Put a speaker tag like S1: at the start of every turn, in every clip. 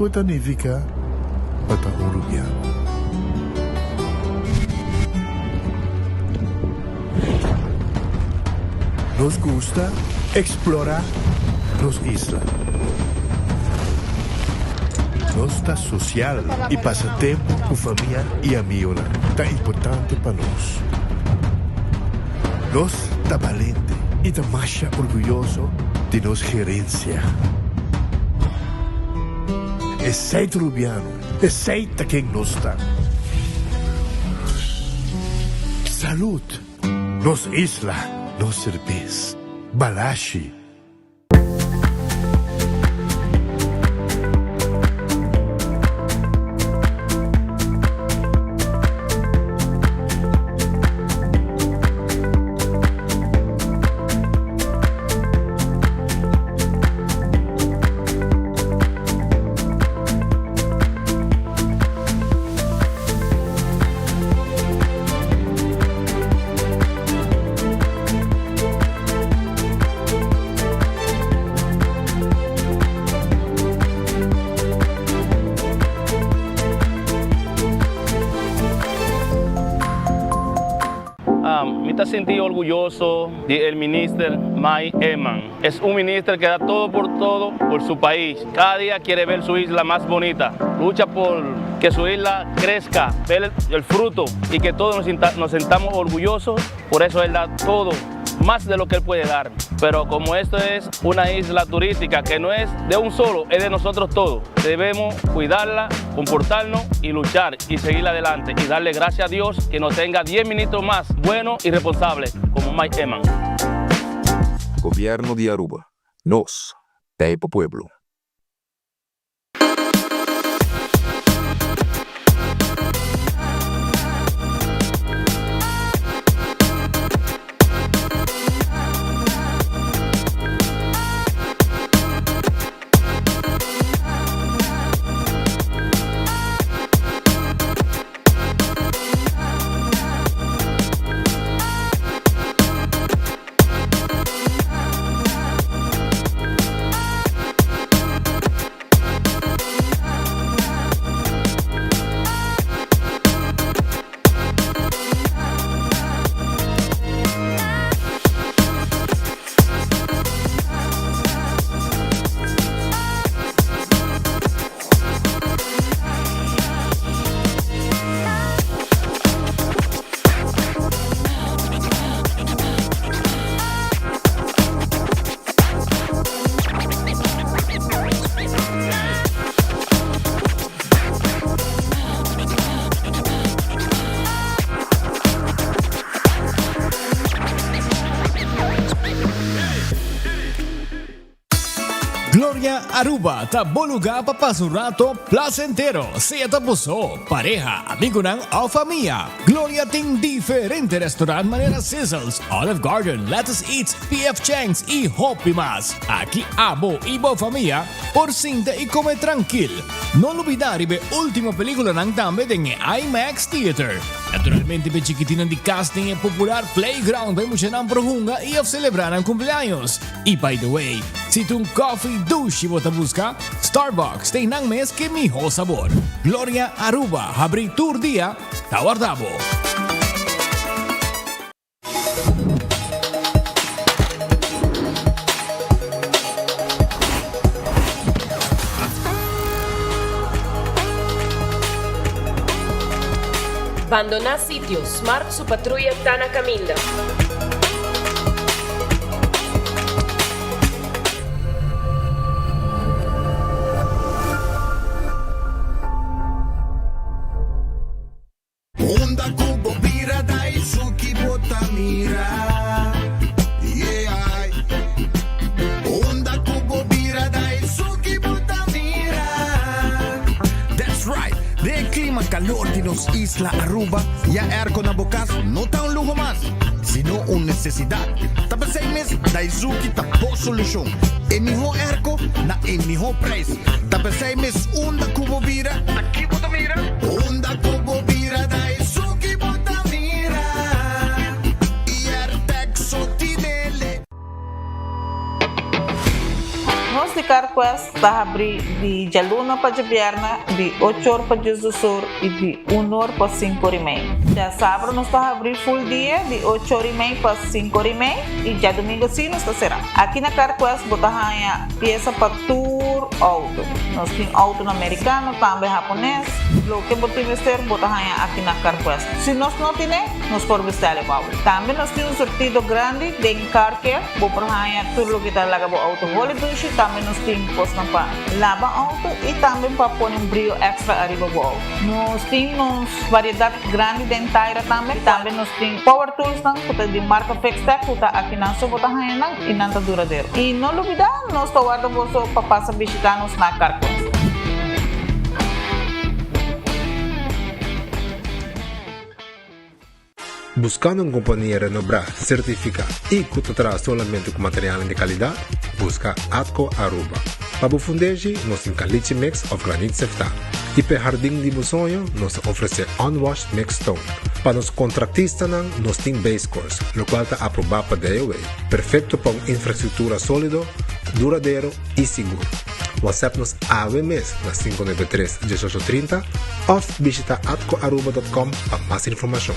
S1: significa para Uruguay. Nos gusta explorar las islas. Nuestra social y pasatiempo con familia y amigos tan importante para nos. Nos está valiente y está más orgulloso de nos gerencia. Es ser rubiano, es ser quien nos está. Salud, nos isla, nos cerveza, Balashi.
S2: Me sentí orgulloso del ministro Mike Eman. Es un ministro que da todo por su país. Cada día quiere ver su isla más bonita. Lucha por que su isla crezca, ver el fruto y que todos nos sentamos orgullosos. Por eso él da todo, más de lo que él puede dar. Pero como esto es una isla turística que no es de un solo, es de nosotros todos. Debemos cuidarla, comportarnos y luchar y seguir adelante y darle gracias a Dios que nos tenga 10 ministros más buenos y responsables como Mike Eman.
S3: Gobierno de Aruba. Nos, Taipa Pueblo.
S4: Gloria Aruba, ta bom lugar para passar um rato placentero. Seja tabuso, pareja, amigo ou família. Gloria tem diferentes restaurantes maneira Sizzles, Olive Garden, Lettuce Eats, PF Chang's e Hopi Mas. Aqui abo e boa família, por cinta e comer tranquilo. Não olvidar ver última película nang tambe em IMAX Theater. Naturalmente, per chiquitina di casting e popular playground para emocionar prohunga e celebrar ang cumpleaños. E by the way, se tu coffee douche bota busca, Starbucks tem nang mes que miho sabor. Gloria Aruba, abri tour dia, tawardabo.
S5: Abandonar sitio, Smart su patrulla Tana Camilla.
S6: Onda kubo bira dai suki botamira. Yeah. Onda kubo bira dai suki botamira. That's right. De clima calor de nos isla Aruba, ya erco na bocas no está un lujo más, sino una necesidad. Tapa 6 meses, Daisuki tapo solución. En mi erco, na en mi precio. Tapa 6 meses, onda cubo vira, aquí bota mira. Onda cubo vira, Daisuki bota mira. Y Artexo tinele.
S7: Vamos ficar com essa está abrir de dia luna para dia viernes, de 8 horas para dia do sur e de 1 hora para 5 horas e meia. Dia sábado nós está abrir full dia, de 8 horas e meia para 5 horas e meia, e dia domingo sim nós está cerrado. Aqui na CarQuest, botar a peça para tour auto. Nós temos auto americano, também japonês. O que você vestir, botar aqui na CarQuest. Se nós não temos, nós podemos vestir o auto. Também nós temos um sortido grande de CarCare, botar tudo o que está lá no auto. Holy Dushi, também nós temos posto para lavar auto e também para pôr brilho extra arriba do auto. Nós temos variedade grande de Taira também. Também nós temos Power Tools, de marca Fextec, que está aqui na sua botar e não está duradouro. E não olvidar, nós estamos guardando para passar visitar-nos na CarQuest.
S8: Buscando uma companhia renombrada, certificada e que trata solamente com material de qualidade, busca Atco Aruba. Para o fundejo, nós temos caliche mix of granite sefta. E para o jardim de sonho, nós oferecemos unwashed mix stone. Para os contratistas, nós temos base course, o qual está aprovado para DOA. Perfeito para uma infraestrutura sólida, duradouro e seguro. WhatsApp-nos AWMS na 593-1830 ou visita atcoaruba.com para mais informação.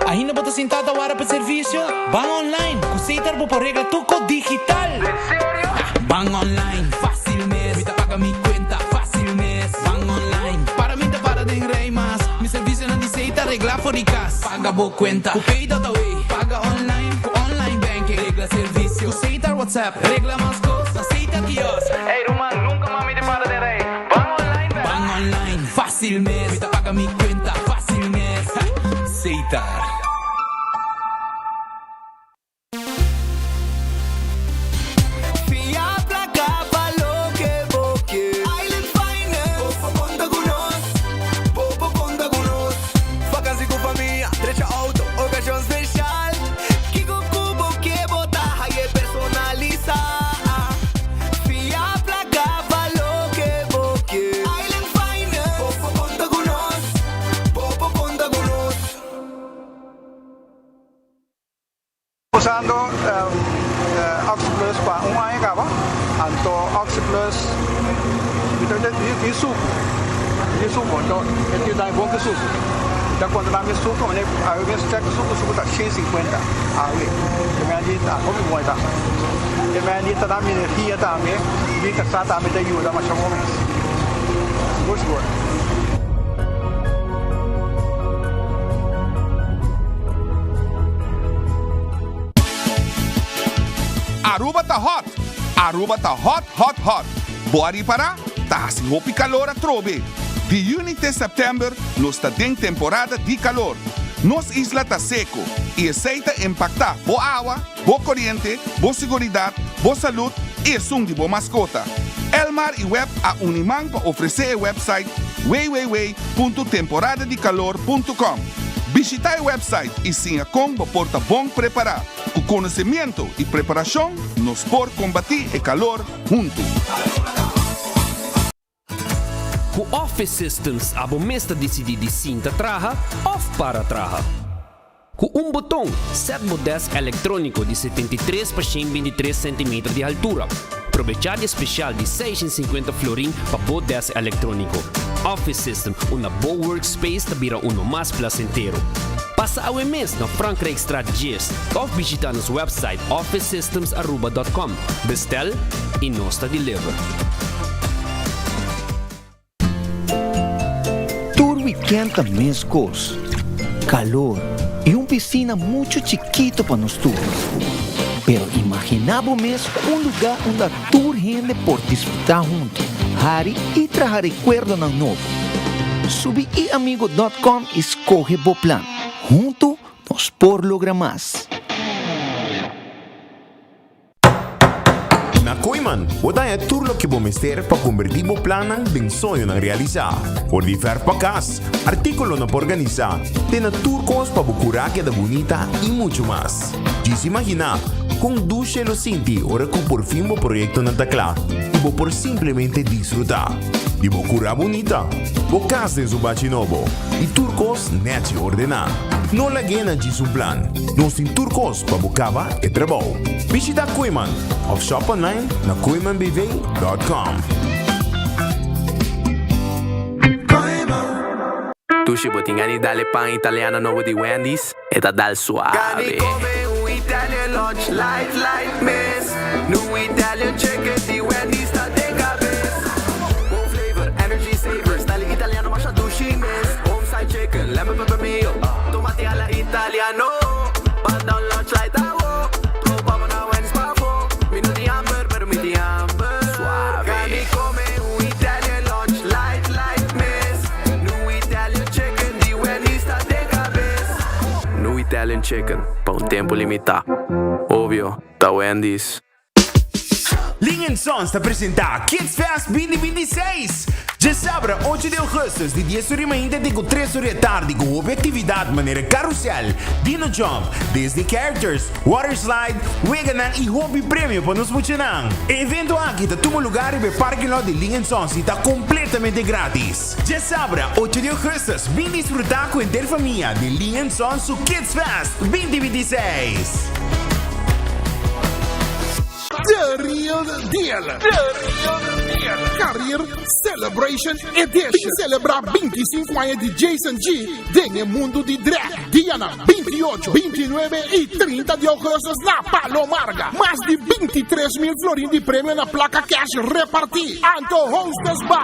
S9: Ainda bota sentado agora para serviço? Van online, com Seitar vou para regla tuco digital. ¿En serio? Van online, fácil mes. Me paga mi cuenta, fácil mes. Van online, para mí te para de rey más. Mi servicio no dice Seitar regla for the cash. Paga bo cuenta, cu pay dot away. Paga online, cu online banking. Regla servicio, cu Seitar WhatsApp. Regla más cosas, Seitar kiosk. Hey Roman, nunca mami te para de rey. Van online, van online, fácil mes. Me paga mi cuenta, fácil mes. Seitar.
S10: Usando OxyPlus para un año acaba, anto OxyPlus itu suco, então ele dá bom que suco. Então quando dá mais suco, né, aí vem check suco tá 150, aí, também ali tá como bom tá. Também ali tá dando energia também, vem que está também te ajuda mais ou menos. Gosto.
S11: Aruba tá hot. Aruba tá hot, hot, hot. Bora para? Tá se roupa calor a trobe. De junho até setembro, nós está em temporada de calor. Nossa isla tá seco e aceita impactar boa água, boa corrente, boa segurança, boa saúde e som de boa mascota. Elmar e Web a Uniman para oferecer o website www.temporadadecalor.com. Visita o website e sinha como porta bom preparar. Com conhecimento e preparação, nos por combater o calor junto.
S12: Com Office Systems, a bomesta decide de cinta traja ou para traja. Com botão, set modesto eletrônico de 73 por 123 cm de altura. Aproveitar especial de 650 florin para modesto eletrônico. Office System, uma boa workspace que vira mais placentero. Passa o mês na Frankrijkstraat 10 ou visita nosso website officesystemsaruba.com. Bestel e nós deliver.
S13: Todo weekend também escos, calor e piscina muito chiquito para nós todos. Pero imaginaba mesmo lugar onde toda gente por disfrutar junto, hari e trazer recuerdo na novo. Subi iamigo.com e escolhe o plan. Junto nos por lograr mais.
S14: Na Koiman, wat é tudo que vamos ter para convertir o plano em sonho na realizar. Por diversos pacas, artículos para organizar, tem turcos para procurar que é bonita e muito mais. Diz imaginar, con Duche Lo Sinti, ahora con por fin un proyecto en Tacla. Y vos por simplemente disfrutar. Y vos cura bonita. Vos casa en su bachinobo. Y turcos nechi ordenar. No la guena de su plan. No sin turcos pa bocaba e trabajo. Visita Koeman. Of shop online na koemanbv.com.
S15: Tu ci botingani dalle pan italiano nuovo di Wendy's e da dal suave.
S6: Cani come un Italian lunch, light miss. New Italian chicken di Wendy's sta de cabeza. One flavor, energy saver, style italiano masha sushi miss. Homeside chicken, lemon pepper mayo, tomati alla italiano. Bust down lunch like that walk. Throw papa na Wendy's pa fo. Minuti hamburger, pero mi di hamburger. Suave. Cani come un Italian lunch, light miss. New Italian chicken di Wendy's sta de cabeza.
S15: New Italian chicken, pa un tempo limitato. Ovvio, da Wendy's.
S14: Ling Sons te presenta Kids Fest 2026. Já sabe, 8 de agosto, de 10 horas ainda até 3 horas da tarde, com atividade maneira carrossel, dino jump, Disney characters, water slide, weganan e hobby prêmio para nos funcionar. O evento aqui está todo lugar e o parque lá de Ling Sons está completamente grátis. Já sabe, 8 de agosto, vem desfrutar com a interfamília de Ling Sons o Kids Fest 2026.
S16: The real deal. Career Celebration Edition. Celebrar 25 anos de Jason G em mundo de drag. Dia 28, 29 e 30 de agosto na Palomarga. Mais de 23 mil florins de prêmio na placa cash repartir. Anto hosted by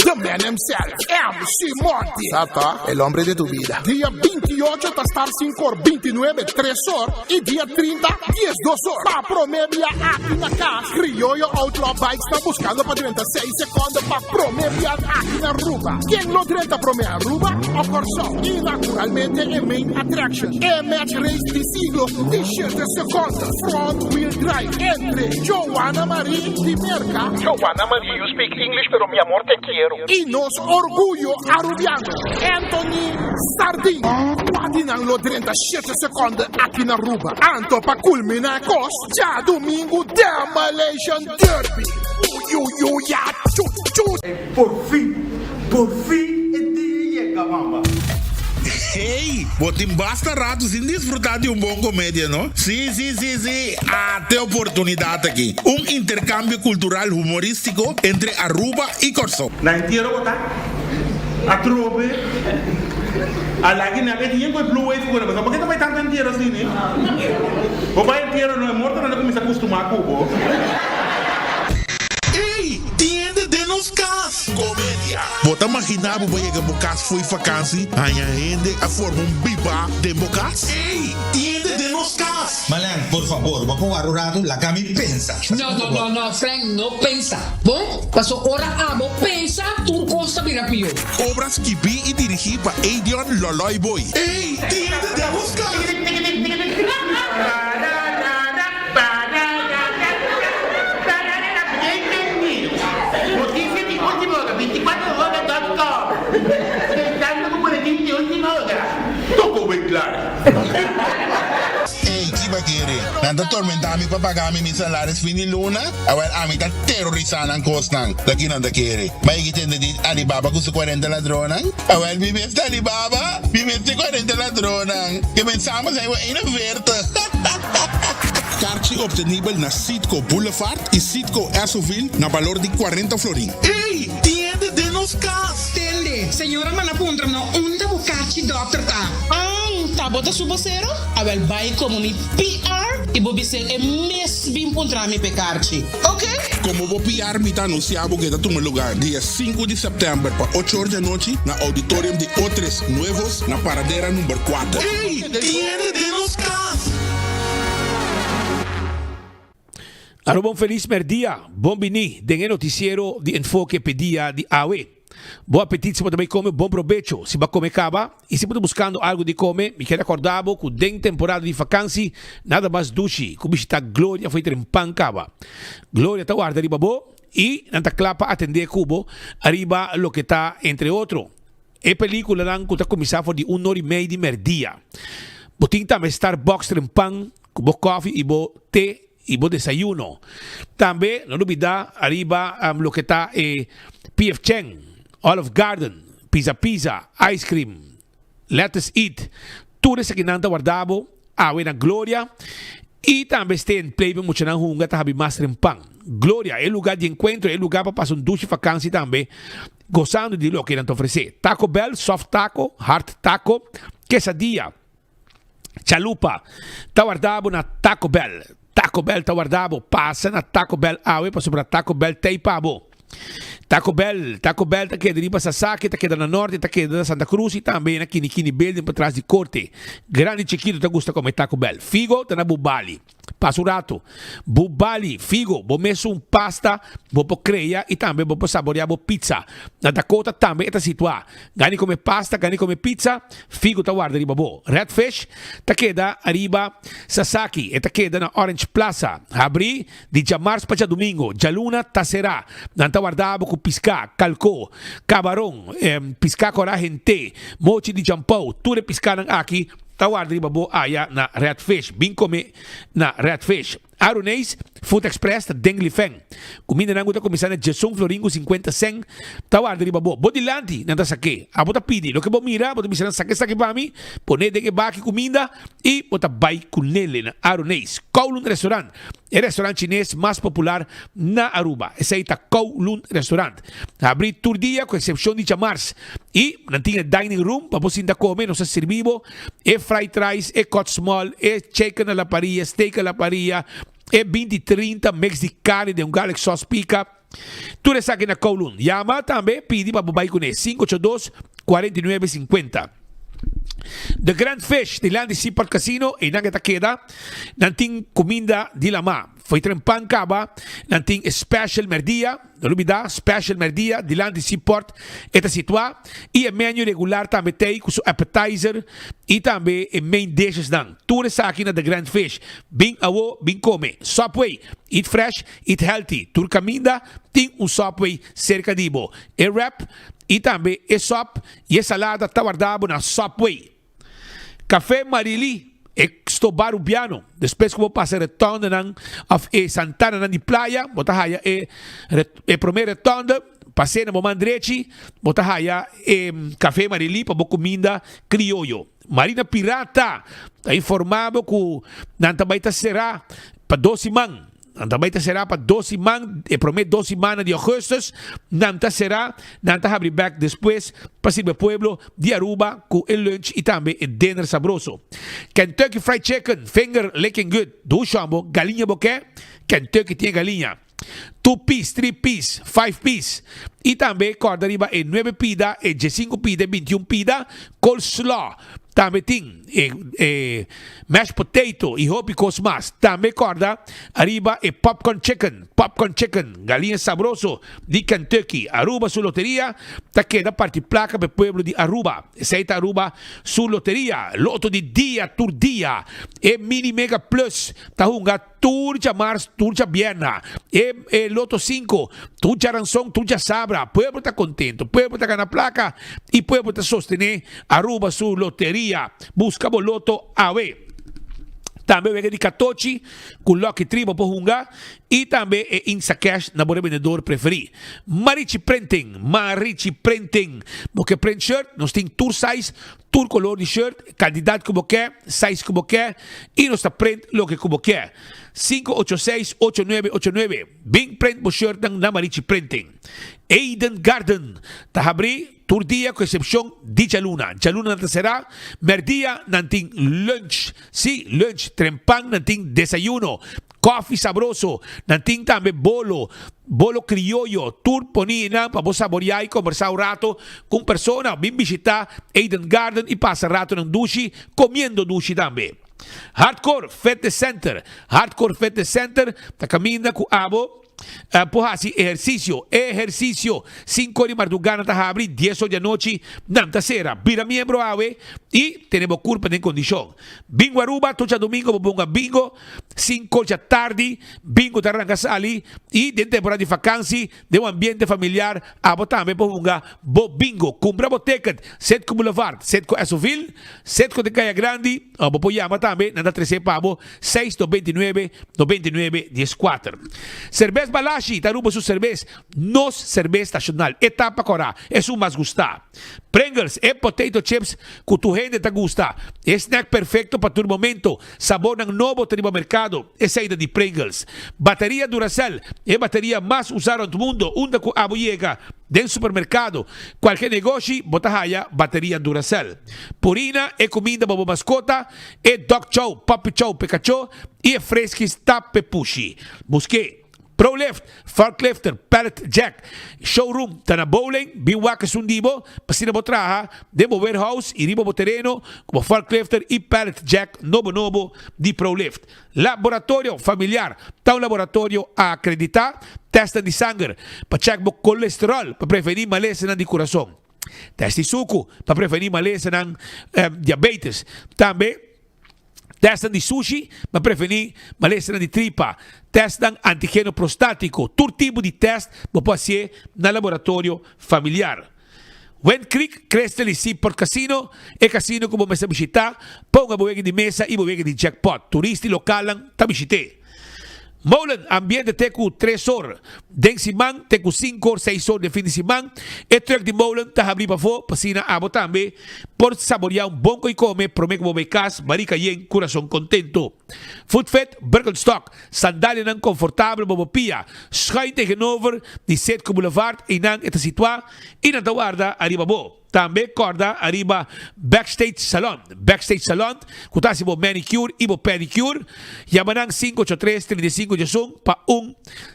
S16: the man himself, MC Morty.
S17: Sata, el hombre de tu vida.
S16: Dia 28 está estar 5 horas, 29, 3 horas. E dia 30, 10, 2 horas. Para promedia aqui na casa. Criollo Outlaw Bikes está buscando para 36 segundos para promedia aqui na Aruba. Quem não 30 promedia Aruba? O Corso. E naturalmente é main attraction. É match race de siglo. De 7 segundos. Front wheel drive. Entre Joanna Marie de Merca.
S18: Joanna Marie, you speak English, pero mi amor te quiero.
S16: E nos orgulho arubiano, Anthony Sardin. Patinang lo 37 segundos aqui na Aruba. Anto para culminar cos, já domingo, Demolition Derby.
S19: Por fin, el día llega, mamá.
S20: Hey, botem basta ratos em desfrutar de bom comédia, não? Sim. Até oportunidade aqui. Intercâmbio cultural humorístico entre Aruba e Corso.
S19: Na entierro botar. A trobe. A la que nague tiempo el blue wave fuera, ¿por qué te vai tanto entierro assim, né? O vai entierro não é morto, não começa a acostumar com o
S20: Ei, tiende de nos cas. Comédia. Bota imaginar que vai que bocas foi vakantie, a gente a forma biba de bocas. Ei, tiende de nos cas.
S21: Malan, por favor, vamos a jugar la cami pensa.
S22: No, Frank, no pensa. Bom, passou hora amo, pensa, tu costa vira pio.
S20: Obras que vi e dirigi para Adrian Loloy Boy. Ei, tiende de nos cas.
S21: Hey, ¿qué va a querer? Nanta tormentar mi para pagar mi salario fin de luna. A mí está terrorizando en costan. De aquí no te quiere. Va a ir que te Alibaba con su 40 ladrones. A ver, mi besta Alibaba, mi besta 40 ladrones. Que pensamos ahí en oferta.
S20: Kaartje obtenibel na Sitco Boulevard e Sitco Asoville na valor de 40 florin. Ei, tiende de nos cas.
S22: Tende, senhora Manapundra, no, onde o cartão doctor tá? Tá bota su vocero? Abel vai como mi PR e vou ser mesmo encontrar mi pecarchi. Ok?
S20: Como vou PR mi tá anunciado que está no lugar dia 5 de setembro para 8 horas da noite na auditorium de Otres Nuevos na paradeira número 4. Ei, tiende de nos cas.
S23: Alô, bom feliz merdia. Bom bini. Dengue noticiero de enfoque pedia de AWE. Bom apetite se você também come, bom provecho se você come caba. E se você buscando algo de comer, me quero acordar que den temporada de vacância, nada mais duche. Que visita Glória foi ter pan caba. Glória está guarda arriba bo e nanta clapa atender cubo arriba lo que está entre outro. E película dan que está começar por de 1 hora e meia de merdia. Botin também Starbucks tem pan kubo coffee, ibo té, ibo desayuno. También, no olvidar, arriba lo que está P.F. Cheng, Olive Garden, Pizza, Ice Cream, Let's Eat. Tudo isso aqui nanta guardado, awe na Glória. E também está em play mucho na hunga, tá habi mais pang. Glória é lugar de encontro, é lugar para passar duche vacância também, gozando de lo que ele te oferece. Taco Bell, soft taco, hard taco, quesadilla, chalupa, tá guardado na Taco Bell. Taco Bell tá guardado, passa na Taco Bell awe, passa para Taco Bell teipabo. Taco Bell tá queda de Sasaki, tá queda na Norte, tá queda na Santa Cruz e também na Kini Building para trás de Corte. Grande chiquito tá gosta comer Taco Bell. Figo tá na Bubali. Passa o rato. Bubali, figo, vou mesmo pasta, vou pôr creia e também vou saborear pizza. Na Dakota também está situado. Gani comer pasta, gani comer pizza, figo tá guarda riba bo. Redfish tá queda arriba Sasaki, tá queda na Orange Plaza. Abri de Jamars para domingo. Jaluna tá será. Nanta guardado com pisca, calco, camarão, pisca coragente, mochi de jampau, tudo pisca aqui. Tawar riba bo aya na Redfish, bem comer na Redfish. Aronês, Food Express, Dengli Feng. Comida na guta começar na Jason Floringo 50 cent. Tawar riba bo. Bodilanti, nanda sake. Abota pidi. Lo que bo mira, bota misa sake para mim. Pone de baki comida e bota bai kunele na Aronês. Kowloon Restaurant. É o restaurante chinês mais popular na Aruba. Esse aí tá Kowloon Restaurant. Abri todo dia, com exceção de Chamars. E não tinha dining room, para você ainda comer, não se servivo. É fried rice, é cut small, é chicken a la parrilla, steak a la parrilla, é 20-30 mix de carne de garlic sauce pica. Tudo isso aqui na Kowloon. Yama também, pedi para babai com 582-4950. The Grand Fish de Land Seaport Casino e nang queda nanting comida de lama foi trempan caba nanting special merdia não olvidar special merdia de Land Seaport está situado e o menu regular também tem com seu appetizer e também o main dishes dan tudo isso aqui na The Grand Fish bem awo bem come Subway eat fresh eat healthy tur comida tem Subway cerca de bo e wrap e também é sop e é salada tá guardado na Subway. Café Marili é Stobar Ubiano. Depois que vou passar retorno e Santana na praia, bota raia é primeiro retorno, passei na Momandrechi, bota raia é Café Marili para comida criollo. Marina Pirata, tá informado que não também será para 12 man. Também será para 12 man, prometo 12 semanas de agosto, não será, não abrir back depois para o pueblo de Aruba com o lunch e também o dinner sabroso. Kentucky Fried Chicken, finger licking good, do chambo, galinha boquê, Kentucky tem galinha. 2 piece, 3 piece, 5 piece. E também corda riba é 9 pida, é 5 pida, 21 pida, coleslaw. Também tem mashed potato e hopi cosmas. Também corda arriba é popcorn chicken, galinha sabroso de Kentucky. Aruba su loteria, tá queda parte placa para o pueblo de Aruba. Essa Aruba su loteria, loto de dia, tur dia. É mini mega plus, tá hunga turja mars, turja bierna. É loto 5, turja ranzón, turja sabra. Pueblo tá contento, pueblo tá ganando placa e pueblo tá sostener Aruba su loteria. Busca boloto awe. Também vem de Katochi, com Lucky Tribo por Hunga, e também é Insa Cash na bora vendedor preferido. Marichi Printing, porque print shirt, nós tem tour size, tour color de shirt, quantidade como quer, size como quer, e nós print lo que como quer. 586-8989, bem print por shirt na Marichi Printing. Eden Garden, tá abri tur dia com exceção de Jaluna. Jaluna não será, merdia não tem lunch, sim, lunch, trempan não tem desayuno, coffee sabroso, não tem também bolo criollo, tur ponina para você saborear e conversar um rato com persona, bem visitar Eden Garden e passar rato no duche, comendo duche também. Hardcore Fitness Center, tá caminhando com abo Pohasi, ejercicio, 5 de madrugada ta abri, 10 de noche, nanta sera, vira miembro awe, y tenemos culpa de condición. Bingo Aruba, tocha domingo, bonga bingo, 5 de tarde, bingo tarranca sali, y de temporada de vacancy, de un ambiente familiar, abo también bonga, bo bingo, cumbra ticket, set com Boulevard, set com Esoville, set com de Caia Grande, abo poyama también, nanda 13 pabo, 6 do 29, 14. Cerveza Balashi, taruba su cerveza, nos cerveza nacional, etapa cora, es un más gusta. Pringles, potato chips, que tu gente te gusta. Snack perfecto para tu momento, sabor ng novo tenemos mercado, es saída de Pringles. Batería Duracell, batería más usada en el mundo, una que abo llega del supermercado. Cualquier negocio, botahaya, batería Duracell. Purina, comida para mascota, dog chow, puppy chow, Pikachu, e fresquis tape pushi. Busque ProLift, Forklifter, Pallet Jack, Showroom, Tana Bowling, Biwaka Sundibo, Pasina Botraha, Demo Warehouse, Iribo Botereno, como Forklifter e Pallet Jack, Nobo de ProLift. Laboratório familiar, tá laboratório acreditado, testa de sangue, para check o colesterol, para prevenir maleza de coração. Teste de suco, para prevenir maleza de diabetes. Também testan de sushi para prevenir maleza de tripa. Testan antígeno prostático. Todo tipo de teste pode ser no laboratório familiar. When Creek, Crestel e por Casino, casino como você visitar, põe a boega de mesa e boega de jackpot. Turista local ta visite. Molen, ambiente teku 3 horas. Den simang, teku 5 horas, 6 horas de fin de semana. E trek de molen, ta abri pa fo, pasina abo tambe, por saborear un bon e come, prometo mo becas, marica yen, corazón contento. Foodfet, Birkenstock, sandalia nang confortable mo pia. Schuin tegenover, di Setco Boulevard, inang eta situa, inang tawarda, arriba bo. Também corda arriba Backstage Salon. Backstage Salon, kutasi mo manicure e mo pedicure. Yamanang 583-35 pa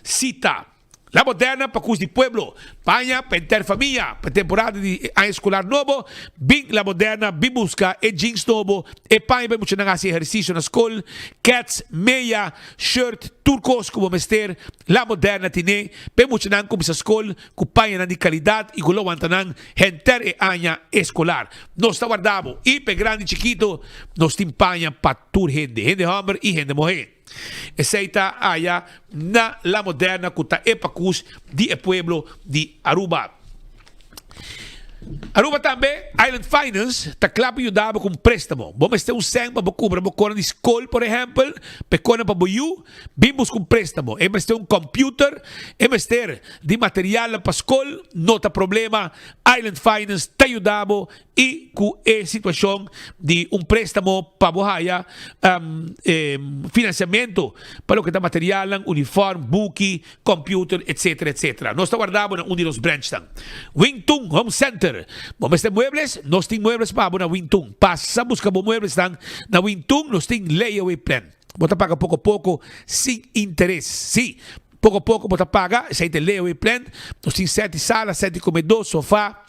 S23: cita. La Moderna, para Cus de Pueblo, Paña, para Interfamília, para temporada de ano escolar novo, Bing La Moderna, Bing busca e jeans novo, e Paña, para muito nangasi exercício na escola, cats, meia, shirt, turcos, como mester, La Moderna tine, para muito nang como sa escola, com Paña de qualidade, e gulo antanang, henter e anha escolar. Nós está guardado, e para grande e chiquito, nós tem Paña para tur gente homem e gente mulher. Aceita allá na La Moderna kuta epacus di pueblo de Aruba. Aruba também, Island Finance, tá claro que dava com préstamo. Vamos ter sem para cobrar para de escola, por exemplo, para para boiu, vimos com préstamo. Vamos ter computer, vamos ter de material para escola, não tem problema. Island Finance te ajudava e com a situação de préstamo para bohaya, financiamento para o que está material, uniforme, book, computer, etc. Nós está guardado na dos branches. Wingtung Home Center. Vamos ter muebles, nós temos muebles para na Wingtung. Passa buscar muebles na Wingtung, nós temos layaway plan. Bota paga pouco a pouco, sem interesse. Sim, pouco a pouco bota paga, esse é o layaway plan. Nós temos 7 salas, 7 comedores, sofá.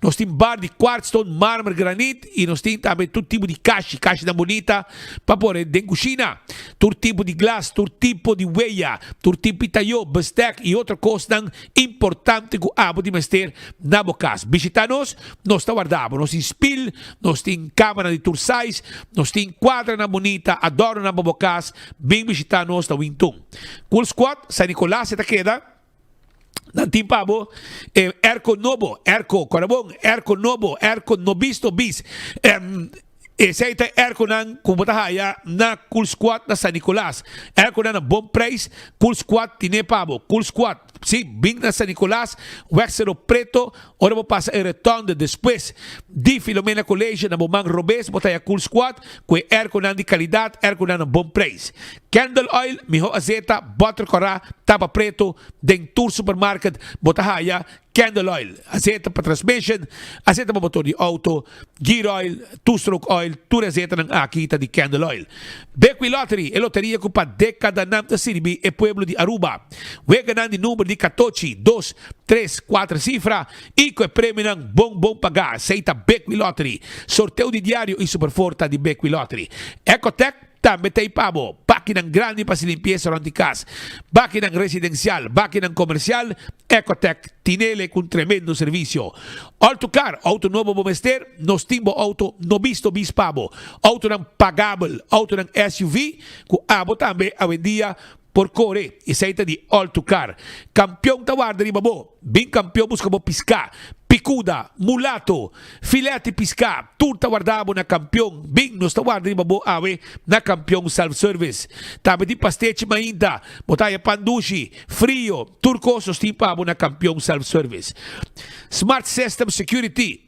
S23: Nós temos bar de quartzstone, mármore, granito e nós temos também todo tipo de caixa da bonita para pôr dentro da cozinha. Todo tipo de glass, todo tipo de huella, todo tipo de talho, bistec e outra coisa importante que abo de mester na bocas. Visita-nos, nós está guardado. Nós temos spill, nós temos câmera de tour size, nós temos quadra na bonita, adoro na bocas. Vem visitar-nos na Wingtung. Cool Squad, San Nicolás, se queda. Nantim pabo, Erco Novo, Erco Corabon, Erco Novo, Erco Nobisto Bis. Esse é Erco nan kumbutahaya na Cool Squad na San Nicolás. Erco na bom preço, Cool Squad tine pabo, Cool Squad. Sim, bem na San Nicolás, Wexero Preto, ora vou passar a retorno depois de Filomena College na Bomang Robes, botaya Cool Squad, com Erco nan de qualidade, Erco nan bom preço. Candle Oil, miho azeta, butter cora, tapa preto, dentur supermarket, botahaya, Candle Oil, azeta para transmission, azeta para motor de auto, gear oil, two-stroke oil, tudo azeta ng akita de Candle Oil. Bequi Lottery, a loteria que para década nam da Siribi e pueblo de Aruba. Wega nan de número de 14, 2, 3, 4 cifra e com prêmio ng bom pagar. Aceita Bequi Lottery. Sorteio de diário e superforta de Bequi Lottery. Ecotec, Tambe tayo pabo, bakinang grande pa si limpieza around the cas, bakinang residencial, bakinang komersyal, Ecotec, tinele kung tremendo servisyo. All-to-car, auto nuevo bomester, nos timbo auto, no visto bis pabo, auto ng pagable, auto ng SUV, kung abo tambe, awendia, por core, isaita di all-to-car. Kampyong tawar dari babo, bing kampyong busca mo piska, pikuda, mulato, filete piska, tur tawardabo na kampyong, bing nos tawar dari babo awe na kampyong self-service. Tabi di pasteche mainda, botaya pandushi, frio, turcosos tipabo na kampyong self-service. Smart System Security,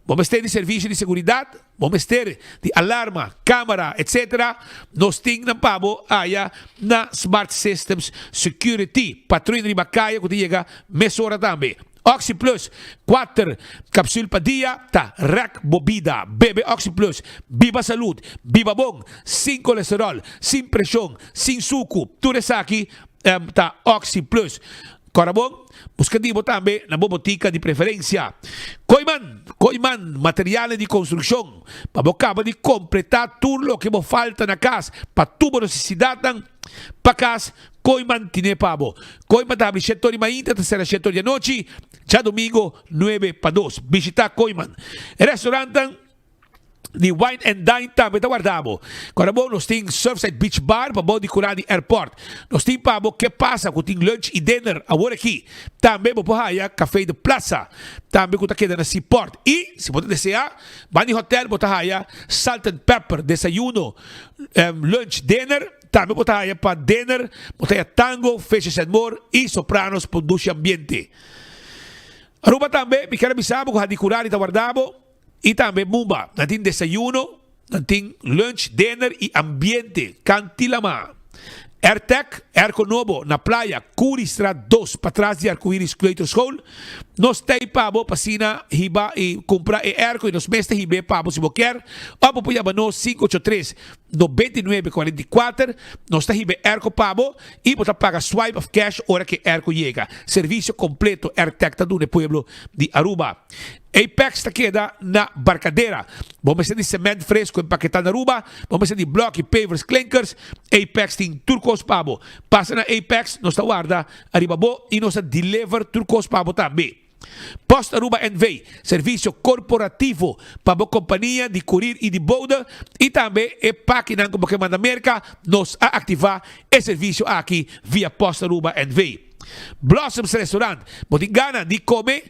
S23: bomester de serviço de seguridad, bomester de alarma, câmara, etc. Nos ting ng pabo aya na Smart Systems Security. Patrulha de Macaya, kung tiyaga, mesora tambe. Oxy Plus, 4 capsule pa dia, ta rack bobida, bebe Oxy Plus, viva salud, viva bong, sin colesterol, sin presión, sin suco, turesaki, ta Oxy Plus. Corabong, buscativo tambe na bobotica di preferencia. Koiman, materiale di construcción. Pabocaba di completar turlo que mo falta na cas, patubo necessidatan, pacas, Koiman tine pabo. Koiman tabi settori mainta, tercera settori di anoci, già domingo 9-2. Visita Koiman. Restaurantan di Wine and Dine tambe guardavo. Corabo nos ting Surfside Beach Bar pabo di Curani Airport. Nos ting pabo que pasa com ting lunch e dinner agora aqui. Tambe mo pohaya Café de Plaza. Tambe kuta queda na Seaport. E se você desejar, Bani Hotel botahaya Salt and Pepper desayuno, lunch, dinner. Tambe botahaya pa dinner, botahaya tango, fishes and more e sopranos pondushi ambiente. Aruba tambe, mi cara bisabo ko hadi Curani guardavo. Y también Mumba, natin desayuno, natin lunch, dinner y ambiente, Cantilama. Airtech, Airco Novo, na playa, Curistrat 2, patras de Arcoiris Creator School. Nos tay pabo, pasina, hiba, y compra Airco, y nos meste hibe pabo si boquer. Opo po yabano 583-9944. Nos tay hibe Airco pabo, y bota paga swipe of cash, hora que Airco llega. Servicio completo, Airtech, tadune pueblo de Aruba. Apex ta queda na Barcadera. Vamos de cement fresco empaquetado na Aruba. Vamos de block e pavers clinkers. Apex tem Turcos Pabo. Passa na Apex, nos guarda arribabo e nos deliver Turcos Pabo também. Post Aruba NV, serviço corporativo para a companhia de courier e de boda e também é página como que manda América nos a ativar esse serviço aqui via Post Aruba NV. Blossoms Restaurant, botingana di come,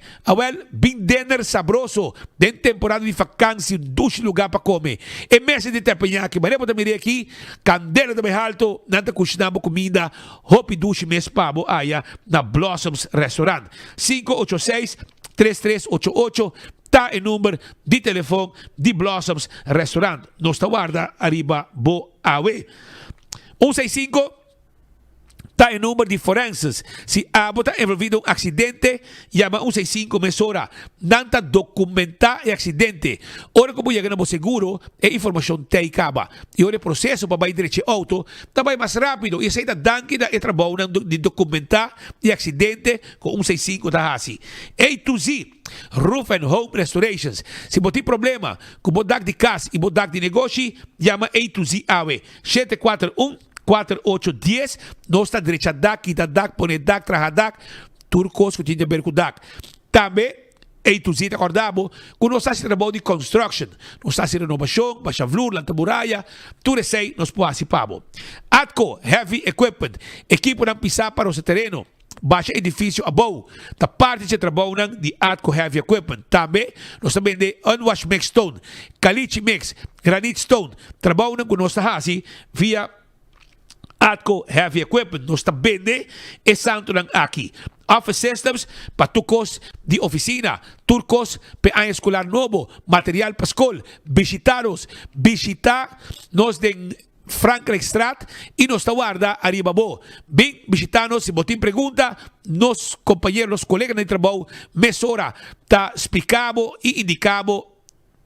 S23: bing dinner sabroso, den temporada de vacância, dush lugar para comer. E meses de tepanhaki, mas eu também aqui, candela de alto, nada cozinhamos comida, hopi dush mes pabo, aya, na Blossoms Restaurant. 586-3388, tá em número de telefone de Blossoms Restaurant. Nos guarda arriba bo awe. 165 tá em número de forenses. Se abota envolvido um acidente, llama 165 mesora. Nanta documentar o acidente. Ora como chega no seguro, é informação te acaba. E ora o processo para ir direito auto, também mais rápido. E aceita danke da trabalho de documentar o acidente com 165 tá assim. A to Z. Roof and Home Restorations. Se você tem problema com bodak de casa e bodak de negócio, llama A to Z AWE. 741-4810, nós está direita DAC, quita DAC, põe DAC, traja DAC, turcos que tinha a ver com DAC. Também, A to Z, acordamos, quando nós estamos trabalhando de construction, nós estamos em renovação, baixa flor, lanta muralha, tudo isso aí, nós podemos participar. Atco Heavy Equipment, equipe para pisar para o seu terreno. Baixa edifício above, da parte de trabalho de Atco Heavy Equipment. Também, nós também de Unwashed Mix Stone, Caliche Mix, Granite Stone, trabalho com nós assim, via Atco Heavy Equipment. Nós também e santo lang aqui. Office Systems, patukos de oficina, turcos, PA escolar novo, material pascol, visitaros, visita nos de Franklin Strat e nos guarda arriba bo. Bem, visitanos, se botin pergunta, nos companheiros, colegas de trabalho, mesora, ta explicabo e indicabo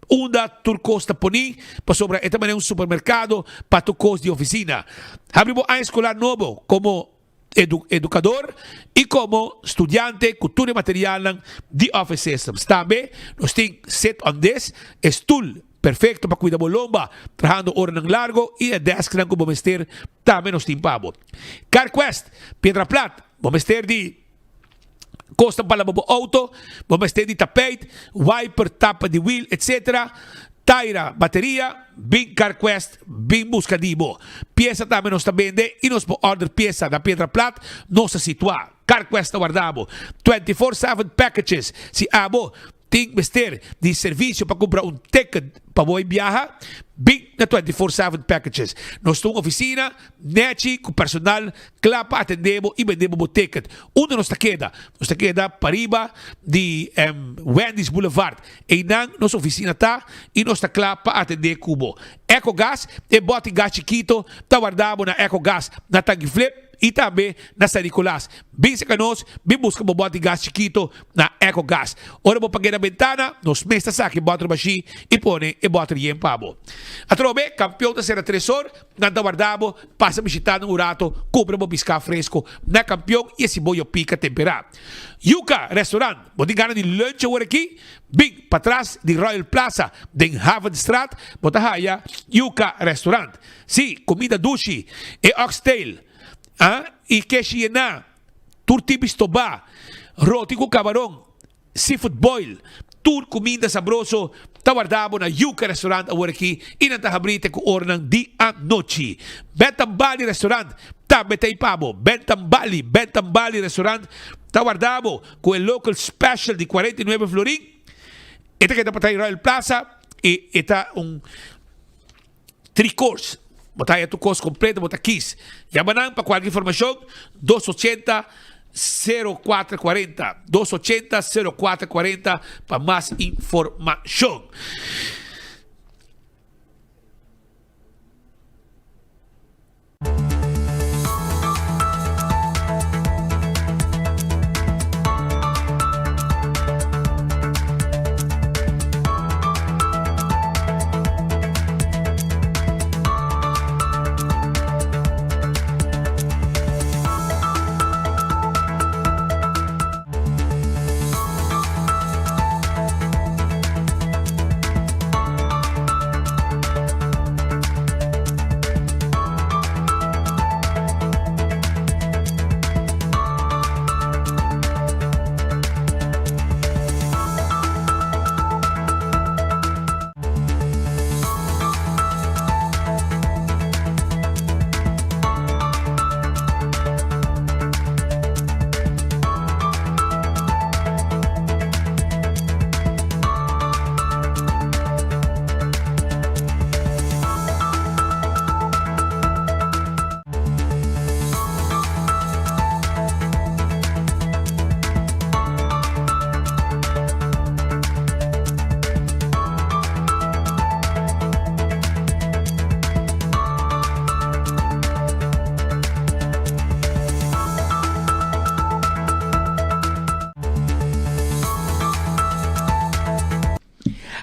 S23: Unda turcos taponi, para sobra esta maneira supermercado para turcos de oficina. Abrimos a escolar novo como educador e como estudante cultura e material de Office Systems. Também nós temos set on this, stool perfecto para cuidar bolomba, trabajando hora ng largo y el desk ng bumester ta menos timpabo. CarQuest, Piedra Plat, bumester di Costa para o auto, bumester di tapete, wiper, tapa de wheel, etc. Taira, bateria, bing CarQuest, bing buscadibo. Pieza ta menos ta vende e nos po order pieza da Piedra Plat, nos situa. CarQuest guardabo. 24/7 packages. Si abo, ting bester di serviço para comprar um ticket para boi viajar, big na 24/7 packages. Nós temos oficina, neti, com personal, clapa, atendemos e vendemos o ticket. Onde nós queda? Nós queda para riba de Wendy's Boulevard. E na nossa oficina tá e nós clapa atender cubo. EcoGás e bote gás chiquito, tá guardado na EcoGás, na Tanque Flip e também na Sanicolas. Bem se canos, bem busca o bote gás chiquito na EcoGás. Ora vou pagar na ventana, nos mestas saque bote baixi e põe e bote em pabo. A trobe, campeão da Serra Tresor, nanda guardabo, passa visitando um rato, cobra o piscar fresco, na campeão e esse boio pica temperar. Yuka Restaurant, bota gana de lunch agora aqui, bem para trás de Royal Plaza, de Havenstraat, bota raia, Yuka Restaurant. Sim, comida dushi e oxtail. E queixe na turtibis toba, roti com camarão, seafood boil, tur comida sabroso, tá guardado na Yuka Restaurant agora aqui e na tahabrite com ornang di a noche. Bentambali Restaurant, tá betay pabo, Bentambali Restaurant, tá guardado com o local special de 49 florin. Esta que tá para Royal Plaza e esta three-course. Botar aí a tua coisa completa, botar quis. Yamanang, para qualquer informação, 280-0440. 280-0440 para mais informação.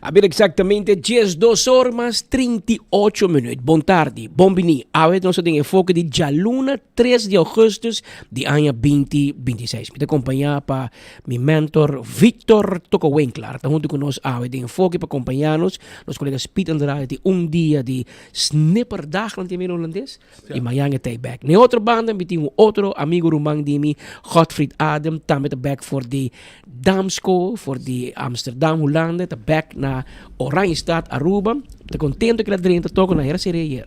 S1: A ver exactamente 12 horas mais 38 minutos. Bom tarde, bom bini. Hoje nós temos enfoque de Jaluna, 3 de agosto de ano 2026. Me acompanhar para meu mentor Victor Tokowenklar. Está junto com nós hoje de enfoque para acompanhar-nos. Os colegas Piet Andrade de dia de snipperdag, não tem holandês? E amanhã é back. Na outra banda, me tem outro amigo rumang de mim, Godfried Adam, também back voor de Damsko, voor de Amsterdam, Hollande, back na Oranjestad, Aruba. Estou contente que a Drenta toca na era seria.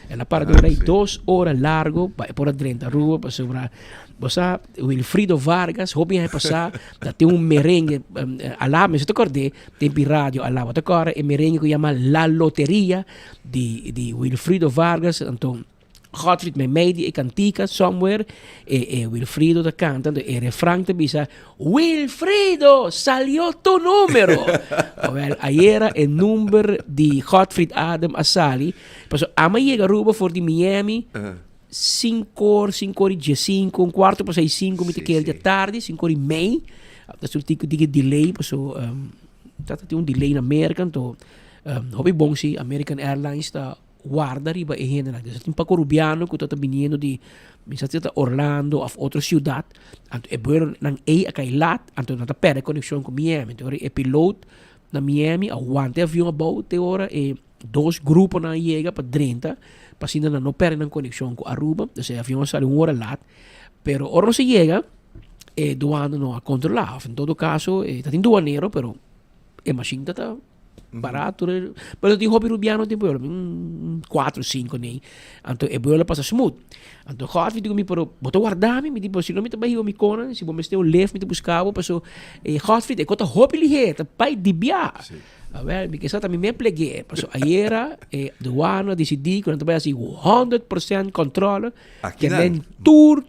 S1: Ela para de 2 horas largo para por a Drenta, Aruba, para sobre você Wilfrido Vargas, hope vai passar, tem merengue lá, mas eu acordei, tem rádio lá, eu acordei, e merengue que chama La Loteria de Wilfrido Vargas, então Godfried met mij die cantica somewhere Wilfrido da cantando e refrán te bisa Wilfrido salió tu número. Well, ayer el número de Godfried Adam Asali pues ama llega Aruba voor die Miami 5:15 un quarto para 6:05 met de da tarde 5:30 dat is een dikke delay pues dat het een delay in Amerika então hobby bom si American Airlines ta guarda riba e hende na dus pa Corubiano que tá vindo de misatita Orlando of outra ciudad anto e bueno nang a kai lat anto na perde conexão com Miami então e piloto na Miami, aguante avião about de hora e 2 grupos na chega para 30, para assim não perdem a conexão com Aruba, então o avião sai 1 hora lá, pero hora não se chega, doano não a controlar, em todo caso, está em doaneiro, pero a machine está barato, pero di hobby rubiano tipo 4, 5 nem, então é boa passa smooth, então hot video mi pero boto guardar mi tipo se não me também eu me cona, se bom me esteu left me buscava, passo hot video cota hobby lieta, pai de bia. A ver, porque essa também me pleguei. Passo ayer doano decidi que não vai assim 100% controle, que nem tour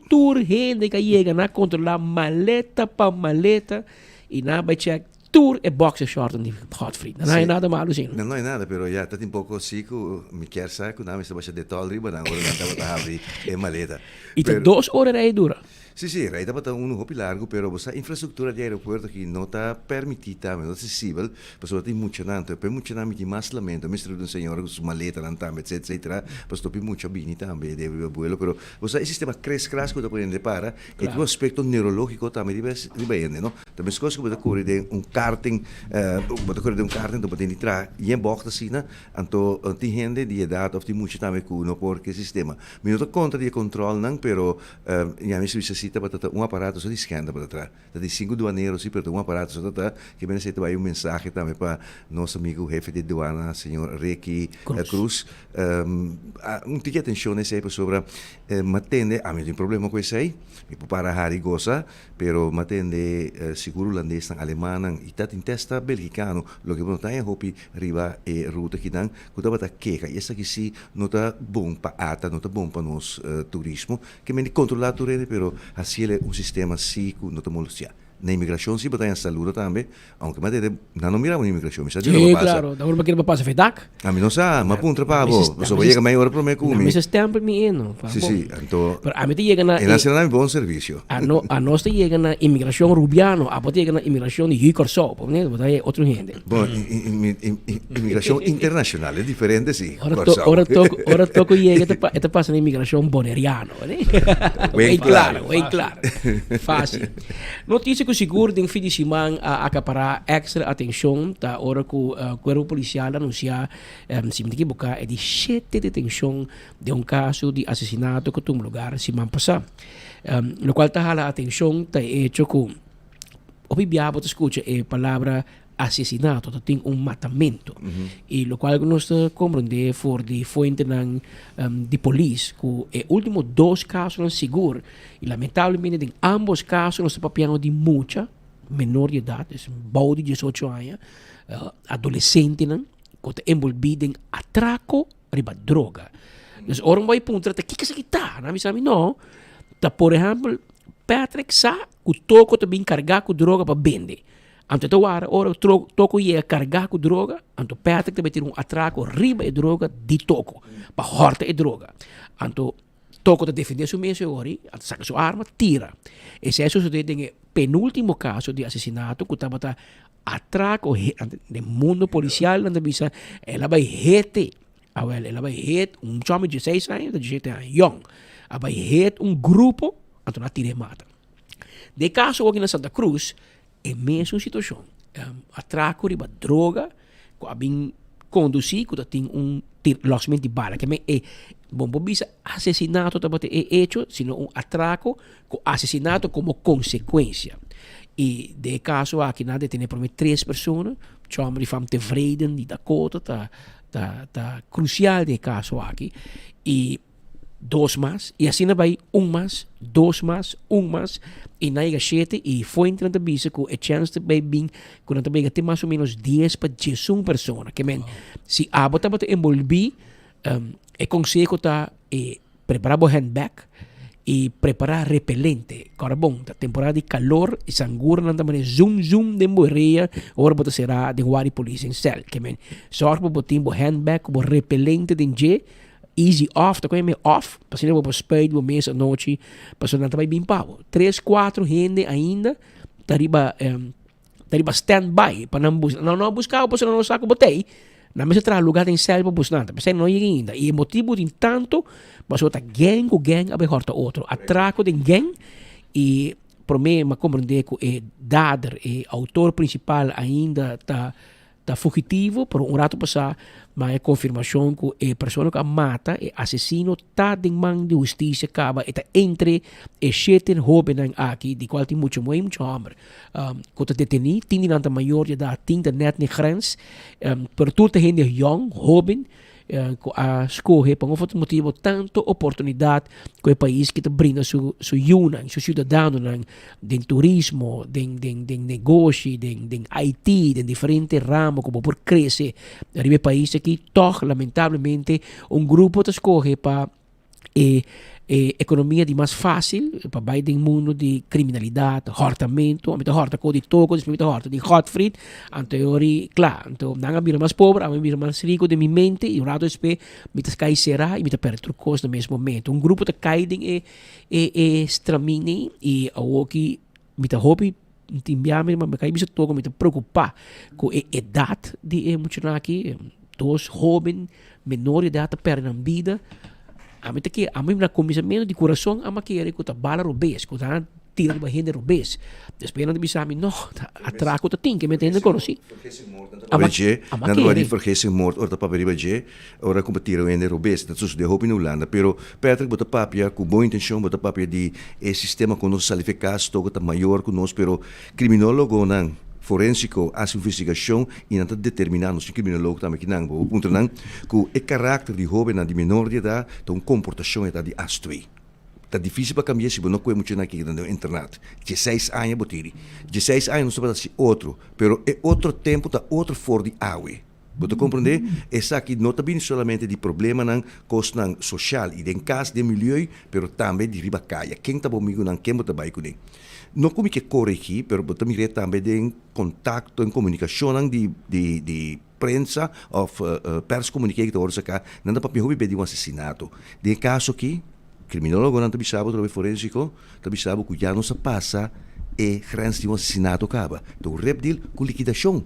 S1: gente que chega na controlar maleta para maleta e na vai check tour e boxer short en die hot free. Dan hay nada malo sin.
S2: No hay nada, pero ya está un poco sico, mi kersa, que nada más de todo arriba, dan ahora nada más habi e maleta.
S1: Y te 2 horas de dura.
S2: Sí, reita para un hopi largo, pero esa infraestructura de aeropuerto que no está permitida, no es accesible, pues no tiene mucho tanto, pero mucho tanto más lamento, me estoy un señor con su maleta, etcétera, pues topi mucho bini también de vuelo, pero pues el sistema crece que te pueden para, y tu aspecto neurológico también depende, ¿no? También es cosa que puede ocurrir de un karting, tu puede entrar y en bocht así, ¿no? Anto ti gente de edad of ti mucho también cuno porque el sistema, me no contra de control, ¿no? Pero ya me necessita para um aparato só de escanda para trás. Tem 5 doaneiros sim, para um aparato só para que me necessita aí mensagem também para nosso amigo jefe de doana, senhor Ricky Cruz. Ticket atenção nesse aí sobre matende, a mim tem problema com isso aí. Me para Harry goza, pero matende seguro holandês, alemão e tá em testa belgicano, lo que não tá em hopi riba e ruta que dan, que tá queca. E essa aqui sim não tá bom para ata, não tá bom para nós turismo, que me controlar turismo, pero assim é um sistema seguro, não tá molestia. Na imigração sim, botar em saúde também, aunque mas não miramos na imigração, mas
S1: sim, claro, da urba que não passa fedak.
S2: A mim não sabe, mas punta para vos, só vai chegar meia hora para me comer.
S1: Mas esse tempo me eno.
S2: Sim, então.
S1: Pero a mim te chega na.
S2: E nacional é bom serviço.
S1: A nós te chega na imigração rubiano, a bote chega na imigração de Hicorsó, por né, botar aí outro gente.
S2: Bom, imigração internacional é diferente sim.
S1: Ora toco chega, esta passa na imigração boneriano, né? Bem claro. Fácil. Notícia que o seguro tem fim de semana a acaparar extra atenção, tá? Hora que o corpo policial anuncia, se me equivocar, é de 7 detenção de um caso de assassinato que tem lugar semana passada. No qual tá a atenção, tá hecho com o bibiabo te escucha a palavra assassinato, tem matamento. E lo qual nós compreende por de fonte de polícia, que o último 2 casos no seguro, e lamentavelmente em ambos casos nós papiamos de muita menor de idade, bom de 18 anos, adolescente, que está envolvido em atraco riba droga. Então, ora vai punta, que é isso que está? Não, tá, por exemplo, Patrick sa, o toco também carregar com droga para vender. Anto ora toco ia carregar com droga, anto Patrick também ter atraco riba e droga de toco, para horta e droga. Anto toco te defender su mesmo ori, anto saca sua arma, tira. Esse é o penúltimo caso de assassinato que estava atraco no mundo policial, na bisa, ela vai hete, ela vai hete chama de 16 anos, de 17 anos, young, ela vai hete grupo, anto na tira e mata. De caso aqui na Santa Cruz, é a mesma situação. Atraco, riba, droga, que abin conduzir, que tem lançamento de bala, que é bom, bisa assassinato também é hecho, sino atraco, com assassinato como consequência. E de caso aqui nada tem por 3 pessoas, chama de fam tevreden de Dakota, tá crucial de caso aqui. E 2 mais, e assim vai 1 mais, 2 mais, 1 mais, e na 7, e foi entrando a bisa com a chance de bem, quando também tem mais ou menos 10 para 11 pessoas, que se a bota envolver, é conselho tá preparar o handbag e preparar repelente. Agora bom, a temporada de calor e sangura não também zoom de morreia, ora bota será de guarda polícia em cel, que sorte para botar o handbag, o repelente de G, easy off, tá com ele off, para não vou spade o mês à noite, para não também bem pavo. 3, 4 gente ainda tariba standby para não buscar, para não saco botei. Na mesa tra lugar em selva busnanta, mas não chega ainda. E o motivo de tanto, mas outra gang abe horta outro, atraco de gang e por mim me compreender que o dader e autor principal ainda tá tá fugitivo por um rato passar, mas é confirmação que a pessoa que mata, o assassino, tá de mão de justiça, acaba, está entre e sete jovens aqui, de qual tem muito hambre. Quando detenido, tem de maior de idade, tem de net de grens, por toda a gente jong, jovem, a escolher por um motivo tanto oportunidade que o país que te brinda su yunan, su cidadano de turismo, de negócio, de IT, de diferentes ramos como por crescer arriba o país aqui, toch lamentavelmente um grupo te escolhe para economia de mais fácil para baixo do mundo de criminalidade, hortamento, a mim horta com de toco, a mim horta de Gottfried, anteriori, claro, então não é mais pobre, a mim mais rico de minha mente e um lado espé, me te cai será e me te perde trucos no mesmo momento. Um grupo te cai e stramini e a que me te hobby timbiame, mas me cai bisa toco, me te preocupar com a idade de emocionar aqui, dos jovens menores de idade perdem vida. A mim na comissamento de coração a querer que tá bala robês, que tá tira de barriga robês. Depois não bisa me não atraco tá tem que me entende conheci.
S2: Não vai vergessing moord or tá paperi baje, ora como tira o robês, tá sus de hope na Holanda, pero Patrick bota papia com boa intenção, bota papia de sistema com nos salificas, togo tá maior com nós, pero criminólogo não forensico as investigação e não determinar nos criminologo também que não o ponto não que o caráter de jovem na de menor de idade tem uma comportação é de astui tá difícil para cambiar se não coe muito na aqui na internet 16 anos botiri 16 anos não se outro pero é outro tempo tá outro for de awe você compreende? Essa aqui não está bem somente de problema não costa social e em casa de milieu pero também de ribacaia quem está comigo não quem está bem com ele não como que corre aqui, pero também também em contato, em comunicação de prensa ou pers comunicadores cá, não dá para me ouvir de um assassinato. De caso aqui, criminólogo não também sabe, o forensico também sabe que já não se passa e grande de um assassinato acaba. Então, reptil com liquidação.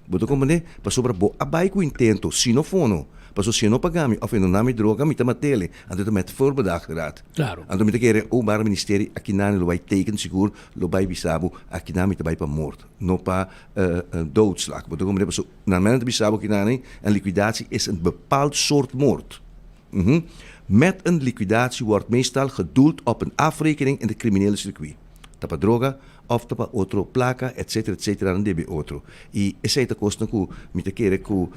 S2: Você compreende? Para sobre bo abai com intento, se não for não. Paso se não pagami, of não nami droga, me tamatele, ando te met voorbedacht raad.
S1: Claro.
S2: Ando me te querer o bar ministério aqui na lo vai teken seguro, lo vai bisabo, aqui na me te vai para moord, não para doodslag. Wat kom je paso na men te bisabo aqui na een liquidatie is een bepaald soort moord. Met een liquidatie wordt meestal gedoeld op een afrekening in het criminele circuit. Tapa droga, of tapa outro placa, etc, não deve outro. E essa é a coisa que me te querer que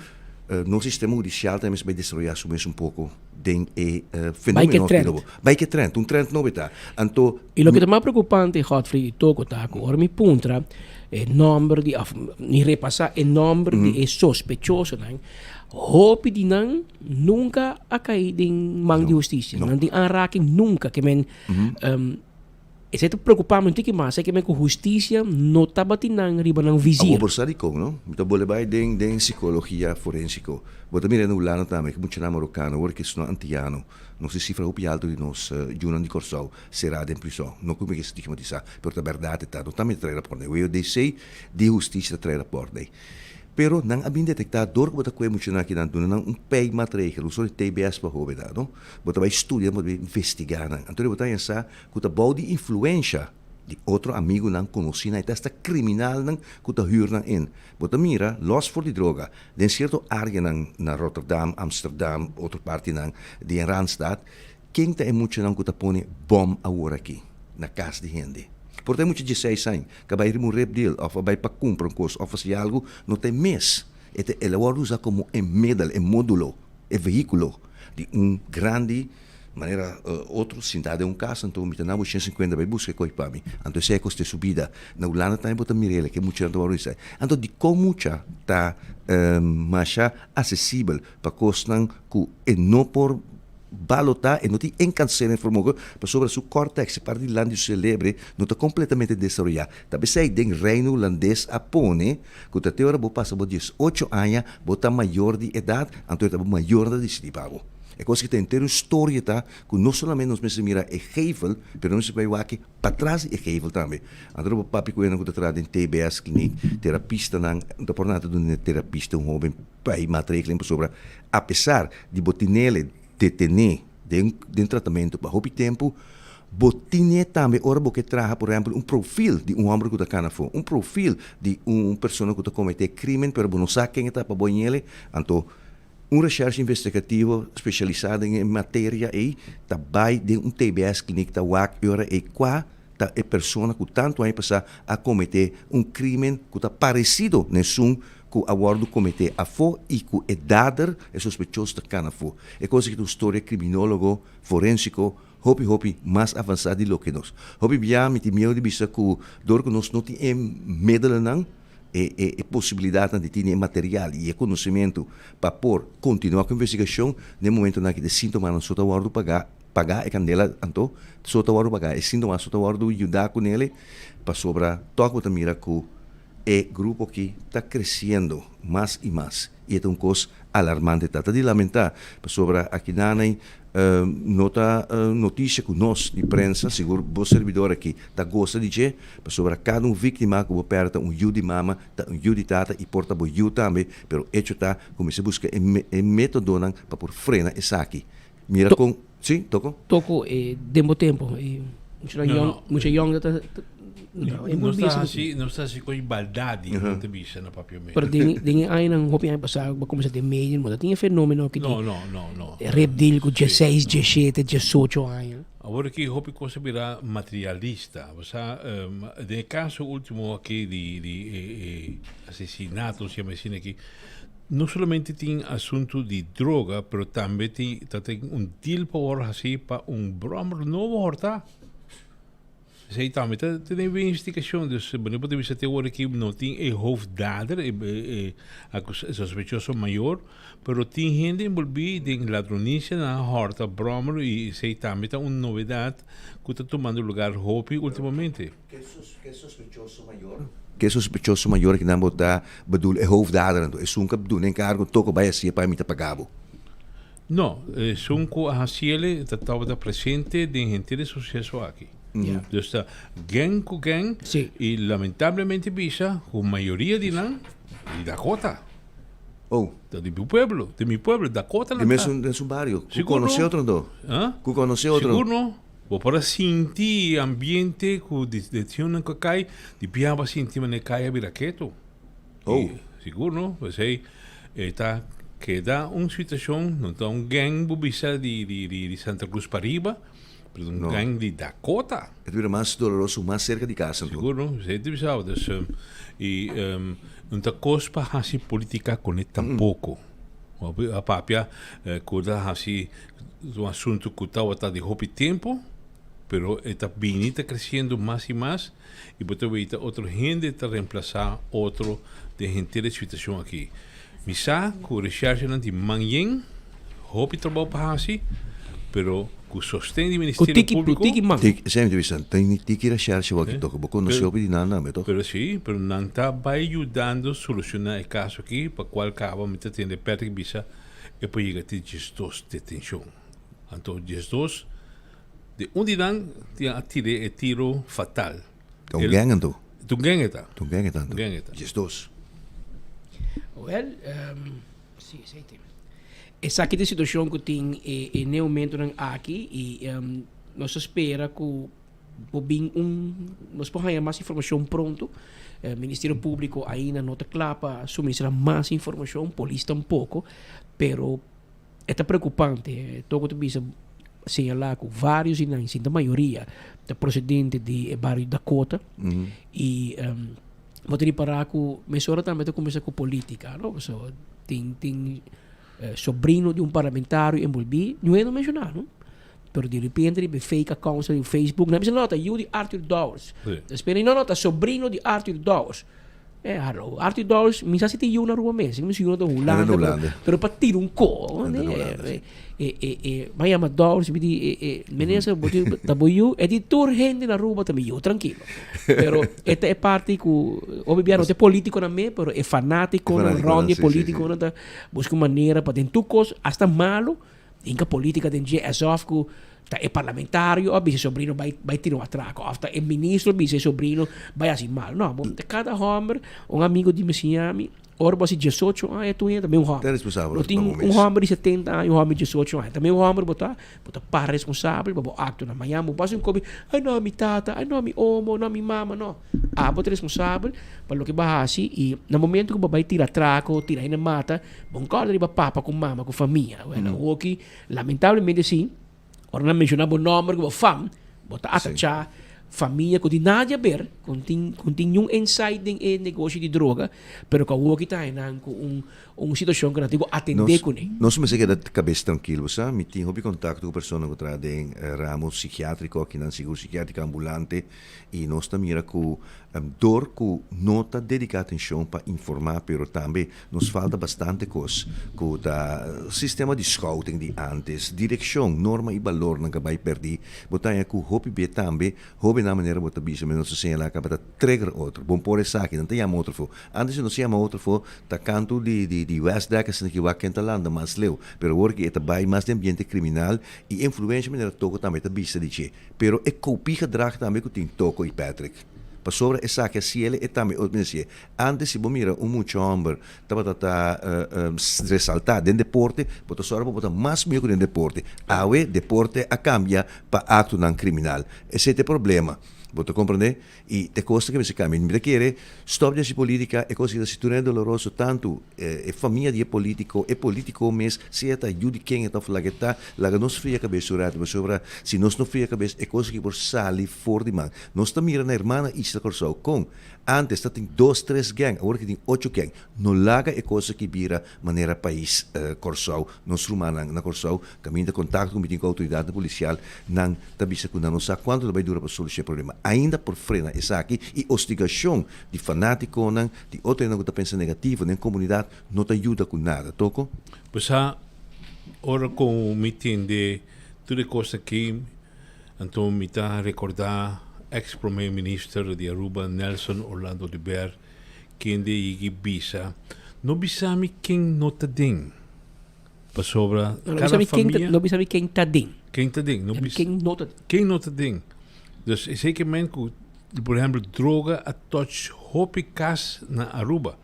S2: no sistema judicial também vai destruir um pouco de fenômeno. Vai que trend, trend novidade. Então,
S1: e o que é mais preocupante, Gottfried, toco tá com o puntra, é número de ni repassar é número de sospechoso, né? Hope de não nunca a cair em mão de justiça, não de aanraking nunca que men Esse é preocupar muito que mais é que a justiça não está batendo riba ng vizir.
S2: Ako borsari ko, no? Ito boleh ba den psikologia forensico. Bota mira no lano também que muito na marocano, porque isso não antiano. Não se cifra o pialto de nós, Junan de Corsau, será de prisão. Não como que estigmatizar, porque a verdade está, não também trai rapporte. Eu disse de justiça trai rapporte. Pero nang abin detectador ko bota ko muito na kinan tunan nang pay matrikul so TBS pa ho beta no bota vai estudiar bota investigar nang antore bota yansa kuta body influência de outro amigo nang conheci na esta criminal nang kuta huur nang in bota mira los for die droga den certo área nang na Rotterdam Amsterdam outra parte nang de Randstad quem tá muito nang kuta pone bom agora aqui na casa de gente. Portanto, muito de 16 anos, que vai remover deal, ou vai para comprar coisa, ou fazer algo, não tem mês. Ele vai usar como medal, módulo, veículo de grande maneira, outro cidade, caso, então, me tenho 150 vai buscar coisa para mim. Então, se é custo de subida, na Holanda também botar mirele, que muito não vai usar. Então, de como está mais acessível para costar que não por balotar e não tem encancer informação para sobre o córtex parte do lado cérebro não está completamente destruído. Também sai do reino holandês apone que a teoria vou passar por 18 anos, vou estar maior de idade, então está maior de distribuição. É coisa que tem inteira história tá, que não somente nos meses mira é gevel, mas não se vai aqui para trás é gevel também. Então o papi que eu não trabalho em TBS clinic, terapista não, então por nada do terapista jovem pai matriculem sobre, apesar de botinele detener de tratamento para roubar tempo, Botinha também, ora porque traga, por exemplo, perfil de homem que está canafo, perfil de pessoa que está cometer crime, pero não sabe quem está para banhar, então recherche investigativo especializado em matéria aí, tá vai de TBS clinic tá wak ora e qua tá é pessoa que tanto aí passar a cometer crime que tá parecido nesse que a guarda cometer a fo e que é dader é suspeitoso da canafo. É coisa que tu história criminólogo forensico hopi mais avançado do que nós. Hopi bia mit meu de bisa que dor que nós não tem medel não é possibilidade de ter material e conhecimento para por continuar com a investigação no momento em que de sintomas não só guarda pagar é candela então só guarda pagar é sintomas só guarda ajudar com ele para sobrar toca outra mira que é grupo que está crescendo mais e mais e é coisa alarmante tá de lamentar para sobrar aqui nanai nota notícia que nós de prensa seguro o servidor aqui tá gosta de dizer sobre cada vítima que perde de mama um de tata e porta bo também pero hecho tá como se busca método para por frenar essa aqui mira com sim toco
S1: demo tempo muita young
S23: não está assim com igualdade não te bicha na papel mesmo.
S1: Pero dinhe aí não hopi aí passar como se de meio mas tinha fenômeno que
S23: não
S1: reptil com 16, 17, 18 anos.
S23: Agora que hopi coisa virar materialista, você de caso último aqui de assassinato, se chama assim aqui, não somente tem assunto de droga, pero também tem deal para assim para brommer novo horta. Zij daarmee te nemen investigação, dus wanneer we de teoria que não tem hoofddader, sospechoso maior, pero tem gente envolvida em ladronícia na horta Brommer e zij também tem novidade que está tomando lugar Hopi ultimamente.
S2: Que sospechoso maior? Que sospechoso maior que não está bedoel é hoofddader, é que bedoel em cargo toco vai assim para mim te pagabo.
S23: Não, sunco a Haciele estava presente de gente de sucesso aqui. Dus está gang com gang e lamentavelmente bisa a maioria de lá de Dakota. De meu pueblo, Dakota.
S2: De mesmo barrio. Tu conhece outro não? Tu conhece outro?
S23: Seguro não. Vou para sentir ambiente que detenção que cai, de piaba sentir mané cai a viraqueto. Seguro não? Pois aí está queda uma situação, não tá gang bubisa de Santa Cruz para riba. Pero gang de Dakota.
S2: Het wordt mais doloroso, mais cerca de casa.
S23: Seguro, você deve saber. Dus, não está cospa assim política com ele tampouco. A papia, quando assim assunto que está de hobby tempo, pero está bem, está crescendo mais e mais, e você vê outro gente está reemplazar outro de gente de situação aqui. Misa, com recherche de manhã, hobby trabalho para assim, pero que sostém do Ministério Público.
S2: Sempre dizem, tem tiki recherche aqui, toco, porque não se ouve de nada, me toco.
S23: Pero sim, pero não está ajudando a solucionar o caso aqui, para qual acaba de ter perto de visa e para chegar a 12 detenção. Então, 12 de onde dan tem tiro fatal.
S2: Gang então.
S23: Tu gang está.
S2: 12.
S1: Well, sim, tem. Essa aqui é a situação que tem no momento aqui e nós espera que nós podemos mais informação pronto. O Ministério Público ainda não está claro para suministrar mais informação, a polícia tampouco, pero é preocupante. Estou a señalar que vários e não, a maioria da procedente de bairro Dakota e vou ter parar que mesora também começa com política, não? So, tem sobrino de parlamentário envolvido, não é mencionar, não? Pero de repente ele fake account no Facebook, não é nota, you de Arthur Dawes. Espera, não nota, sobrino de Arthur Dawes. Hallo, Arthur Dawes, minsa si tiyo na rua mesmo, minsa yun na Holanda, pero para tiro ko, vaya ma Dawes, menesa, tabuyo, editor gente na rua também, eu tranquilo. Pero esta é parte que, obviamente, é político na me, pero é fanático, não ronde político, não tá, busca maneira para tentar coisas, hasta malo, inca política tem que é só que é parlamentário, ou sobrino vai tirar um atraco, ou é ministro, sobrino vai assim mal. Não, cada homem, amigo de Miami, Ora você 18 anos, tu também um homem.
S2: É responsável.
S1: Não tem um homem de 70 anos, um homem de 18 anos. Também um homem botar para responsável, botar acto na manhã, botar um cobre, não mi tata, não mi homo, não mi mama, não. Botar responsável, para o que bahasi e no momento que o babai tira traco, tira na mata, bom cara de papa com mama, com família. O que lamentavelmente sim, ora não mencionava o nome que fam, botar atacha família que não nada a ver, tem um insight em negócio de droga, pero que o que está com uma situação que não tem que atender com ele.
S2: Nós me sei da cabeça tranquilo, sabe? Me tenho contato com pessoas que trabalham em ramo psiquiátrico, aqui na seguro psiquiátrico ambulante, e nós também mira com dor que não está dedicada atenção para informar, pero também nos falta bastante coisa, com o sistema de scouting de antes, direção, norma e valor que vai perder, botar aí com o hobby também, hobby na maneira botar bicho, mas não se sei lá que para trigger outro, bom por essa aqui, não tem outro for, antes não se chama outro for, tá canto de West Dakar, que vai quente lá, mais leu, pero porque é vai mais de ambiente criminal e influência maneira toco também tá bicho de che, pero é copia gedrag também que tem toco e Patrick. Para sobre essa que se ele é também outro antes se bom mira muito homem tá ressaltar dentro deporte, botar só botar mais meio dentro deporte, awe deporte a cambia para acto não criminal. Esse é o problema. Você compreende? E te costa que se cambia. Me quer stop de política é coisa que se torna doloroso tanto é família de político mas se é ajuda quem está falando que tá lá não se fia cabeça urado mas sobre se nós não fia cabeça é coisa que por salir fora de man. Nós está mirando a irmã Isla Corsau com antes está tem 2, 3 gang agora que tem 8 gang. No laga é coisa que vira maneira país Corsau nós rumana na Corsau caminho de contato com a autoridade policial não tá bisa que não sabe quanto vai durar para solucionar o problema. Ainda por frena essa aqui e hostigação de fanático de outra não está pensando negativo na comunidade não te ajuda com nada, toco?
S23: Pois ora com o meeting de tudo coisa que então me está a recordar ex-primeiro-ministro de Aruba Nelson Orlando Liber quem de igi bisa não bisa mi quem nota den para sobra cada família
S1: não bisa mi quem tá den
S23: quem nota den. Dus zeker men, por exemplo, droga a touch hopicas na Aruba.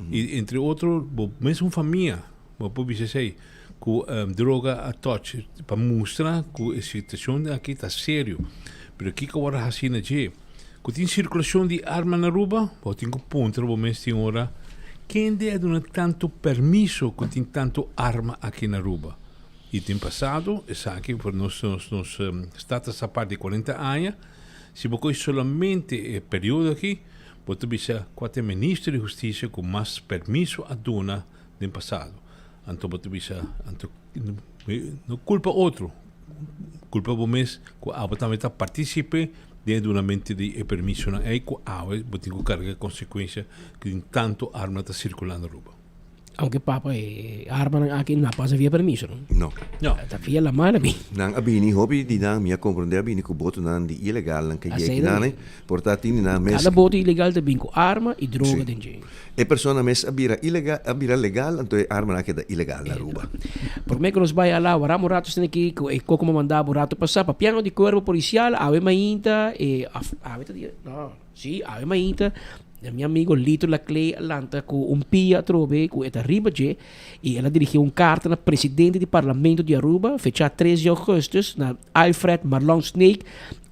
S23: E entre outros, mesmo família, pode dizer, com droga a touch, para mostrar que a situação aqui está sério. Mas aqui que agora assim na G, que tem circulação de arma na Aruba, pode ter ponto, mas tem hora, quem dá tanto permisso que tem tanto arma aqui na Aruba? E tem passado, aqui por nos status a parte de 40 anos, se você solamente período aqui, pode ser 4 ministros de justiça com mais permisso a dona no passado. Então pode ser, não culpa outro, culpa o mês que a também participe dentro de uma mente de permisso na eco, pode ter carga consequência que tem tanto arma está circulando na Aruba.
S1: Aunque papa arma aqui não passa via permisso,
S2: não?
S23: Não.
S1: Tá via la mala bem.
S2: Não, abini hobby de não me compreender abini que boto não de ilegal não que é que não, portanto não mesmo.
S1: Cada boto ilegal também com arma e droga dentro.
S2: E persona mes abira ilegal, abira legal, então arma não que é ilegal na Aruba.
S1: Por me que nos vai lá, varamos ratos aqui, como mandar burato passar, para piano de corpo policial, ave mainta e ave não, sim, ave mainta. Meu amigo Lito Laclay Atlanta com pia trove com esta riba e ela dirigiu carta na presidente do Parlamento de Aruba, fecha 13 de agosto, na Alfred Marlon Snake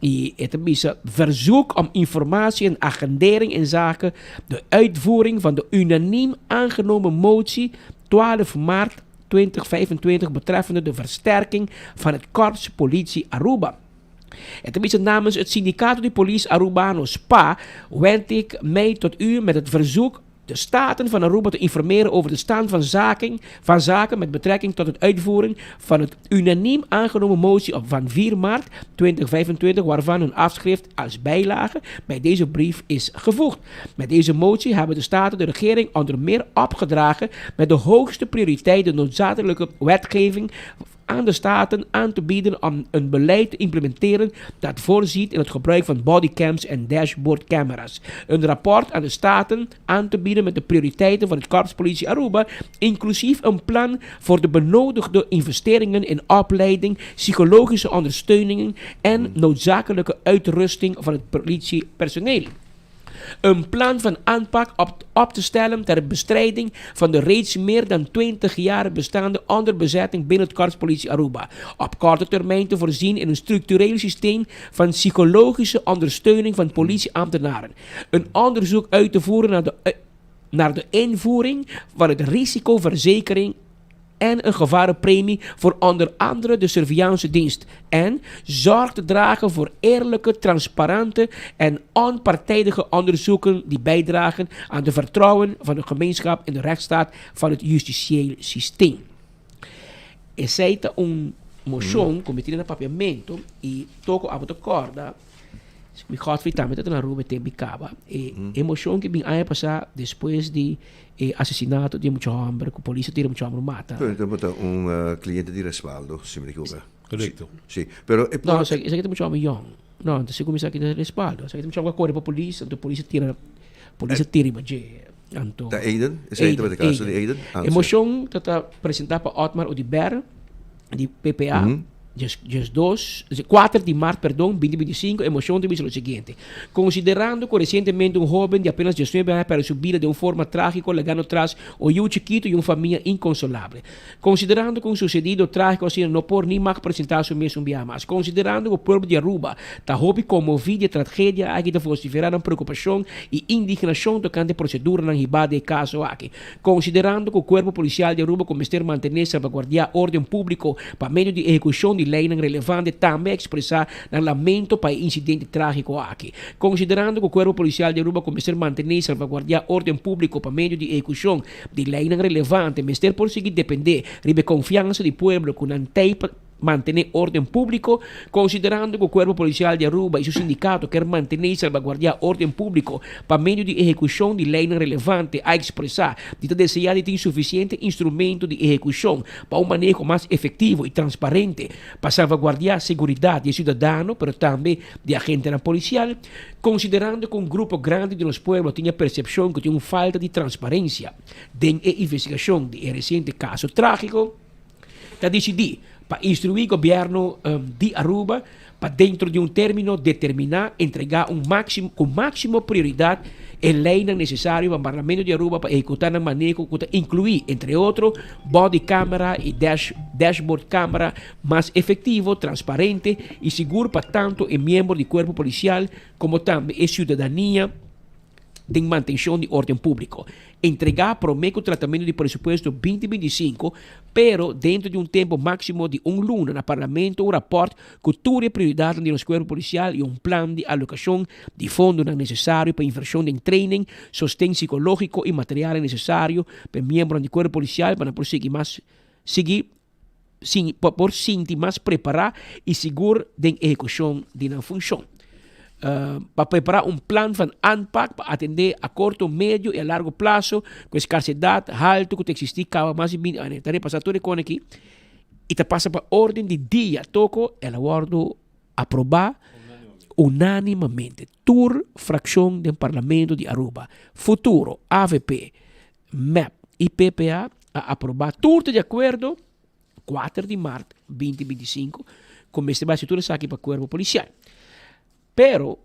S1: e esta bisa verzoek om informatie en agendering in zaken de uitvoering van de unaniem aangenomen motie 12 maart 2025 betreffende de versterking van het korps politie Aruba. En tenminste namens het Sindicato de Police Arubano SPA wend ik mij tot u met het verzoek de staten van Aruba te informeren over de stand van zaken met betrekking tot het uitvoeren van het unaniem aangenomen motie van 4 maart 2025, waarvan een afschrift als bijlage bij deze brief is gevoegd. Met deze motie hebben de staten de regering onder meer opgedragen met de hoogste prioriteit de noodzakelijke wetgeving aan de staten aan te bieden om een beleid te implementeren dat voorziet in het gebruik van bodycams en dashboardcamera's. Een rapport aan de staten aan te bieden met de prioriteiten van het Korps Politie Aruba, inclusief een plan voor de benodigde investeringen in opleiding, psychologische ondersteuning en noodzakelijke uitrusting van het politiepersoneel. een plan van aanpak op te stellen ter bestrijding van de reeds meer dan 20 jaar bestaande onderbezetting binnen het Korpspolitie Aruba. Op korte termijn te voorzien in een structureel systeem van psychologische ondersteuning van politieambtenaren. Een onderzoek uit te voeren naar de invoering van het risicoverzekering en een gevarenpremie voor onder andere de surveillantiedienst. En zorg te dragen voor eerlijke, transparante en onpartijdige onderzoeken die bijdragen aan de vertrouwen van de gemeenschap in de rechtsstaat van het justitieel systeem. Aceita motion cometida no papiamento e toco a boto corda. Mi godfritamente na rua te bicaba. Emoção que bem aí passar depois de assassinato de muito homem, que a polícia tira muito homem mata.
S2: Então, cliente de respaldo, se me ricorda.
S23: Correcto.
S2: Sì, però
S1: no, se que muito homem young. No, então se começa aqui de respaldo. Se que muito homem corre para a polícia, então a polícia tira mas Anto.
S2: Da Aiden? Is Aiden met de caso de Aiden?
S1: Emoção está apresentar para Otmar Odiber, de PPA. Dia 4 de março, 2025, emoção diz o seguinte: considerando que recentemente jovem de apenas 19 anos para subir de uma forma trágica, legando atrás o chiquito e uma família inconsolável. Considerando que o sucedido trágico assim não por nem mais apresentar seu mesmo dia mais. Considerando que o povo de Aruba está comovido de tragédia, aqui está vociferando preocupação e indignação tocante procedura na ribada de caso aqui. Considerando que o corpo policial de Aruba começa a manter salvaguardar ordem público para meio de execução de lei relevante também expressar lamento para o incidente trágico aqui. Considerando que o Corpo Policial de Aruba começar a manter e salvaguardar ordem público para meio de execução de lei relevante, mas ter por seguir depender de confiança do povo que não tem manter ordem público, considerando que o Corpo Policial de Aruba e seu sindicato quer manter e salvaguardar ordem público para meio de execução de lei relevante a expressar de desejar de ter suficiente instrumento de execução para um manejo mais efetivo e transparente para salvaguardar a segurança de cidadão, mas também de agente policial, considerando que um grupo grande de los pueblos tinha percepção que tinha uma falta de transparência em investigação de recente caso trágico, está decidido para instruir o governo de Aruba para dentro de um término determinar entregar com máxima prioridade a lei necessária para o Parlamento de Aruba para executar na maneira que incluir, entre outros, body camera e dashboard camera mais efetivo, transparente e seguro para tanto o membro do corpo policial como também a cidadania de manutenção de ordem público. Entregar promete o tratamento de presupuesto 2025, pero dentro de um tempo máximo de luna no Parlamento, um rapport que tudo é prioridade do corpo policial e um plano de alocação de fundos necessários para inversão em training, sostém psicológico e material necessário para membros do corpo policial para prosseguir mais por sentir mais preparar e seguro da execução da função. Para preparar um plano de aanpak para atender a curto, médio e a largo prazo com a escassidade alta que existe cada mais de 20 anos. Então, passar tudo aqui e te passa para ordem de dia. Toco, ela guarda aprovar unanimamente. Tour fração do Parlamento de Aruba. Futuro, AVP, MEP e PPA a aprovar tudo de acordo 4 de março 2025 com este base tudo aqui para o corpo policial. Pero,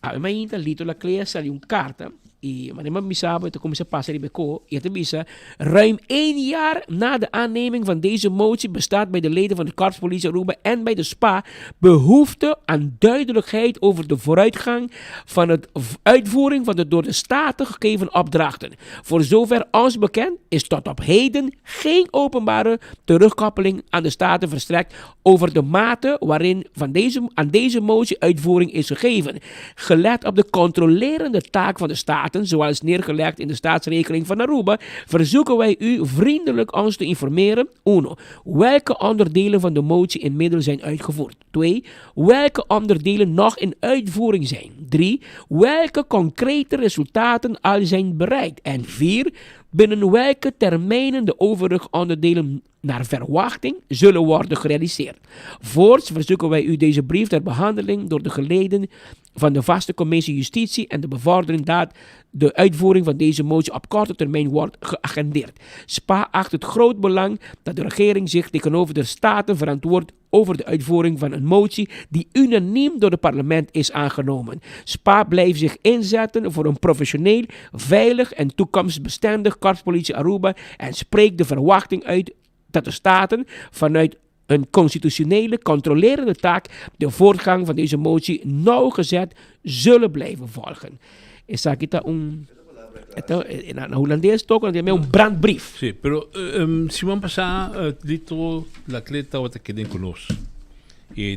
S1: ainda lito la clear saliu carta e manema misaba het começa a passar beco e het visa ruim 1 jaar na de aanneming van deze motie bestaat bij de leden van de Korpspolitie Aruba en bij de SPA behoefte aan duidelijkheid over de vooruitgang van het uitvoering van de door de staten gegeven opdrachten. Voor zover ons bekend is tot op heden geen openbare terugkoppeling aan de staten verstrekt over de mate waarin aan deze motie uitvoering is gegeven. Gelet op de controlerende taak van de staten, zoals neergelegd in de staatsrekening van Aruba, verzoeken wij u vriendelijk ons te informeren. 1. Welke onderdelen van de motie inmiddels zijn uitgevoerd? 2. Welke onderdelen nog in uitvoering zijn? 3. Welke concrete resultaten al zijn bereikt? En 4. Binnen welke termijnen de overige onderdelen naar verwachting zullen worden gerealiseerd. Voorts verzoeken wij u deze brief ter behandeling door de geleden van de vaste commissie Justitie en de bevordering dat de uitvoering van deze motie op korte termijn wordt geagendeerd. SPA acht het groot belang dat de regering zich tegenover de Staten verantwoordt over de uitvoering van een motie die unaniem door het parlement is aangenomen. SPA blijft zich inzetten voor een professioneel, veilig en toekomstbestendig korpspolitie Aruba en spreekt de verwachting uit dat de Staten vanuit een constitutionele controlerende taak de voortgang van deze motie nauwgezet zullen blijven volgen. Esa kita en Holandees toco un brandbrief.
S3: Sí, pero si vamos a pasar dito la atleta o te queden con nos.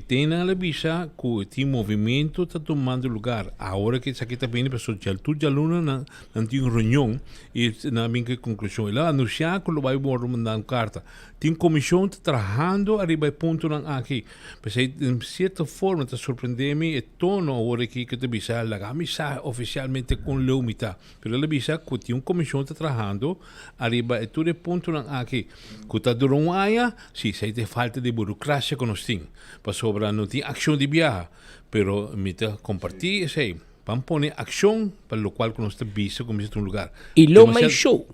S3: Tiene la visa que el movimiento está tomando lugar. Ahora que aquí está bien, pero ya luna na tiene reunión y na minha conclusión. Ela anunciar que lo vai mandar carta. Tem comissão trabajando arriba ponto aqui. Mas em certa forma está surpreendendo o tono agora que te visa la misa oficialmente com Leumita. Pero ela visa que tem comissão trabajando arriba e todo ponto aqui. Que está durante aia, sim, se tem falta de burocracia com nós tem. Para sobra não tem ação de viagem. Pero me compartir isso aí. Vamos poner acción para lo cual nos visa como un lugar.
S1: Y lo más show.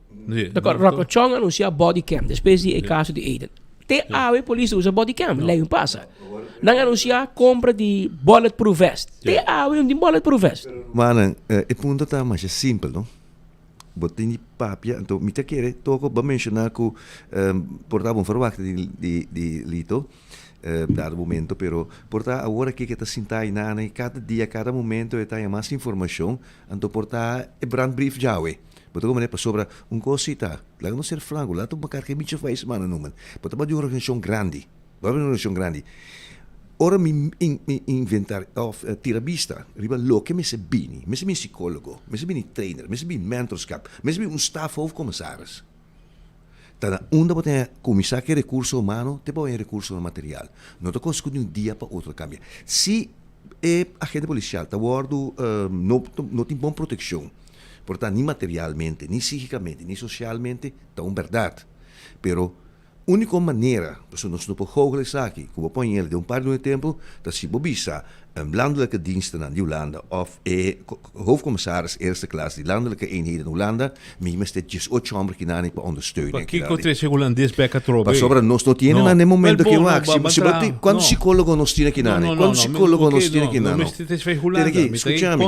S1: Rocochong anuncia body cam, después del caso de Aiden. Te ave policia usa body cam, lei passa. Não anuncia compra de bulletproof vest. Te ave um de bulletproof vest.
S2: Mano, o ponto está mais simples, não? Botin papia, então me te querer toco para mencionar que portava um verwachte de Lito. Dado momento, pero porta agora que está sentar e cada dia, cada momento está mais informação, então porta brandbrief já é. Porta como é para sobre cosita, lá não ser franco, lá tu marcar que bicho faz mano não mano. Porta uma organização grande, Ora mi inventar of tirabista, riba loke me se bini psicologo, me se bini trainer, me se bini mentorskap, me se bini staff hoofdcommissaris. Tada onda botem comissário que recurso humano, te põe recurso material. Não te consegue um dia para outro cambia. Se agente policial tá guardo não tem boa proteção, portanto nem materialmente, nem psicicamente, nem socialmente, tá verdade. Pero única maneira, dus nós não podemos fazer aqui, que põe ele de par de tempo, dat se bobisa landelijke diensten aan Holanda of hoofdcommissaris eerste klas, die landelijke eenheden in Holanda, met dit 8 chambres que não para ondersteunen.
S3: Por que o holandês beca trobe?
S2: Mas sobre nós não temos no momento que vai. Quando psicólogo nós temos aqui não? Quando psicólogo nós temos aqui não?
S3: Mas te fez Holanda,
S2: escúchame,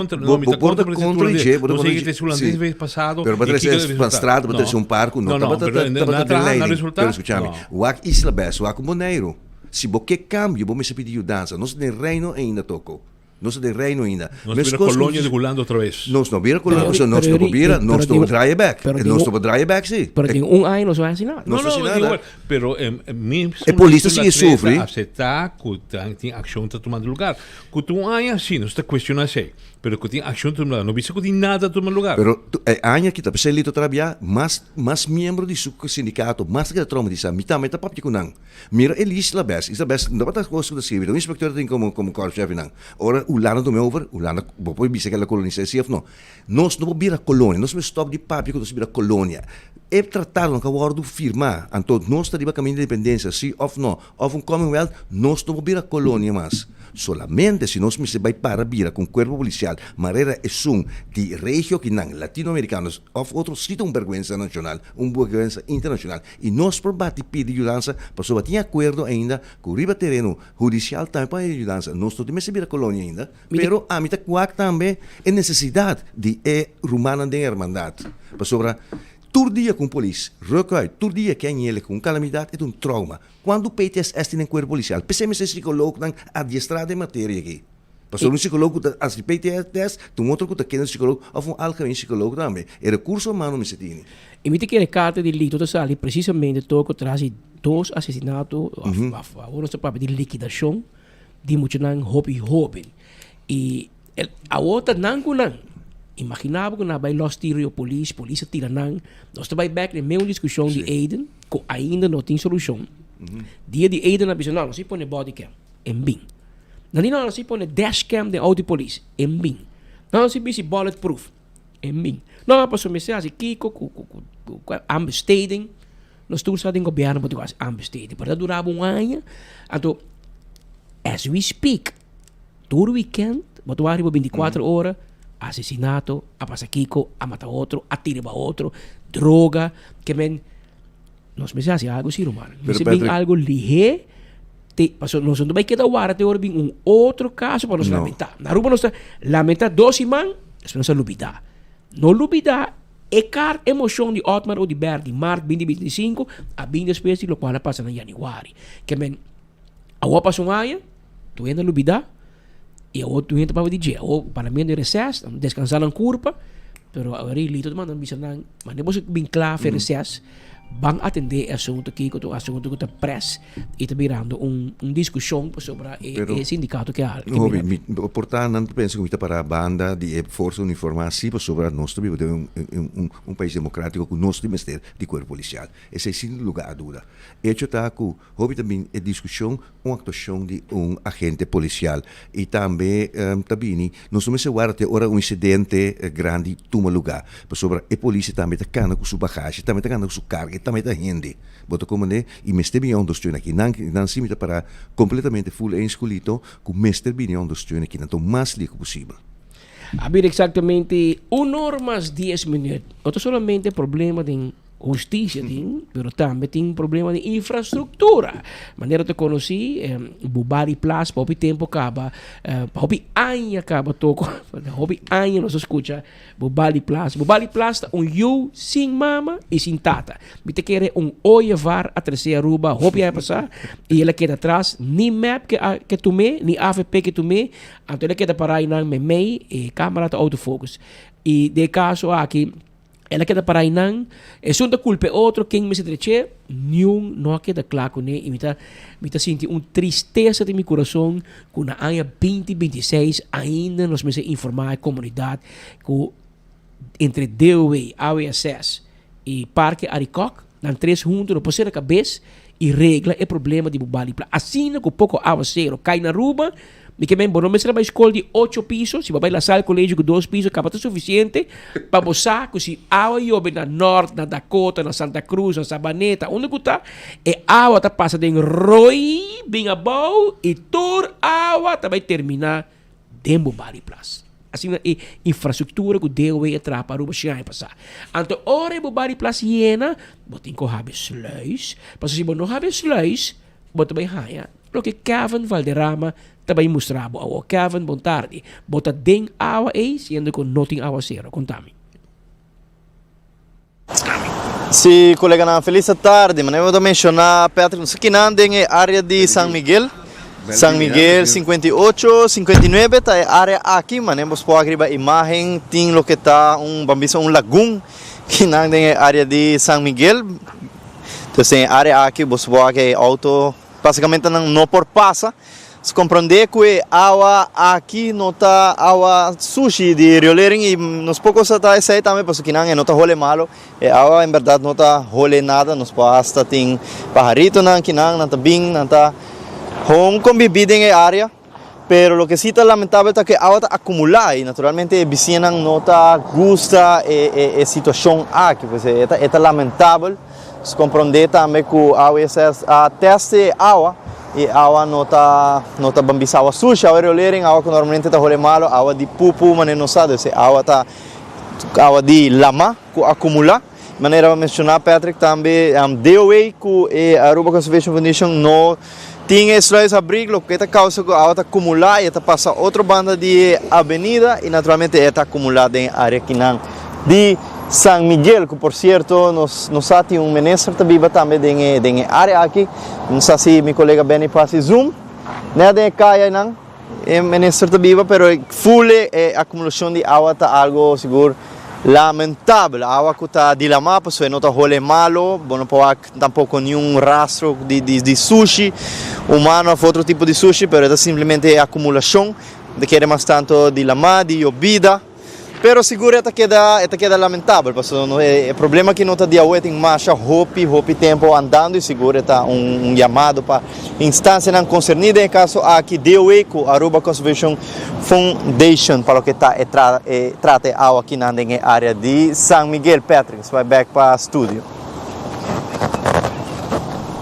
S2: borda contra o G, borda
S3: contra o G. holandês vez passado.
S2: Pero para ser para estrada, para ser parco, não para resultado. Escúchame, o Isla Bess, o Bonaire. Se você cambia, você pedir dança. Nós temos reino ainda toco. Nós temos reino ainda.
S3: Nós temos colônia de Holanda outra vez.
S2: Nós não vira colônia, nós não vira, nós não draaien back. Nós não draaien back, sim.
S1: Pero tem ano nós vamos assinar.
S3: Não, não, pero
S2: a polícia se sofre.
S3: Aceitar que tem ação está tomando lugar. Que tu aia sim, nós está questionando assim. Pero que tem ação tomando lugar. Não visa que tem nada tomando lugar.
S2: Pero aia que está pensando trabalhar, mais membro de seu sindicato, mais que trauma de samita, meta papi kunang. Mira Isla Bess, não vai coisa da civil. O inspector tem como corpo-chefe não. Ora Holanda do meu over, Holanda pode bisa que a colonização of não. Nós não vira colônia, nós vamos stop de papi que nós vira colônia. É tratado com o firmar, então nós está de caminho de independência, sim ou não, of Commonwealth, nós não vira colônia mais. Solamente se nós se vai para vira com corpo policial, maneira é de regio que não latino-americanos of outros citam vergonha nacional, vergonha internacional, e nós por bate pedir ajuda para só ter acordo ainda com o riba terreno judicial também para ajuda. Nós não temos vira colônia ainda, pero a mitad quack também é necessidade de rumana de irmandade. Para sobra todo dia com polícia, recuai, todo dia que ele com calamidade é trauma. Quando o PTSS tem corpo policial, pensemos em psicólogo não adiestrado em matéria aqui. Pastor um psicólogo, as PTSS, tem outro que tem psicólogo, ou algemeen psicólogo também. É recurso humano me se tem.
S1: E me que a carta de Lito está ali precisamente toco traz 2 assassinatos a favor de liquidação de muitos hobby. E a outra não imaginava que vai los tiro polícia tira não. Nós vai back na mesma discussão de Aiden, que ainda não tem solução. Dia de Aiden na visão, não se põe body cam, em bem. Não se põe dashcam de auto polícia, em bem. Não se põe bulletproof, em bem. Não passou mensagem Kiko ambesteding. Nós todos sabemos governo português ambesteding. Para durar ano, então as we speak, todo weekend Botou arriba 24 horas, asesinato, a passa Kiko, a matar outro, atira para outro, droga, que men, nós me hace algo assim, mano. Mas é bem algo ligeiro, nós não vai quedar o ar até agora bem outro caso para nos lamentar. Na rua nós lamentar 12 man, nós não olvidar. Não olvidar é car emoção de Otmar ou de Berg, de março 2025, a 20 espécies, o qual passa em januário. Que men, a outra passa aia, tu ainda olvidar, e a outra tu ainda para o DJ, ou para mim de recesso, descansar na curva, pero agora ele todo mundo bisa nang, mas depois bem claro for recesso, vão atender assunto aqui, que o assunto que está press e está virando discussão sobre o sindicato que há.
S2: Portanto, penso que para a banda de força uniformada sobre nós também um país democrático com nós temos ter de corpo policial. Esse é sem lugar a dúvida. Hecho está com houve também a discussão, uma atuação de agente policial e também nós temos até ora incidente grande toma lugar, sobre a polícia também está cana com sua bagagem, também está cana com sua carga, também está rende. Boto como né, e mestre bem dos aqui, não se mita para completamente full escolhido, com mestre bem dos aqui, não mais ligo possível.
S1: Abrir exatamente 1 hora mais 10 minutos. Não solamente problema de justiça, mas também tem problema de infraestrutura. Maneira de conhecer, Bubari Plus, para o tempo acaba, para o ano acaba toco, para o ano nós escuta Bubari Plus. Bubari Plus é you sem mama e sem tata. Você quer oievar a terceira ruba, hope vai passar, e ele queda atrás, nem map que tu me, nem AVP que tu me, então ele queda parar na memei e câmera de autofocus. E de caso aqui, ela queda para aí não, é só da culpa outro quem me se treche, nenhum não queda claro com ele, e me senti tristeza de meu coração com na ano 2026 ainda nós me se informar a comunidade com entre DOE, AWSS e Parque Aricoc, não três juntos, não pode ser a cabeça e regla é problema de bubali. Assim que pouco aguaceiro cai na rua, e que bem, bom, não me será uma escola de 8 pisos, se vai lá sair colégio com 2 pisos, acaba suficiente para você, que se água e na Norte, na Dakota, na Santa Cruz, na Sabaneta, onde que está, e água está passando em Roy, bem abaixo, e toda água vai terminar dentro do Bari Plus. Assim, a infraestrutura que deu aí atrás para o Baixinha passar. Então, hora o Bari Plus hiena, você tem que haver sluis, porque se você não haver sluis, você vai ganhar. Porque Kevin Valderrama também mostrava ao Kevin bom tarde. Bota den água aí, sendo que não tem água zero. Contame.
S4: Sim, colega, feliz tarde. Mas eu vou mencionar, Pedro, não sei que não tem área de São Miguel. São Miguel 58, 59, tá é área aqui, mas nós podemos ver a imagem, tem o que está um lagoon, que não tem área de São Miguel. Então, tem área aqui, você pode ver auto, basicamente não por passa. Se compreender que a água aqui não está água sushi de Rio Lering e nos poucos está esse aí também, porque não está role malo. A água, em verdade, não está role nada, nos passa tem pajarito, não está bem, não está convivido em área. Pero lo que sí está lamentável é que a água está acumulada e naturalmente a vecina não está gosta a situação aqui, pois é lamentável. Se compreender também que a água é teste água. E a água não está bambisa água suja, a água que normalmente está rolando malo, água de pupu, mas não sabe, a água de lama que acumula. Maneira de mencionar, Patrick, também DOE, que a Aruba Conservation Foundation não tinha sluice abrigo, que está causa que a água está acumulada e está passando outra banda de avenida e naturalmente está acumulada em área que não de San Miguel, que por cierto nos tem ministro que vive também em área aqui. Não sei se meu colega Benny passa zoom. Não é caia não. É ministro que vive, pero full acumulação de água está algo seguro lamentável. A água que está de lama, pessoa não está role malo, não pode tampouco nenhum rastro de sushi humano, outro tipo de sushi, pero é simplesmente acumulação de que é mais tanto de lama, de obida. Pero seguro esta queda lamentável, porque o problema que não está de água tem marcha, hope tempo andando e seguro está chamado para instância não concernida, em caso aqui DOE, com Aruba Conservation Foundation, para o que está trata água aqui na área de São Miguel. Patrick, vai back para o estúdio.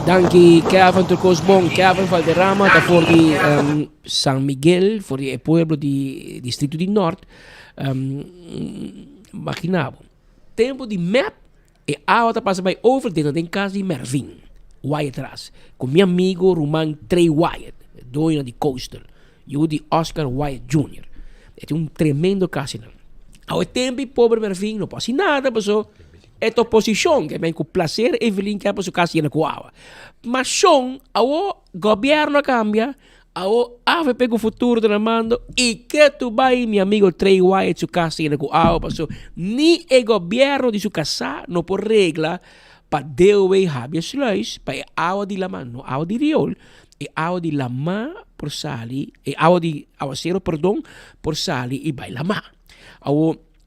S1: Danke Kevin Turcosbon, Kevin Valderrama, está voor die San Miguel, voor die pueblo di distrito di Nord. Imaginavo. Tempo di map e agora tá passa by over dentro den casa di Mervin. Wyatt Ras. Com meu amigo Roman Trey Wyatt, doina di Coastal. Eu di Oscar Wyatt Jr. É um tremendo casino. Ao tempo pobre Mervin não pode nada, pessoal. É a posição que vem com prazer Evelyn que é para sua casa na Coawa. Mas são, o governo cambia, o AVP com o futuro do mando e que tu vai, meu amigo Trey Wyatt, sua casa na Coawa, pessoal. Nem o governo de sua casa não por regra para dewe habeas leis, para água de lama, não água de riol, e água de lama por sali, e água de aguacero, perdão, por sali e vai lama.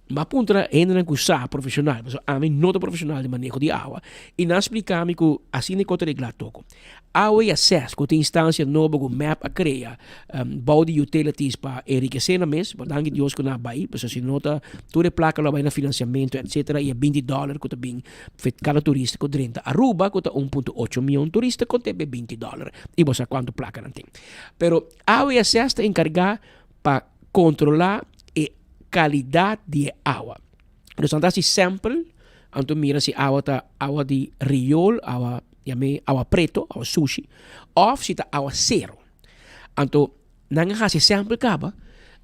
S1: Ma punta ainda com sa profissional, mas a mim nota profissional de manejo de água e não explicar-me que assim nem conta reglar toco. Água e acesso que tem instância nova com map a criar, bau de utilities para enriquecer na mês, para dar que Deus que na bai, mas se nota toda placa lá vai na financiamento etc. e $20 que também feito cada turista com 30. Aruba que 1.8 milhão turista com tebe $20 e você quanto placa não tem. Pero água e acesso está encarregado para controlar qualidade de água. Então, se sample, então mira se água tá água de riol, água preto, água sushi, ou se tá água zero. Então, não há se sample caba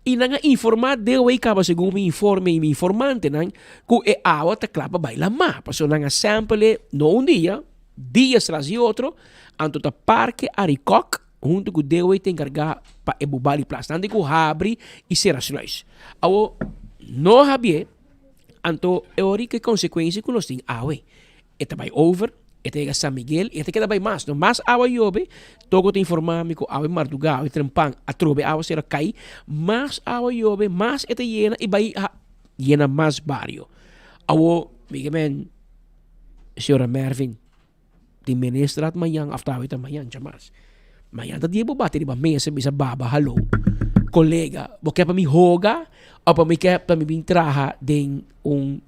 S1: e não há informar de o caba segundo me informe e me informante não que a água tá clapa vai lá má, porque não há sample no dia, dias tras de outro, então tá parque aricoc junto com o DOE tem encarregado para ebubar e plastar. Não digo abre e ser as leis. Ao não abrir, então é a única consequência que nós temos. E também over, e tem San Miguel, e tem que também mais. Não mais água yobe, togo te informar-me que água mardugal, e trempan, a trobe água será cai, mais água yobe, mais e te llena, e vai llena mais barrio. Ao, migamen, senhora Mervin, de ministrat manhã, after manhã, jamais. Mas anda dia bobate di ba mesa bisa baba hello colega porque para me roga ou para me quer para me traha den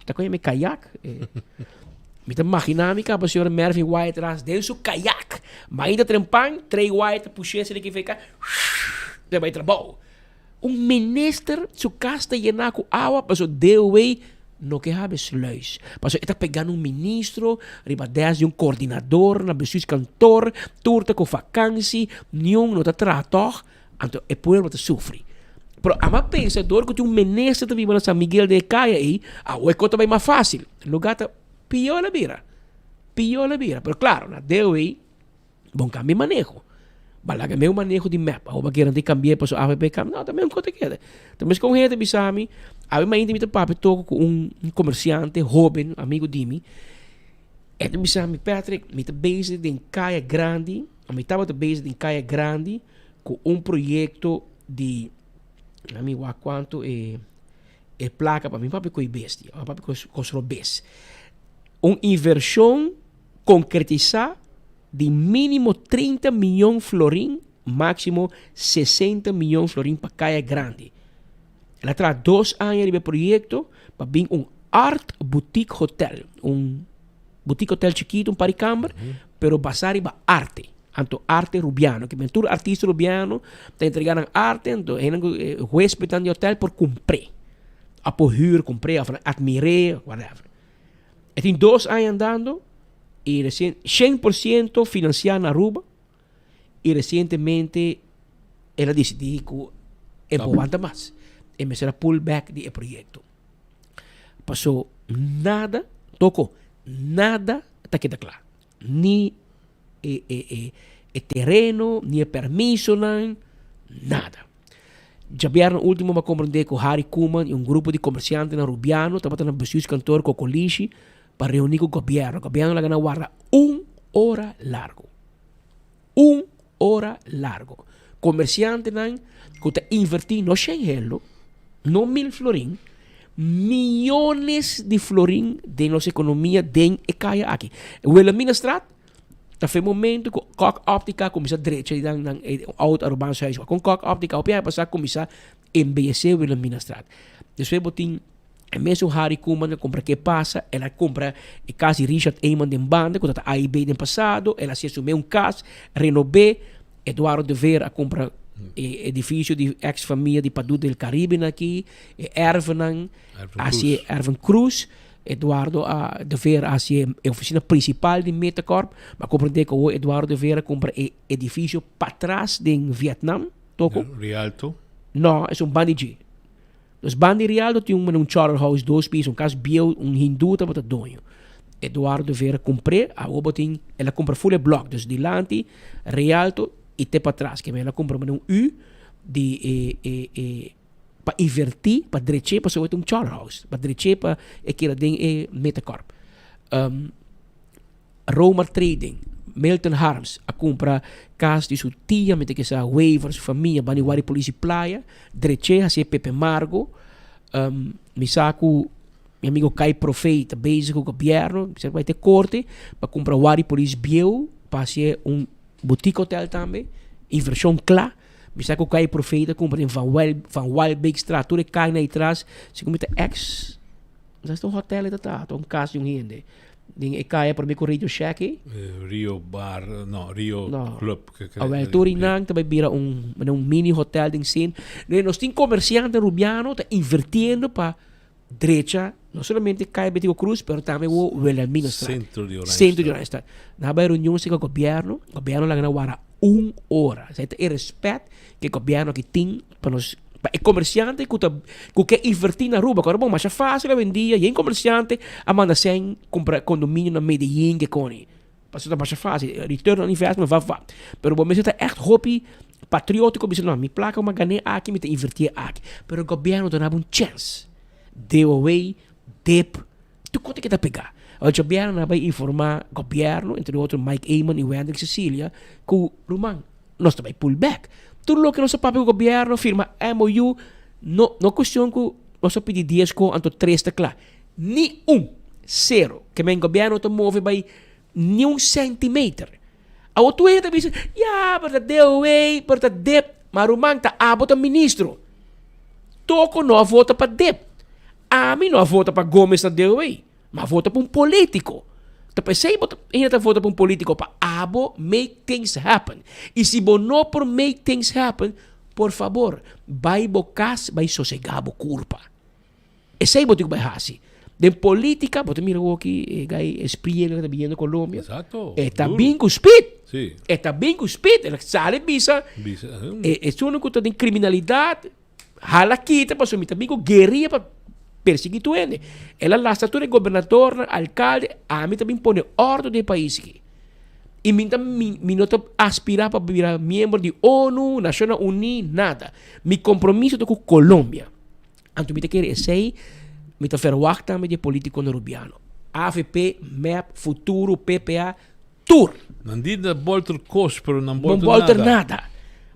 S1: tá com me kayak me tá imaginar me capa senhor Mervin Wyatt ras den su kayak mas ainda trempan Trey Wyatt puxer se ele que fica de vai trabalho minister su casta llena com água para so deu no que habe sluis. Paso está pegando ministro, riba de coordenador, na bestuurs kantoor, toerte com vakantie, nenhum no te trator, então é pueblo te sofre. Pero ama pensador que ministro te vive na San Miguel de Caia aí, é coisa bem mais fácil. Lugar tá pior la bira. Pero claro, na deu aí, bom cambio manejo. Balaga meu manejo de map, ou baqueira de cambiar para o AVP cam, não, também coisa que é. Também com gente bisami, aí mais ainda me papo toco com comerciante jovem, amigo de mim. É de bisami Patrick, me tá based em Caia Grande, me estava based em Caia Grande com projeto de amigo a quanto é placa para mim, papo com bestia, papo com bes. Inversão concretizar de mínimo 30 milhões florim, máximo 60 milhões florim para Caia Grande. Ela traz 2 anos de projeto para vir art boutique hotel, boutique hotel chiquito, paricamber, pero basar em arte. Anto arte rubiano, que mentur artista rubiano, te entregaram arte, então huésped de hotel por cumprir. A por huur, cumprir, admirar, whatever. E tem 2 anos andando, y 100% financiada en Aruba y recientemente ella decidió que empujando más y me será pullback del proyecto. Pasó nada, tocó nada hasta que está claro. Ni el terreno, ni el permiso, nada. Ya vieron último me comprendí con Harry Kuman y un grupo de comerciantes en Rubiano, estaba en el bestuurskantoor con Colishi, para reunir con el gobierno. El gobierno la gana guarda 1 hora largo. 1 hora largo. Comerciante que te invertir no 100 euros, no 1000 florín, millones de florín de nuestra economía de Caia aqui. Wilhelmina Straat, tá foi momento que Kok Optica começa a direita dan auto urbano huis. Com Kok Optica op jij passar começa a embellecer Wilhelmina Straat. Dus we botin E mesmo Harry Koeman compra que passa, ela compra o caso de Richard Eyman de banda, quando a AIB no passado, ela se assumiu caso, renové, Eduardo de Vera compra edifício de ex-família de Padu del Caribe aqui, Ervenan, assim Erven Cruz, Eduardo de Vera assim a oficina principal de Metacorp, mas compreende que o Eduardo de Vera compra edifício para trás de Vietnam, toco?
S3: Rialto?
S1: Não, é bandiji. Os bandi Rialto tem um charter house, 2 pisos, caso bio, hindu tá bota donho. Eduardo de Vera comprei, a obotin, ela compra full block, dus dilante, Rialto e te para trás, que ela compra um U de para invertir, para direita, para ser um charter house, para direita, para aquela de Metacorp. Roma Trading, Milton Harms, a compra casa de sua tia, met que sa waivers, família, baniwari polícia playa, direita, assim Pepe Margo, Misaku, meu amigo Kai Profeta, bezig com o governo, você vai ter corte, para comprar wari polícia bio, para ser boutique hotel também, inversão clara. Misaku Kai Profeta, compra em Van Waalbeek Straat, tudo cai na atrás, se comenta ex, dat is een hotel dat daar, een kaas jong hinde. Ding ik kaya para me com Radio Shack.
S3: Rio Bar, Rio Club.
S1: Awel Turinang, também vira mini hotel ding sin. Nós tem comerciante rubiano tá invertindo para direita, não somente cai Betico Cruz, pero também o Wilhelmina Straat. Centro de Oranjestad. Na reunião com o governo lá na hora 1 hora. Você tem respeito que o governo que tem para nós. E comerciante que invertir na rua, agora bom, mas é fácil hoje em dia, e comerciante a manda sem comprar condomínio na Medellín que cone. Mas é mais fácil, return on investment vai. Pero bom, mas é echt hobby patriótico, mas não, me placa uma ganhar aqui, me invertir aqui. Pero o governo dá uma chance. Deu away, dip, tu conta que tá pegar. O governo vai informar o governo, entre outros Mike Eyman e Wendell Cecilia, que Roman, nós também pull back. Tudo o que nosso papel governo firma MOU, não questão que nós pedimos 10 com anto 3 está claro. Ni 0. Que o governo te move by ni centímetro. A outra é também, para deu away, para dep, mas o man tá abota ministro. Toco não vota para dep. A mim não vota para Gomes na deu away, mas vota para político. Tapi saya ainda vota para político para abo make things happen. E se você não por make things happen, por favor, vai bocas, vai sossegar a culpa. E sei botico vai assim. De política, você mira aqui, gai experiência que está vindo na Colômbia.
S3: Exato.
S1: Está bem cuspido.
S3: Sim.
S1: Está bem cuspido. Ela sale bisa. É só que tem criminalidade. Hala kita para sumir também com guerrilha para perseguir tu ene. Ela lá está todo governador, alcalde, a mim também põe ordem do país aqui. E mim também não aspirar para virar membro de ONU, Nações Unidas, nada. Mi compromisso com Colômbia. Então, me quer esse me tá ferroar também de político rubiano. AFP, MEP, Futuro, PPA, tour.
S3: Não diga bolter cost, pero não
S1: bolter nada.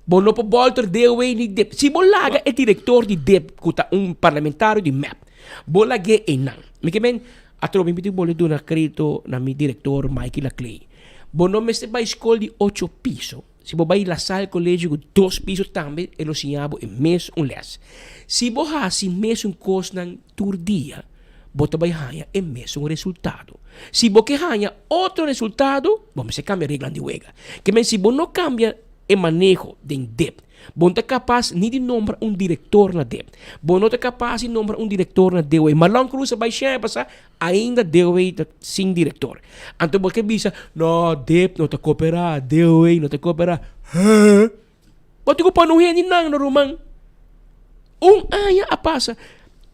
S1: Bom, não pode bolter DOE ni DEP. Se bom laga é diretor de DEP, um parlamentário de MEP. Bom laga é não. Me que men, a tropa me digo do na crédito na mi diretor Mikey Laclay. Bom, não me se vai escola de 8 pisos. Se você vai lá sair colégio com 2 pisos também, ele se chama mês les. Se você assim mês custo por dia, você vai ganhar mês resultado. Se você ganha outro resultado, você cambia a regra de huelga. Que men, se você não cambia o manejo de DEP, você não é capaz nem de nombrar diretor na DEP. Você não é capaz de nombrar diretor na DOE. Marlon Cruz vai passar ainda DOE sem diretor. Então você diz, não, DEP não está cooperar, DOE não está cooperar. Você não pode não nada, Romão. Ano a passa,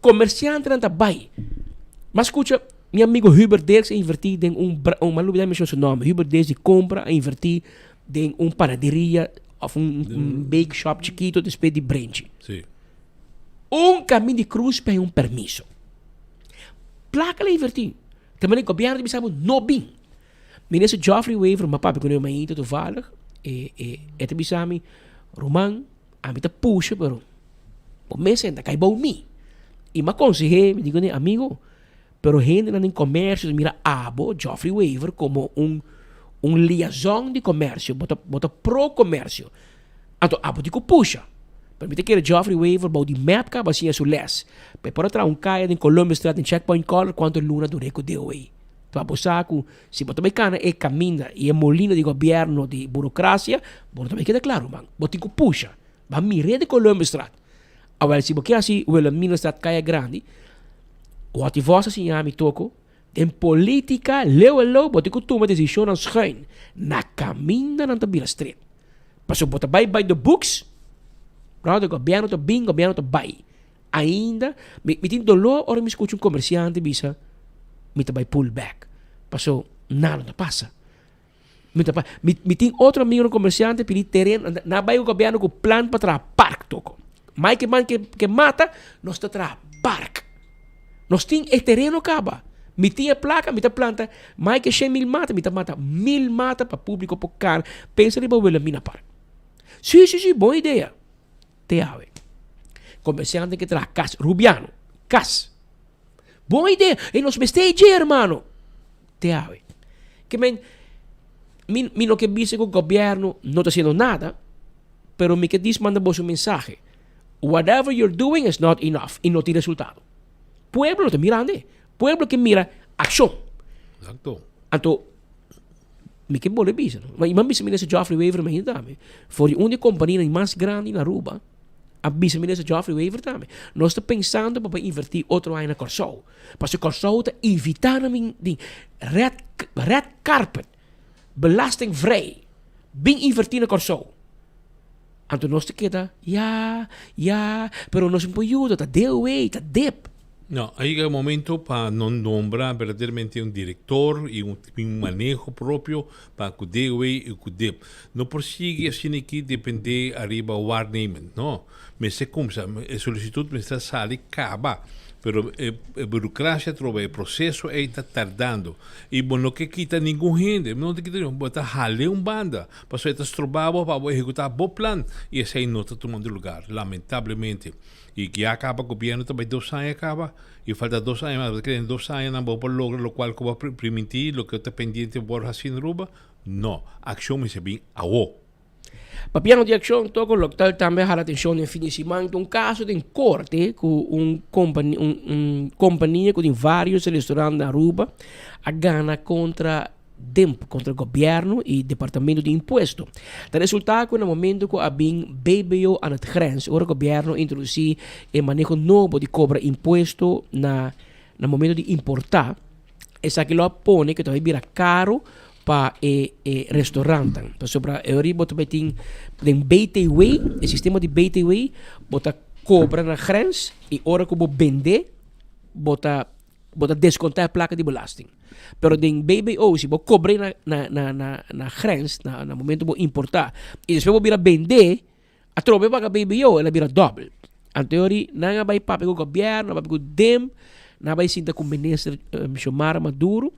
S1: comerciante não está bem. Mas escuta, meu amigo Hubert Dex invertir em maluco da mencionou seu nome. Hubert Dex compra e invertir em panaderia of bake shop chiquito después de branch.
S3: Sí.
S1: Caminho de cruz para permiso. Placa la invertir. Também o governo de Bissau não bem. Ministro Geoffrey Waver, mas papi, quando eu me ainda toevallig, te Bissau, Roman, a mim te puxa, pero o mês ainda cai bom mim. E me aconselhei, me digo, amigo, pero gente no comércio mira abo Geoffrey Waver como liaison de comércio, bota pro comércio. Então, abo digo puxa. Permite que Geoffrey Weaver bouw die map ka basia su les. Pe para tra un kaya din Columbus Street in Checkpoint Color quanto luna do reco de away. Tu saco se bota becana e caminha e molina de governo de burocracia, bota também queda claro, man. Botico puxa. Va mire de Columbus Street. Awel se bokia assim, o Minas Street kaya grande. O ati vossa assim a mi toco. En política, leu, botico toma decisão aan schuin. Na caminha na tabila street. Passo bota by the books. Right, o governo to bing, governo to buy. Ainda, me tem dolor ora me escuta comerciante bisa, me vai pull back. Passou, nada passa. Me tem outro amigo comerciante pedir terreno, na vai o governo com plan para tra park toco. Mas que mata, nós está tra park. Nós tem e terreno acaba. Me tinha placa, me planta, mais que 100.000 mata, me mata 1.000 mata para público por car. Pensa de boa mina park. Sim, boa ideia. Te ave. Comerciante que traz cas, Rubiano, cas. Boa ideia. E nos mesteje, hermano. Te ave. Que mi no que dice que o governo no está haciendo nada, pero mi que dice manda vos un mensaje. Whatever you're doing is not enough y no tiene resultado. Pueblo no te mira ande. Pueblo que mira acción.
S3: Exacto.
S1: Anto, me que bole bisa. Mas imam bisa minha Geoffrey Weaver me dame. For die única companhia mais grande na Aruba. A bisa minha Geoffrey Weaver também. Nós está pensando para invertir outro ano na Corsou. Porque Corsou está evitando de red carpet, belastingvrij, bem invertir na Corsou. Anto nós te queda, pero nós não ajuda, tá deu tá dip.
S3: No, hay un momento para no nombrar verdaderamente un director y un manejo propio para cuidar y cuidar. No persigue así que depende arriba waarnemen, no. Me se comsa, solicitud me está sale caba, pero burocracia trova, el proceso está tardando. Y bueno, que quita ningún gente, no te quita ningún, bota jale un banda, pasó estas trabajos para ejecutar buen plan y ese ahí no está tomando lugar, lamentablemente. Y que ya acaba el gobierno también 2 años acaba y falta 2 años más, que en 2 años no vamos a lograr lo cual va a permitir lo que está pendiente por hacer en Aruba. No, acción me se bien a vos.
S1: Papiano de acción, toco local también a la atención en fin de semana un caso de corte con un compañía con varios restaurantes de Aruba a gana contra el gobierno y departamento de impuestos. El resultado que en el momento que había BBO a la grens, ahora el gobierno introduce el manejo nuevo de cobra impuestos en el momento de importar, es que lo pone que todavía era caro para restaurantes. Entonces, para ahora también en BTW, el sistema de BTW, bota cobra na grens y ahora como vende, bota descontar a placa de belasting. Pero en BBO, si vos cobras na grens, na momento vos importar, y después vos vir a vender, a trobe paga BBO, ela vira doble. Anteori, nada vai pagar o governo, vai pagar o DEM, nada vai sinta com o ministro Xiomara Maduro,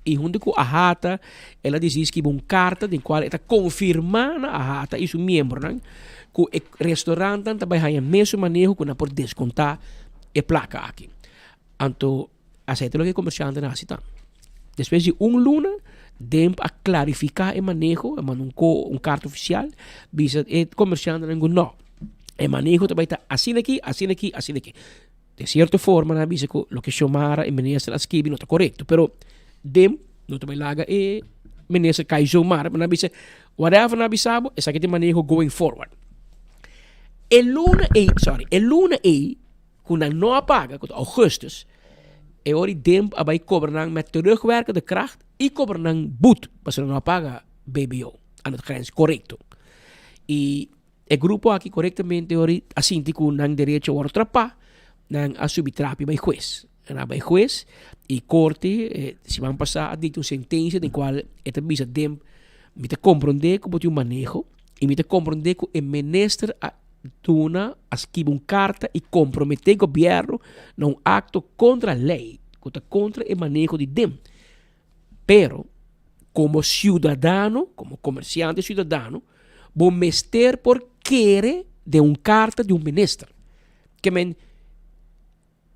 S1: e junto com a Hata, ela diz que uma carta de qual está confirmando a Hata e seu membro, né? Que o restaurante também tem o mesmo manejo que não pode descontar a placa aqui. Então, aceita o que o comerciante não aceita. Depois de luna, dem a clarificar o manejo, um carta oficial, visa o comerciante não. O manejo também está assim aqui. De certa forma, não visa que o que Xiomara e o ministro Askibi não está correto, pero dem não também laga e ministro Kai Xiomara, mas não visa whatever não visabo, essa aqui tem manejo going forward. El luna e, quando não paga, com augustus, e ora dem vai cobrar met terugwerkende kracht e cobrar boet, mas não paga BBO aan het grens, correcto. E o grupo aqui corretamente ora assim que não direito a atrapar, não a subitrapi by juez. Na by juez e corte se vão passar a dito sentença de qual esta bisa dem me te compreender como tu manejo e me te compreender que o ministro tuna escreve carta e comprometer o governo num acto contra a lei, contra o manejo de DEM. Pero, como cidadano, como comerciante cidadano, vou mester por querer de carta de ministro. Que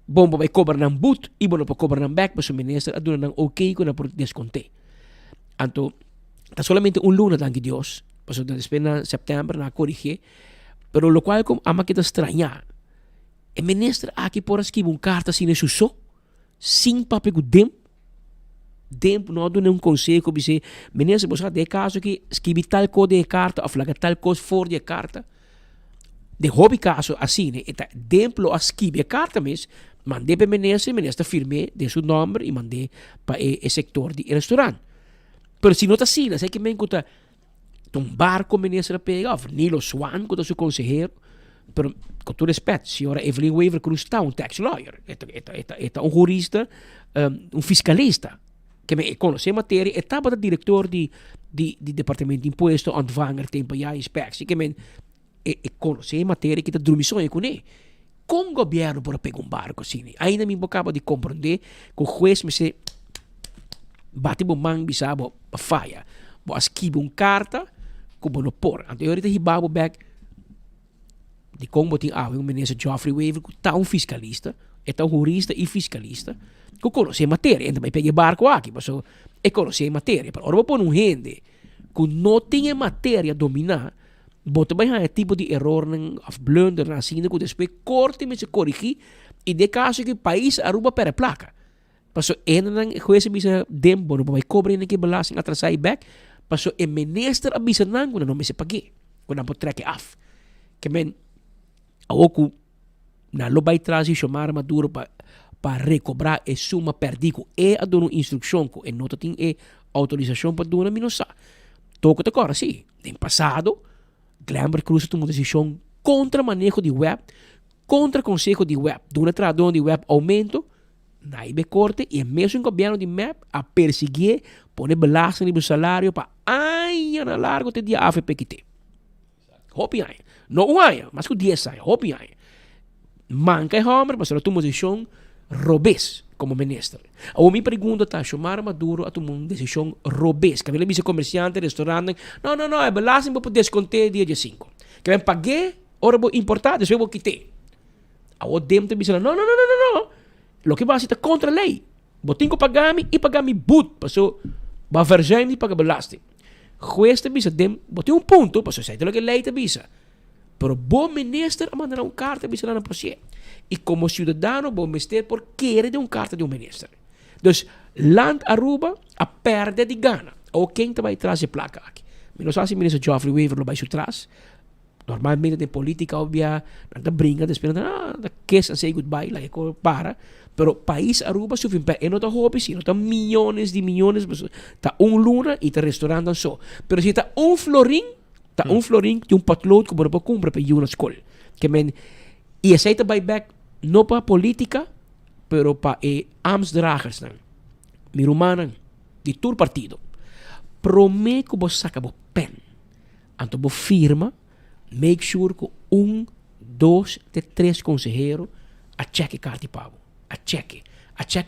S1: bom vai cobrar um boot e bom para cobrar um back, mas o ministro a dona ok com a por desconte. Então, está solamente luna, danke Deus. Mas después en septiembre na corrige Pero lo cual como ama que te extraña. El ministro aquí por escribir una carta sin eso so, sin papel com dem não dá um conselho que diz, ministro, você de caso que escrever tal coisa de carta, ou falar tal coisa fora de carta, de hobby caso assim, né? Então, dem lo escrever carta mesmo, mandei para o ministro firme de seu nome e mandei para o setor de restaurante. Pero se não está assim, sei que me encontra um barco ministro pega, ou Nilo Swan, que é seu conselheiro, pero com todo respeito, a senhora Evelyn Weaver Cruz está um tax lawyer, é um jurista, um fiscalista, que me conhece a matéria, estava diretor de departamento de imposto, ontvanger, tempo e inspectie, que me conhece a matéria que está dormindo com ele. Com o governo para pegar um barco assim, ainda me acaba de compreender que o juiz me disse, bate o man bisabo a falha, vou escrever uma carta que vou não pôr. Então eu ahorita hibabo back de como tem o ministro Geoffrey Weaver, que está um fiscalista, é um jurista e fiscalista, que conhece a matéria, então vai pegar barco aqui, mas é conhecer a matéria. Para ora pôr um gente que não tem a matéria dominar, bota bem a tipo de erro, of blunder, assim, que depois corte, mas se corrigir, e de caso que o país aruba para a placa. Paso en juez bisa dem bono pa may cobre na kibalasing atrasay back. Paso e minister abisa nang kuna no me se pagi. Kuna po track off. Kemen awoku na lobay transition mara maduro pa recobrar e suma perdido e a dono instrução ko e nota ting e autorização pa dona minosa. Toko te cora si. Em passado, Glamber Cruz tomou decisão contra manejo de web, contra consejo de web. Dona tradão de web aumento naibe corte e mesmo o governo de MEP a perseguir, pone belasting no salário para anos na largo te dia AFPQT. Hopi anos. Não um ano, mas com 10 anos. Hopi anos. Manca é homem, mas ela tomou decisão robês como ministro. A minha pergunta está, chamar Maduro a tomar uma decisão robês. Que ele disse comerciante, restaurante, não, é belasting para descontar dia 5. Que eu paguei, ora vou importar, depois vou quitar. A o dentro disse, não. Lo que vai ser contra a lei. Botinho pagami e pagami boot. Passou, vai vergem e paga belasting. Juez te bisa dem, botinho ponto, passou sei lo que a lei te bisa. Pero bom ministro a mandar uma carta bisa lá na processo. E como cidadano, bom ministro por querer de uma carta de um ministro. Dus, land Aruba a perde de gana. Ou quem te vai trazer placa aqui. Menos assim, ministro Geoffrey Weaver lo vai se traz. Normalmente de política, obvia, nada brinca, después da kiss and say goodbye, like para. Pero país Aruba sufre e não está hobby, sino está millones de millones, está luna e está restaurante só. Pero si está florin de patlood que você compra para ir na escola. Que men e aceita buyback não para política, pero para amsdragers nan. Mirumanan de todo partido. Promete que você saca o pen. Então você firma. Make sure que 1, 2, 3 consejeros a cheque carta pago. A cheque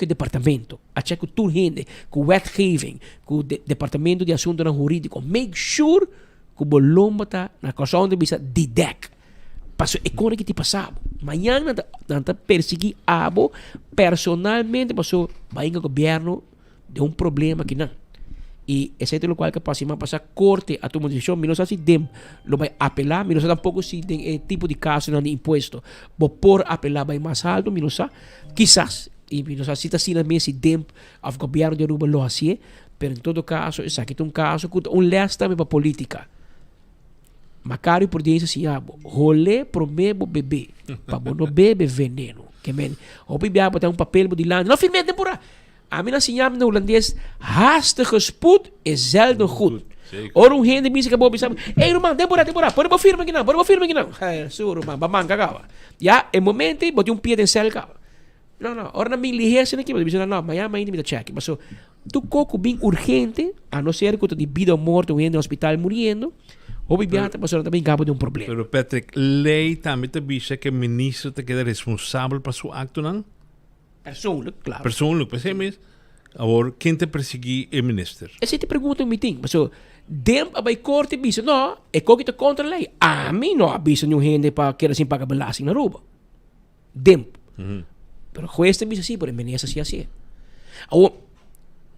S1: o departamento. A cheque tudo gente. Com o wetgeving. Com o departamento de assuntos jurídicos. Make sure que o bolomba está na cosa onde bisa didec. Passo é coisa que te passava. Amanhã não perseguir abo personalmente. Passo vai em governo de problema que não. E esse é o qual que passa corte a tua decisão, não sei se dem lo vai apelar, não sei tampouco se tem tipo de caso de imposto, vou por apelar vai mais alto, não sei, quizás, e não sei se está assim mesmo se dem o governo de Aruba lo assim, pero em todo caso, isso aqui é caso que leste também para política. Macário por dizer assim, rolê promebo bebê, para não bebe veneno, que men, o bebê botar papel de land, não firme temporada. A mim assim no holandês, hastige spoed is zelden goed. Ora gente me acabou pensando, ei Roman, temporada, pode eu firme aqui não. Suro, man, bamang cagava. Já, em momento, botei pé em céu cava. Não, ora na minha ligeira aqui, mas não, amanhã ainda me check. Mas tu coco bem urgente, a não ser que tu de vida ou morte, ou gente no hospital morrendo, ou bibiata, mas também cabo de problema.
S3: Pero Patrick, lei também te avisa que o ministro te queda responsável para seu acto, não?
S1: Persoonlijk, claro.
S3: Persoonlijk, per se mesmo. Agora, quem te perseguir é o ministro?
S1: Essa te pergunta um meeting. Mas, dem vai corte bisa. Não, é que te contra a lei. A mim não avisa nenhum gente para que assim paga belasting na Aruba. Dem. Pero juez te bisa sim, por envenenarse assim. Agora,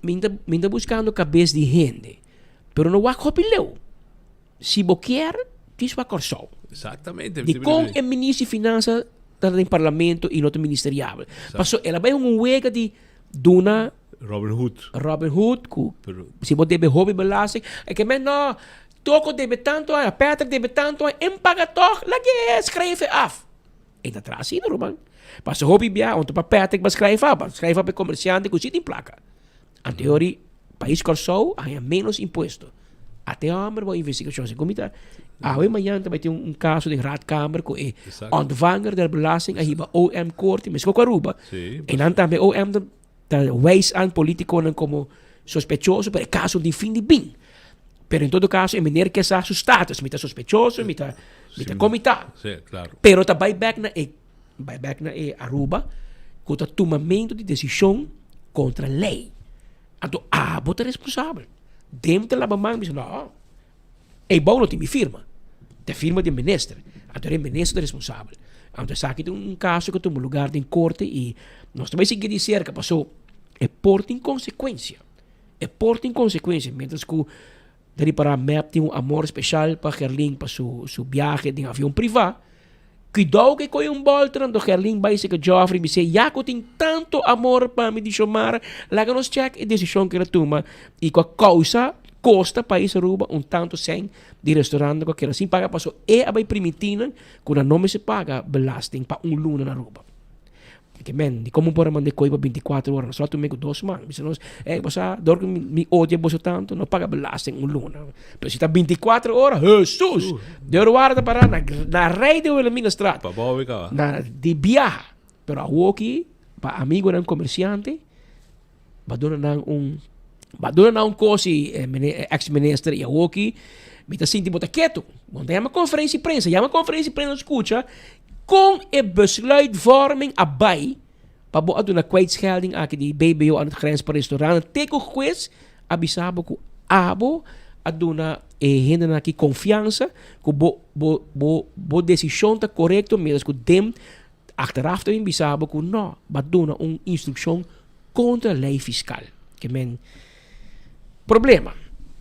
S1: minta buscando cabeça de gente. Pero não vai copileu. Se você quer, Isso é Corsol.
S3: Exatamente.
S1: De com o ministro de Finanças está no parlamento e no ministerial. Passou, ela vai huega de Duna
S3: Robin Hood.
S1: Se você deve hobby belasting, é que men não, Toco deve tanto, a Patrick deve tanto, em paga toch, lagi schrijven af. En dat raar zien, Roman. Pas hobby bia, onto para Patrick mas schrijven af bij comerciante que zit in placa. A teoria, país Corsol, há menos imposto. Até a Amber vai investigação se comita. Amanhã também tem caso de Raadkamer com o ontvanger da belasting, aí vai OM Court, mas com a Aruba. E dan também OM wijs aan politici como sospechoso per caso di fin di bin. Pero in todo caso, meneer que sa su status, mita sospechoso, mita comita.
S3: Sì, claro.
S1: Pero ta buyback na Aruba, com o tomamento de decisão contra a lei. Então, bota responsável. Dentro da labamang, diz, não, bom não tem minha firma. Te firma de ministro. Então, é ministro responsável. Então, aqui tem caso que tem lugar de corte e nós também seguimos de cerca, passou, porta em consequência. Mientras que dari para map tem amor especial para Gerling para su viaje de avião privado. Cuidado que coi boltran do Gerling vai se que Joffrey me sei, já que tem tanto amor para me chamar, lá que nos check a decisão que ela toma e com a causa costa país Aruba tanto sem de restaurante que assim paga passou vai permitindo que não se paga belasting para luna na Aruba. Porque, de como por mandar coisa para 24 horas, só tu me 2 semanas. Nós, você dorme me odia você tanto, não paga belasting luna. Mas se está 24 horas, Jesus! De guarda para na rede ou na minha estrada. Na de viaje. Pero a aqui, para amigo de comerciante, va donar coisa ex-ministro e a aqui, me está sentindo bota quieto. Quando chama conferência de prensa, escuta, com a besluitvorming abai, para boa na kwijtschelding aqui de BBO aan het grens para restaurante, teko juez, abisabo ko abo, aduna hende na aqui confiança, que bo decisão tá correto, mesmo que dem achteraf também bisabo ko não, baduna instrução contra a lei fiscal, que men problema.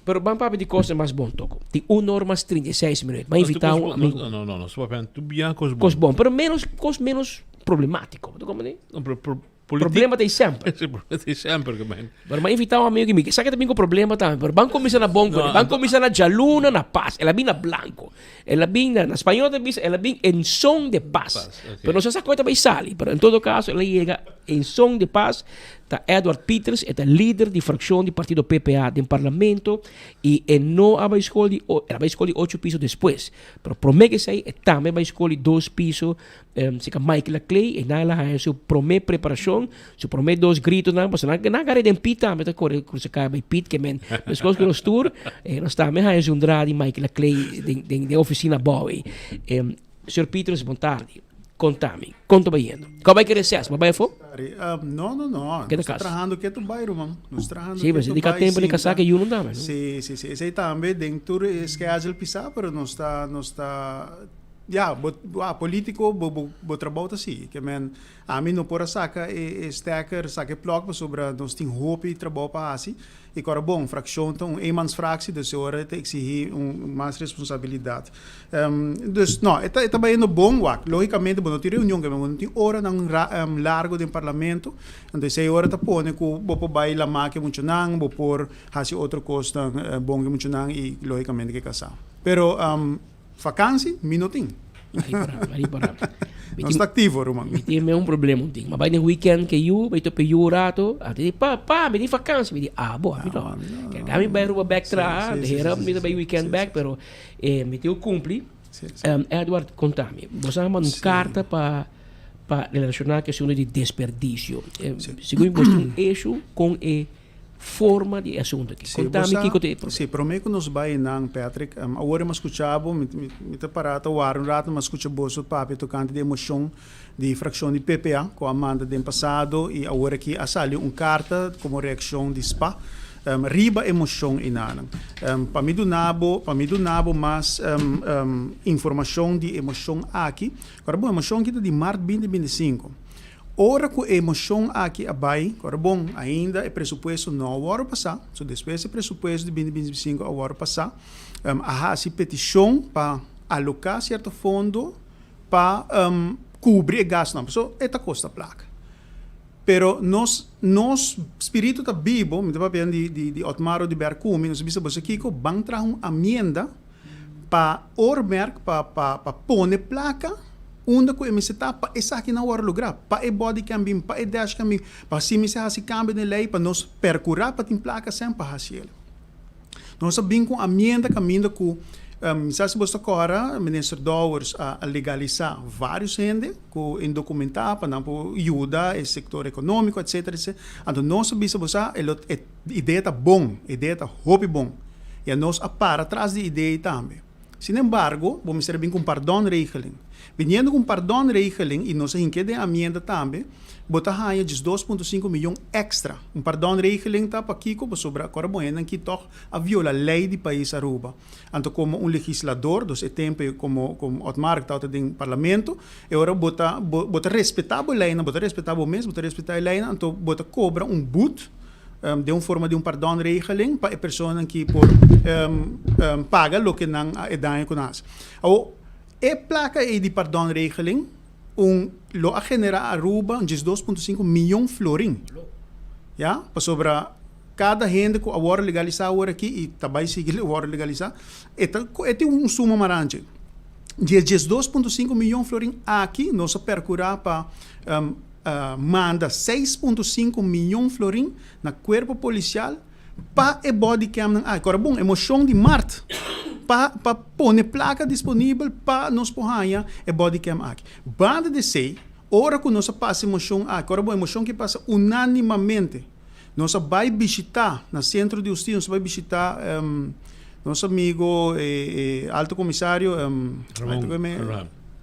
S1: Pero vamos para de coisa mais bom toco. Tem 1 hora mais 36 minutos. Mas invitar amigo.
S3: Não, só para tu bem coisa bom.
S1: Coisa bom, pero menos problemático. Tu como nem? Problema tem sempre.
S3: Tem sempre, que bem.
S1: Mas invitar amigo que me, sabe que também com problema também. Pero vamos começar na bom, vamos começar na Jaluna, na paz. Ela vem na blanco. Ela vem na espanhol também, ela vem em som de paz. Pero não se sabe também sale. Pero em todo caso, ela chega em som de paz. Tá Edward Peters, é o líder da fração do partido PPA do parlamento e não vai escolher 8 pisos depois. Pero promete que também vai escolher 2 pisos, se que Michael Clay e nela é sua promete preparação, seu promete 2 gritos, não, mas não gare den pita, mas corre com se cai by pit que men, mas coisa que nos tour, nós também é um drá de Michael Clay de oficina Bowie. Sr. Peters, boa tarde. Contame, conta baiano. Como é que recebe? Mas vai for?
S5: Não. Nós trabalhando que tu bairro, mano. Nós trabalhando.
S1: Sim, mas dedica tempo de casar que eu não dá,
S5: Sim. Esse aí também dentro schedule pisar, pero não está político bo trabalho assim, que men a mim não pode sacar stacker plug sobre nós tem hope e trabalho para assim. E agora bom, fração então mans fractie, dus hora tem que exigir mais responsabilidade. Dus não, é também no bom, logicamente, bom, tem reunião que não tem hora nang largo do parlamento, então se hora tá pone que bo vai lá máquina muito não, bo por hasi outra coisa bom que muito não e logicamente que casar. Pero vakantie, minutinho.
S1: Aí para.
S5: Não está ativo, Roman.
S1: Tem problema, mas vai no weekend que eu vai to rato, até pa, me di vakantie, me di boa, não. Que kami vai ruba back tra, de hera me vai weekend back, pero me teu cumpri. Edward, contame. Você manda carta para relacionar a questão de desperdício. Segundo você eixo com forma de assunto aqui. Contame que te problema.
S5: Sim, prometo nos vai não, Patrick. Agora mas escutava, me te parata o rato, mas escutava o papo tocante de emoção de fração de PPA, com a manda do passado e agora aqui a sali carta como reação de SPA. Riba emoção inanang. Para mim do nabo mas informação de emoção aqui. Agora bom, emoção que de março 2025. Ora que a emoção aqui abai, agora bom, ainda é pressuposto não o ano passado, so depois é pressuposto de 2025 ao ano passado, a petição para alocar certo fundo para cobrir o gasto. Não, so, esta custa placa. Pero nos espírito tá vivo, me estava pensando de Otmaro de Bercumi, nós vimos aqui que vão trazer uma amenda para ormerk, para pôr placa, onde que se está para essa aqui na hora lugar, para o body cambing, para o dash cambing, para se me se cambio de lei, para nos percurar para ter placa sempre para fazer. Nós sabemos que a amenda caminha com se você agora, o ministro Dowers a legalizar vários gente com indocumentado para não ajudar o setor econômico, etc. Então nós sabemos a ideia está bom, a ideia está hobby bom, e nós para atrás da ideia também. Sin embargo, vamos ter bem com pardon-regeling. Vindo com pardon-regeling e nós enquete a amenda também, botar raia de 2,5 milhões extra. Pardon-regeling está para aqui, como sobre a Coraboena, que toca a viola a lei do país Aruba. Então, como legislador, dos tempo como Otmar que está no parlamento, agora bota respeitar a lei, bota respeitar o mês, bota respeitar a lei, então bota cobra boot de uma forma de pardon-regeling para a pessoa que por paga o que não é dano com nós. A placa de pardon-regeling lo a generar Aruba 2,5 milhões de florin. Ja? Para sobre cada gente que agora legalizar agora aqui e também seguir agora legalizar, é suma marante. De 2,5 milhões de florin aqui, nós percurar para manda 6,5 milhões de florin na corpo policial para o body cam. Agora bom, emoção de Marte. Para pôr placa disponível para nós porranha e body cam aqui. Banda de sei, hora que nós passa emoção, agora boa emoção que passa unanimamente. Nós vai visitar no centro de justiça, nós vai visitar nosso amigo alto comissário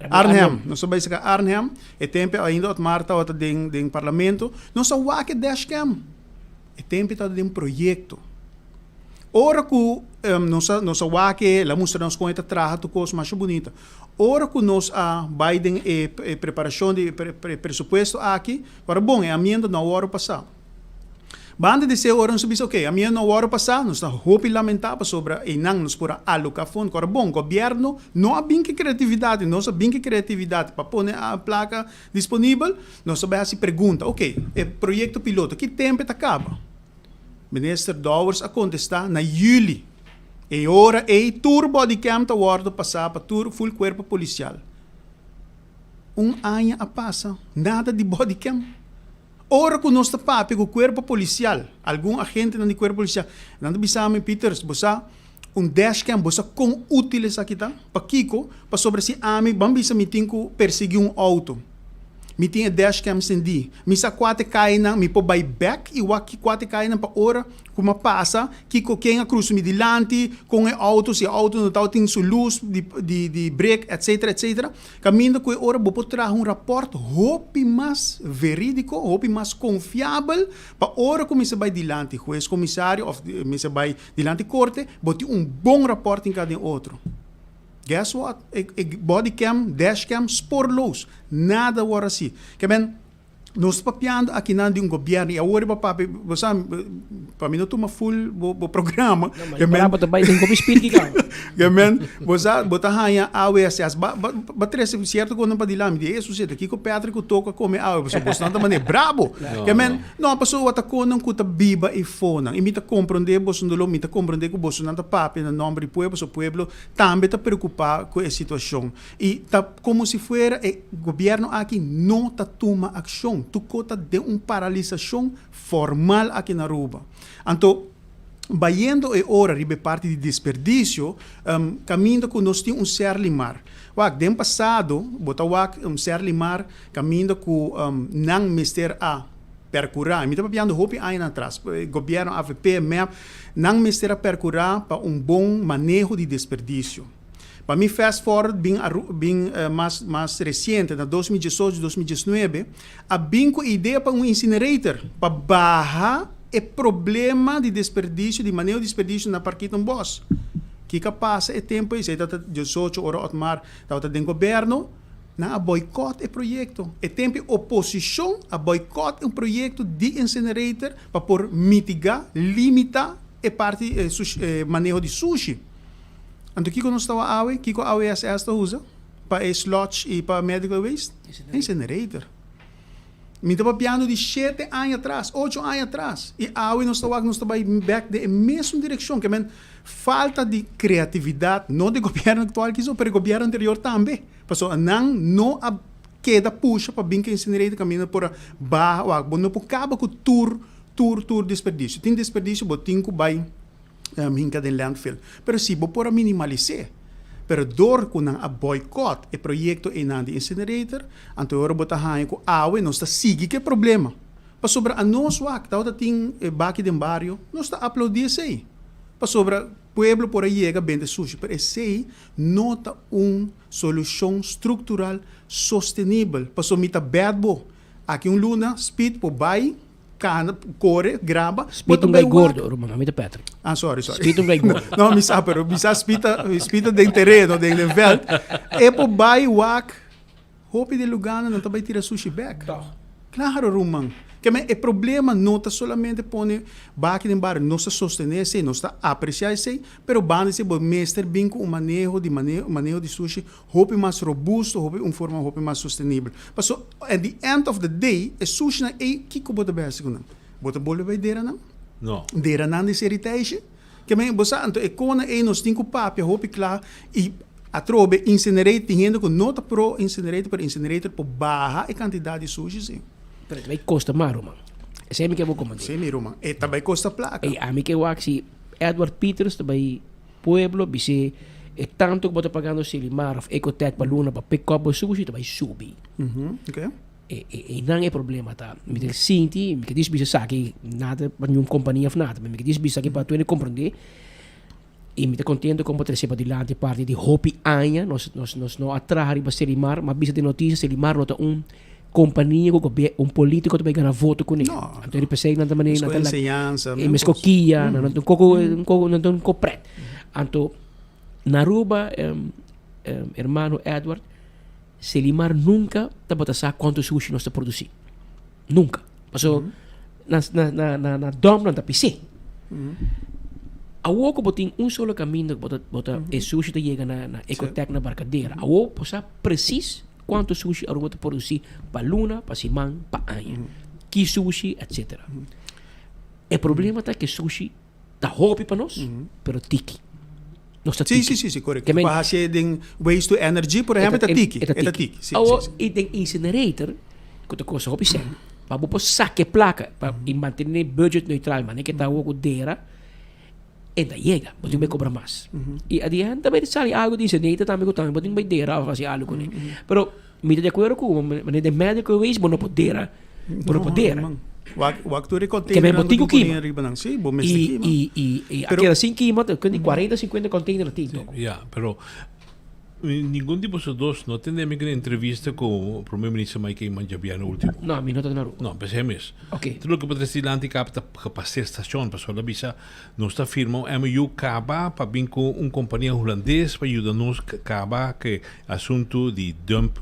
S5: Arnhem. Nós vai visitar Arnhem, e tempo ainda o Marta está no parlamento. Nós vai que dashcam. E tempo está de projeto. Ora que nós que lá mostra nos conta traja tu coisa mais bonita. Ora que nós Biden preparação de presupuesto aqui, para bom é a minha na hora passar. Banda de ser hora nós sabemos ok, a minha na hora passar nós está roupa lamentável sobre e não nos por alocar fundo. Para bom governo não há bem que criatividade, nós há bem que criatividade para pôr a placa disponível. Nós sabemos se pergunta, ok, é projeto piloto, que tempo está acaba? Minister Dowers a contestar na julho. E ora é tour body cam ta wardo passar para tour full corpo policial. Ano a passa, nada de body cam. Ora que nós está com o corpo policial, algum agente no corpo policial, não bisame Peters, bosa dashcam bosa com úteis aqui tá, para Kiko, para sobre si ami, bambisa mitinko perseguir auto. Mi tinha dashcam sendi. Mi sa quate cai na mi po buy back e waki quate cai na pa ora kuma passa que quem a cruz mi dilante com o auto se auto no tal tem su luz de break etc. Caminho com ora bo trazer rapport hopi mais verídico, hopi mais confiável pa ora como se vai dilante juiz comissário of mi se vai dilante corte boti bom rapport em cada outro. Guess what? Body cam, dash cam, sporloos. Nada war assim. Que bem, nós papiando aqui na de governo e agora para mim não toma full o programa.
S1: Que bem, para também tem como espírito
S5: que bem, você botar raia AWS, bater certo quando para dilar, me diz isso aqui que o Patrick toca come você não também é brabo. Que bem, não passou o ataco não cuta biba e fona. E me tá compreender você não me tá compreender que você não tá papi no nome do pueblo também tá preocupado com a situação. E tá como se fuera o governo aqui não tá toma ação. Tu cota de paralisação formal aqui na Aruba. Então, vayendo e ora ribe parte de desperdício, caminho que nós temos serlimar. Den passado, bota serlimar, caminho que não mister a percurar. Me estava vendo hopi aí atrás. Governo AVP, MEP, não mister a percurar para bom manejo de desperdício. Para mim, fast forward, bem mais recente, na 2018, 2019, há bem com ideia para incinerator, para barrar o problema de desperdício, de manejo de desperdício na Parquita Boss. Que passa é tempo, isso está 18 horas ao mar, está dentro do governo, na boicote o projeto. É tempo oposição a boicote um projeto de incinerator para por mitigar, limitar a parte manejo de sushi. Então, Kiko não estava awe, Kiko awe as esta usa para sludge e para medical waste? Incinerator. Me estava piando de 7 anos atrás, 8 anos atrás. E awe não estava back de mesma direção, que men falta de criatividade, não do governo atual, mas do governo anterior também. Passou não queda puxa para bem que incinerator caminha por barra, não por cabo com tour desperdício. Tem desperdício, botinho vai hinca de landfill. Pero si bo por minimalizar. Pero door ko nang a boycott e proyecto e nan di incinerator, anto ora botahan ko awe no sta sigi que problema. Pa sobra a nos wak, tao ta ting baki den barrio, no sta aplaudir sei. Pa sobra pueblo por aí llega bem de sushi, pero sei nota solução estrutural sustentável. Pa so mita bad bo. Aqui luna speed po bai cana, corre, graba.
S1: Spita um gai gordo, Romano, mita Patrick.
S5: Ah, sorry.
S1: Spita um gai gordo.
S5: Não, mi sa, pero mi sa spita de terreno, de veld. E po bai wak, hopi de Lugano, não também tira sushi back. Claro, Romano. Que é problema não está solamente pone baki de bar, não está sostener se, não está apreciar se, pero banda se bo mestre bem com manejo de sushi, hope mais robusto, hope forma hope mais sustentável. Mas at the end of the day, é sushi na que ko bota best com não. Bota bolo vai dera não?
S3: Não.
S5: Dera não de heritage. Que me bosa anto econa nos cinco papia hope claro e a trobe incinerate tendo com nota pro incinerator por barra e quantidade de sushi sim.
S1: Pero também custa mais, Romano. Esse é o que eu vou comandar.
S5: Sim, Romano. E também custa placa.
S1: E a mim que eu acho que Edward Peters também pueblo, bise é tanto que bota pagando se ele mar of ecotech para luna para pick up o sushi também subir.
S5: Okay.
S1: E não é problema tá. Me diz sinti, me diz bise saque nada para nenhuma companhia of nada, me diz bise saque para tu ele compreender. E me está contento com poder ser para dilante parte de Hopi Anya, nós não atrair para Selimar, mas bise de notícia Selimar não tá companhia com político também ganha voto com ele. Então ele pensei na também na
S5: ensinança,
S1: e mescoquia, não tem copret. Então na Aruba, hermano Edward, Selimar nunca tá bota saber quanto sushi nós tá produzir. Nunca. Passou na dom não tá PC. A woco botin solo caminho bota e sushi tá chega na ecotech na barcadeira. A woco possa preciso quanto sushi a Aruba produzir para Luna, para Simão, para Anha. Que sushi, etc. O problema é que sushi está hobby para nós, pero tiki.
S5: Sim, correto. Para fazer waste to energy, por exemplo, é tiki. É tiki.
S1: E tem incinerator, que está com o hobby sempre. Para você saque placa, para manter budget neutral, mas nem que está o dera, e daí chega, você vai cobrar mais. E adiante também sai algo de incinerator, também que também você vai dera, fazer algo com ele. Pero, me de acordo com mas de medical waste, não pode dera. Não pode dera.
S5: Waktu ele container
S1: não botigo quima.
S5: Sim, bom mestre quima.
S1: E aquela assim quima, tem 40, 50 containers tinto.
S3: Pero ninguém de vocês dois não tem nenhuma entrevista com o primeiro-ministro Mike Manjabiano último.
S1: Não, a mim não está na rua.
S3: Não, pensemos.
S1: Ok.
S3: Tudo que pode ser lá para ser estação, para sua visa, nós está firmando MU Caba para vir com companhia holandesa para ajudar-nos Caba que assunto de dump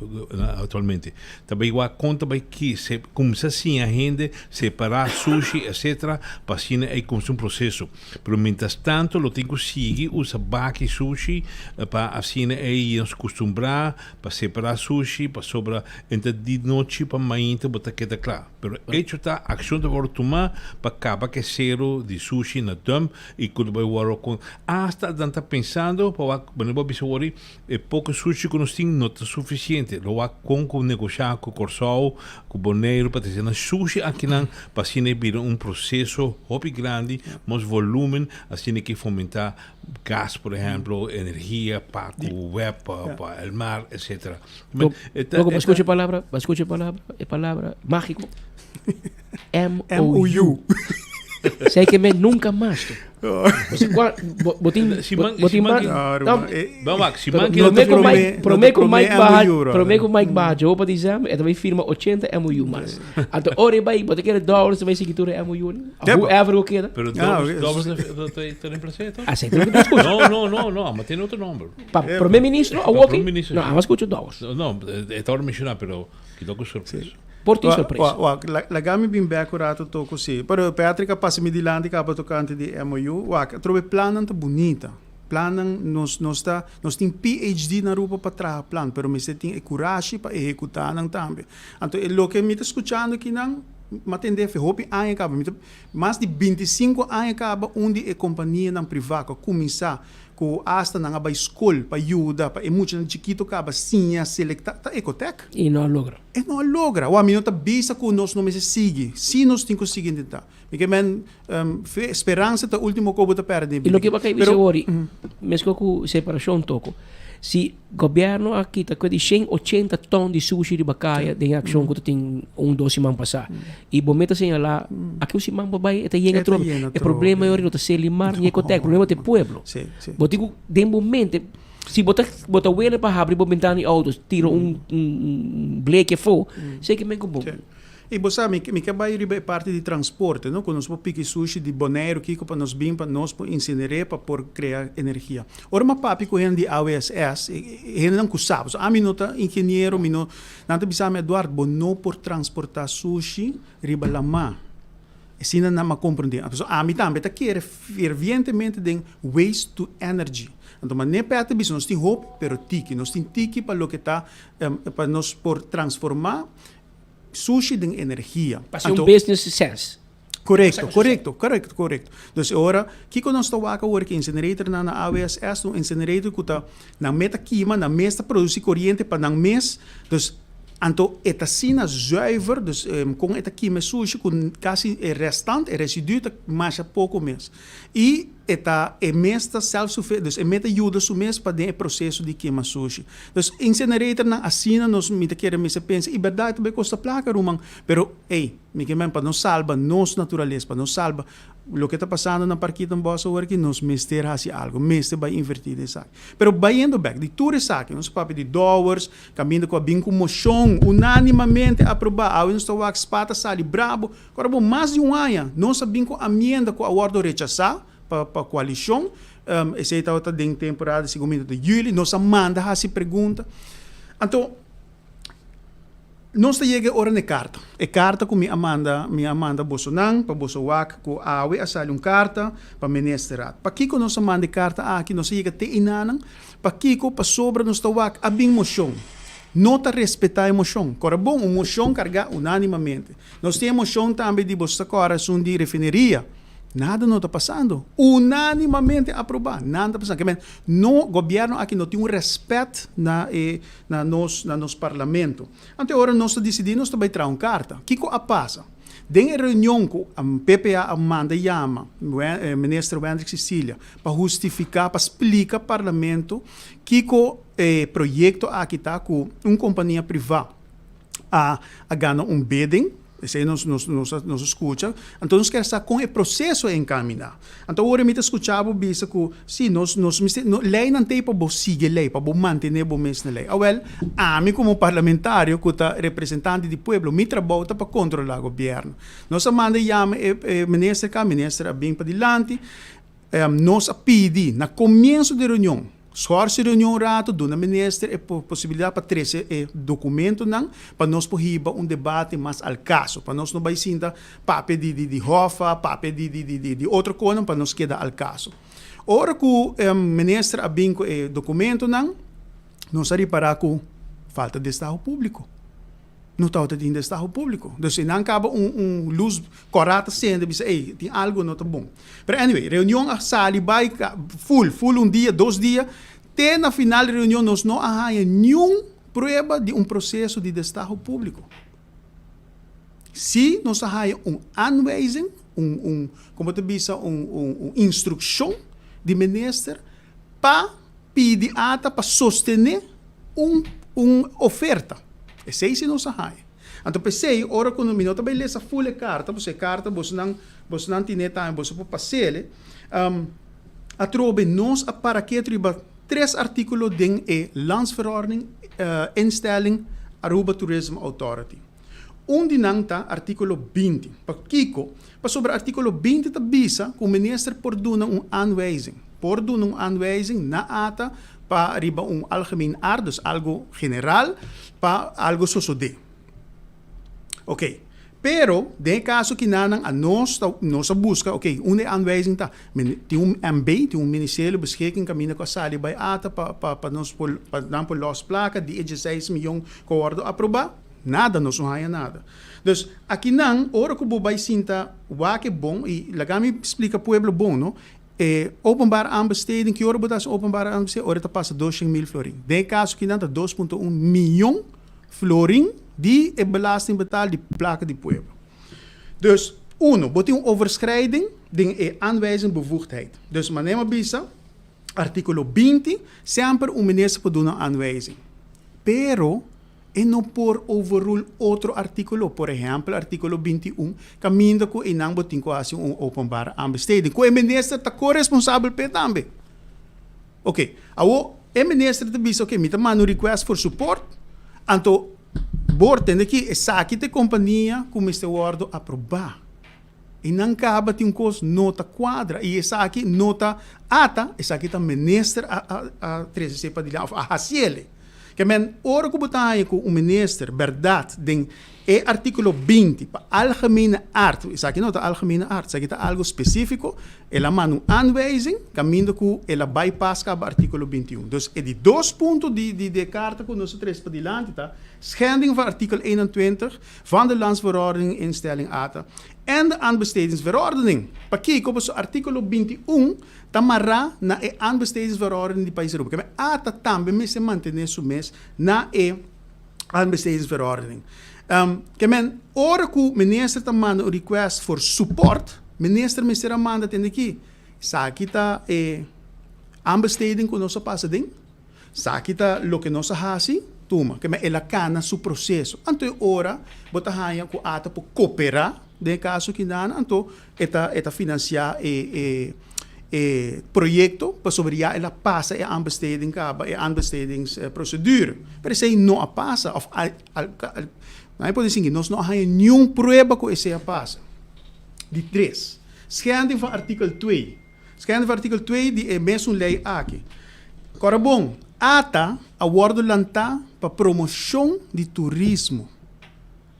S3: atualmente. Também a conta vai que se começa assim a gente separar sushi, etc. para assim é como um processo. Pero mientras tanto, lo tenho que seguir usa baki sushi para assim é nos acostumbrar para separar sushi, para sobrar entre de noite para amanhã, para quedar claro. Pero hecho está, a ação de agora tomar para acabar que zero de sushi na dump e quando vai o com hasta está pensando para quando vai pensar é pouco sushi que nós temos não é suficiente. Lo há com negociar com o Corsol, com o Boneiro para dizer sushi aqui não para assim vir processo hobby grande, mais volume, assim que fomentar gas, por exemplo, energia para o web, para o mar, etc.
S1: Luego, escuche palabra mágico. MOU. Sei que me nunca mais. Prometo com Mike Baggio, eu vou dizer, e também firma 80 MOU mais. Então, ora vai, você quer dólares, também seguidora MOU. Whoever o queira.
S3: Pero dólares está em processo?
S1: Aceita o que tu escuta?
S3: Não, mas tem outro número.
S1: Para primeiro-ministro, a Walking? Não, mas escuta dólares.
S3: Não, é hora de mencionar, pero que toco surpresa.
S1: Porti surpresa.
S5: La gami bin accurato to così. Però Patrick passa mi di landi capo toccante di MOU, trovi plan anta bonita. planan nos tem PhD na Aruba para trabalhar plan, pero me tem coragem para executar não também. Então, o que me está escutando aqui não matende hopi anos acaba, mais de 25 anos acaba onde a companhia não privada começar com hasta na aba escola para ajudar para muito chiquito acaba sim a selectar tá ecotec
S1: e não logra
S5: o amigo tá bisa com nós não me sigue se nós tem conseguindo tá porque men esperança tá último cobo tá perde
S1: e lo que vai cair ori mesmo com separação toco se governo aqui tá com 180 ton de sushi de bacaia de ação que tem 12 man passar e bometa señalar aqui o simão babai é yenga tro é problema é ori não tá se limar nem ecotec problema é pueblo botigo de momento se botar wele para abrir ventana e autos tira bleque fogo sei que bem bom
S5: e você me quer vai parte de transporte, não? Quando nós vamos pique sushi de Bonaire, Kiko para nos bim para nós incinerar para por criar energia. Ora uma papi com de AWSS, ele não cusava. A mim nota engenheiro, mim não bisa me Eduardo, bom não por transportar sushi riba lama. Assim não me compreende. A mim também tá querer fervientemente de waste to energy. Então, mas nem perto disso, nós temos hope, pero tiki, nós temos tiki para o que está para nós por transformar sushi de energia.
S1: Para um business sense.
S5: Correto. Então, agora, que nós estamos agora que incinerator na AWS, um incinerator que está na meta queima, na mesa produzir corrente para na mês, então esta cena zuiver, com esta queima sushi com quase restante, residuo mais pouco mês. E esta mesta self-sufficiente, meta ajuda o mês para o processo de queima sushi. Então, incinerator na assina nós me queremos me pensa, e verdade também custa placa rumang, pero me queremos para nos salva nos natureza, para nos salva o que está passando na parquita em Bossa agora que nos mester assim algo, mester vai invertir isso. Pero vai indo back, de tudo isso aqui, nós papo de dollars, caminho com a bem com moção, unanimamente aprovado, nós estamos com espata sali brabo, agora bom mais de ano, nós sabemos com a amenda com a ordem rechazar para a coalição, esse aí está dentro da temporada segundo de julho, nós manda essa pergunta, então nós chega hora na carta. E carta com minha Amanda Bolsonaro, para Bolsonaro, com a AWE, assale carta para ministrar. Para Kiko nós manda carta aqui, nós chega até inanan, para Kiko, para sobra nós tawak, a bem moção. Nota respeitar a emoção. Agora, bom, uma moção carga unanimamente. Nós temos emoção também de Bolsonaro, de refineria. Nada não está passando. Unanimamente aprovado. Nada está passando. No governo aqui não tem respeito na nosso parlamento. Então, agora nós decidimos também trazer uma carta. O que passa? Tem reunião com a PPA Amanda Yama, o ministro Wendrick Cecília, para justificar, para explicar ao parlamento que o projeto aqui está com uma companhia privada a ganhar um bidding. Esse aí nos escuta. Então, nós queremos com o processo encaminhar. Então, agora me escutava bisa que sim, lei não tem para seguir lei, para manter o mesmo lei. Well, a mim como parlamentário, que é representante do povo, me trabalha para controlar o governo. Nós manda ministra bem para diante, nós pedimos, no começo da reunião, Sorte reunião rato, dona ministra, é possibilidade para trazer documento não, para nós poder debate mais ao caso, para nós não vai sinta papel de hofa, papel de outra coisa, para nós quedar ao caso. Ora que o ministro abim com documento não, nós reparar com falta de estado público. Não está tendo estado público. Então, se não acaba luz correta sendo, tem algo não está bom. Mas, anyway, reunião a sala vai full dia, 2 dias, até na final da reunião nós não arranjamos nenhuma prova de processo de estado público. Se nós arranjamos anwijzing, como te disse, instrução de ministro para pedir ata para sostener uma oferta. Esse é se não arranha. Então, pensei, ora quando me nota bem essa full carta, você não tem tempo, você pode passar, a trobe nós para que triba 3 artículos ding landsverordening instelling Aruba Tourism Authority. Dinanta artículo 20. Para Kiko, para sobre artículo 20 ta bisa que o ministro por doen aanwijzing. Por doen aanwijzing na ata para riba algemeen aard, dus algo general, para algo sosode. Ok. Pero, de caso que nanang a nós busca, ok, onde aanwijzing tá. Tem MB, tem Ministério Beschikking caminho com a sali bij ata para nós por los placa de 16 milhões que o ordo aprovar, nada, nós não há nada. Dus, aqui não, ora que o bobai sinta, o que bom, e lagami explica pueblo bom, no? Openbare aanbesteding, que ora botas openbare aanbesteding, ora tá passa 200.000 florin. De caso que não tá 2,1 milhão florin, die belasting betaalt die plakken die pueblo. Dus, uno, wordt een overschrijding, die aanwijzing bevoegdheid. Dus, maar neem bisa, artikel 20, sempre un minister pode dar uma aanwijzing. Pero, não por overrule outro artículo. Por exemplo, artículo 21, caminho com inang botin quase openbare aanbesteding. Com o minister está corresponsável por também. Ok, o minister te bisa, ok, me manda request for support, anto borten aqui, essa aqui de companhia, como este wordo aprovar. E não acaba de coisa nota quadra. E essa aqui nota ata, essa aqui está minister a 13 para dilhar, a haciele. Que men, ora que botar com o minister, verdade, den artigo 20, para algemene aard, isso aqui não está algemene aard, isso aqui está algo específico, ela manda uma aanwijzing, caminho que ela bypassa o artigo 21. Então, é de 2 pontos de carta que nós três para dilante, tá? Schending van artikel 21 van de landsverordening instelling ATA en de aanbestedingsverordening. Para que, como o artigo 21, tamará na aanbestedingsverordening de país Europa. Que ATA também se mantém isso mês na aanbestedingsverordening. Que men, ora que o minister está mandando um request for support, minister manda tem aqui, aqui está aanbesteding que nós passa dentro, aqui está o que nós fazemos, toma, que ela cana su processo. Então, ora, bota hanya ko ata po cooperar, de caso que dá, então, eta financiar projeto para sobre ela passa a aanbesteding kaba, a aanbestedingsprocedure. Pero se não a passa, of não pode dizer que nós não hanya nenhum prueba que esse a passa. De 3. Schending van artikel 2. Schending van artikel 2 die mesmo lei aqui. Agora bom, ata awardo lanta para promoção de turismo.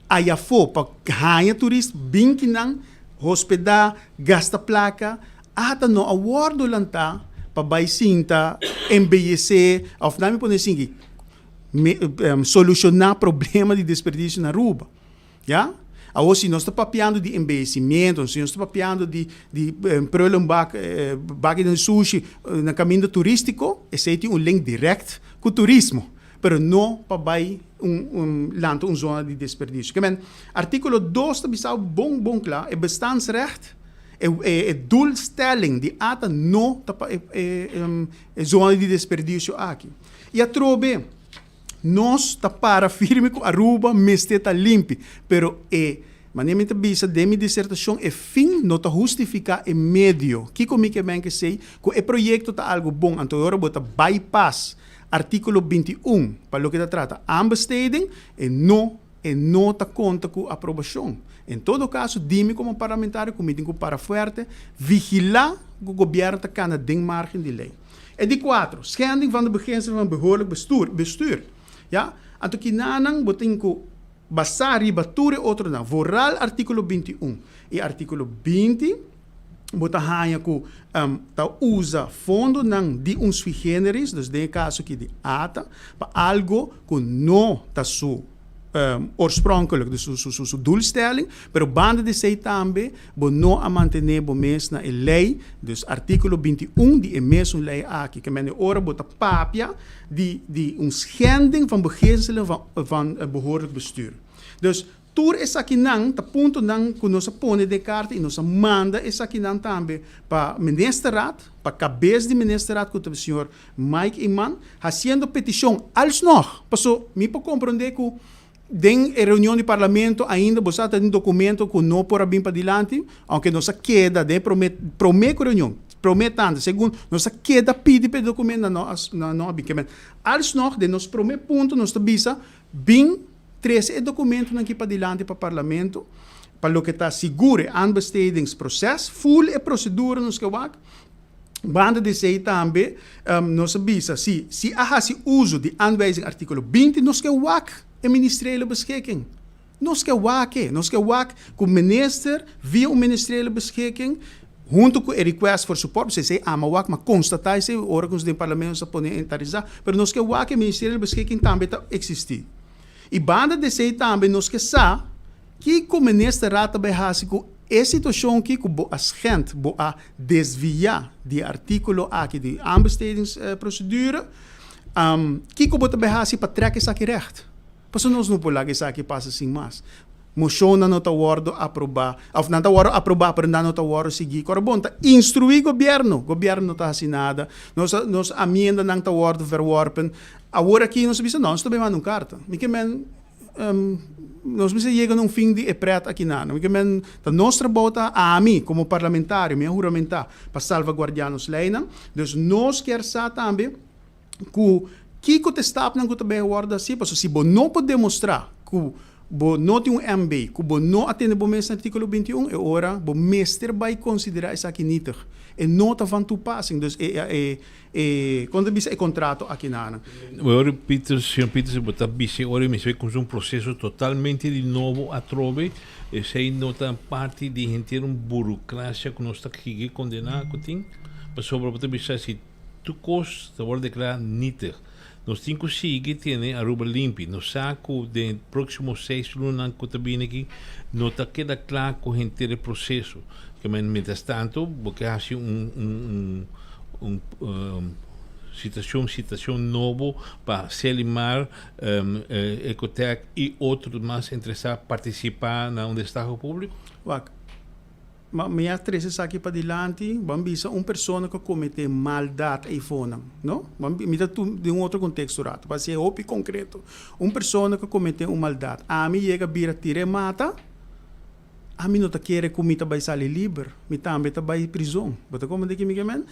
S5: Aí for para ganhar turista, bem que não hospedar, gasta placa, ata no awardo lanta para baisinta, embellecer, of não me pode dizer solucionar problema de desperdício na rua, já? Ou se nós estamos papiando de embellecimento, se nós estamos papiando de bag de sushi no caminho turístico, esse é um link direto com o turismo, mas não para uma zona de desperdício. Artikel 2 está bom claro, é bestandsrecht, é doelstelling de ata não para zona de desperdício aqui. E a trobe, nós está para firme com Aruba, está limpo, pero manamente bisa de minha dissertação é fim não está justificar é meio. Que comigo é bem que sei que o projeto está algo bom, então agora bota bypass artigo 21 para o que trata aanbesteding e não está conta com aprovação. Em todo caso, dime como parlamentar, comigo para forte, vigilar que o governo está cana den margem de lei. E de 4, schending van de beginselen van behoorlijk bestuur. Ja, anto que nanang botem ko basar ribature outro na voral artigo 21 e artigo 20 bota hanya ko ta usa fundo nang di uns sui generis, dus de caso que de ata para algo que não ta su oorspronkelijk, dus su doelstelling, pero banda de sei também bo não a mantener bo mes na lei, dus artigo 21 die mes een lei aqui, que men ora bota papia die schending van beginselen van behoorlijk bestuur. Dus tour is aqui nang, ta punto nang que nós pone de carta e nós manda is aqui nang também para ministerraad, para cabeça de ministerraad com o senhor Mike Iman, haciendo petição alsnog, passo me para compreender que den reunião de parlamento ainda você tem um documento que não por bem para adiante, aunque nossa queda de promete reunião, prometendo, segundo nossa queda pede para documento não bem que als nog de nos promete ponto nós tabisa bem 13 documento aqui para adiante para parlamento para o que está seguro aanbestedingsproces, full e procedure nos que wak banda de sei também nós tabisa se há uso de aanwijzing artigo 20 nos que wak e ministeriële beschikking. Nós que wake com o minister via ministeriële beschikking junto com o request for support, você sei ama mas constatar se órgãos do parlamento se podem entarizar, mas nós que wake ministeriële beschikking também tá existir. E banda de sei também nós que sa que o minister rata behasi com a situação que as gente a desviar de artículo aqui de aanbestedingsprocedure, que bota behasi para trekken isso aqui recht. Pas nós não podemos isso aqui passa assim mais. Moção não está worden aprovar, ou não está worden aprovar, mas não está worden seguir. Corabon, tá instruir governo não está assim nada. Nós amenda não está worden verworpen. Agora aqui nós sabemos não, nós também mandamos carta. Nós precisamos chegar num fim de epret aqui não. A nossa bota a mim como parlamentário, me juramentar para salvaguardar nos leina. Dus nós quer saber também que o testap não está bem guarda assim, porque se você não pode demonstrar que bo não tem MB, que bo não atende o mesmo artigo 21, é hora bo mestre vai considerar isso aqui nítido. E não está van toepassing. Dus quando você é contrato aqui na.
S3: Agora, senhor Peter, se botar bice, agora me vê com um processo totalmente de novo a trove, e sei nota parte de gente burocracia que nós está aqui condenar com tem, mas sobre botar bice se tu cost, te vou declarar nítido. Nós temos que seguir tendo a Aruba limpa. No saco de próximos 6 lunas que está vindo aqui, não está queda claro com o gente processo. Que mientras tanto, porque há situação nova para Selimar, Ecotec e outros mais interessados participar no destaque público?
S5: Minha três aqui para diante, vamos ver uma pessoa que comete maldade aí fora, não? Vamos de um outro contexto rato, para ser óbvio concreto. Uma pessoa que comete uma maldade, a mim chega a vir a tirar mata, a mim não está querendo que me vai sair livre, me também está vai prisão. Mas como de que me quemen,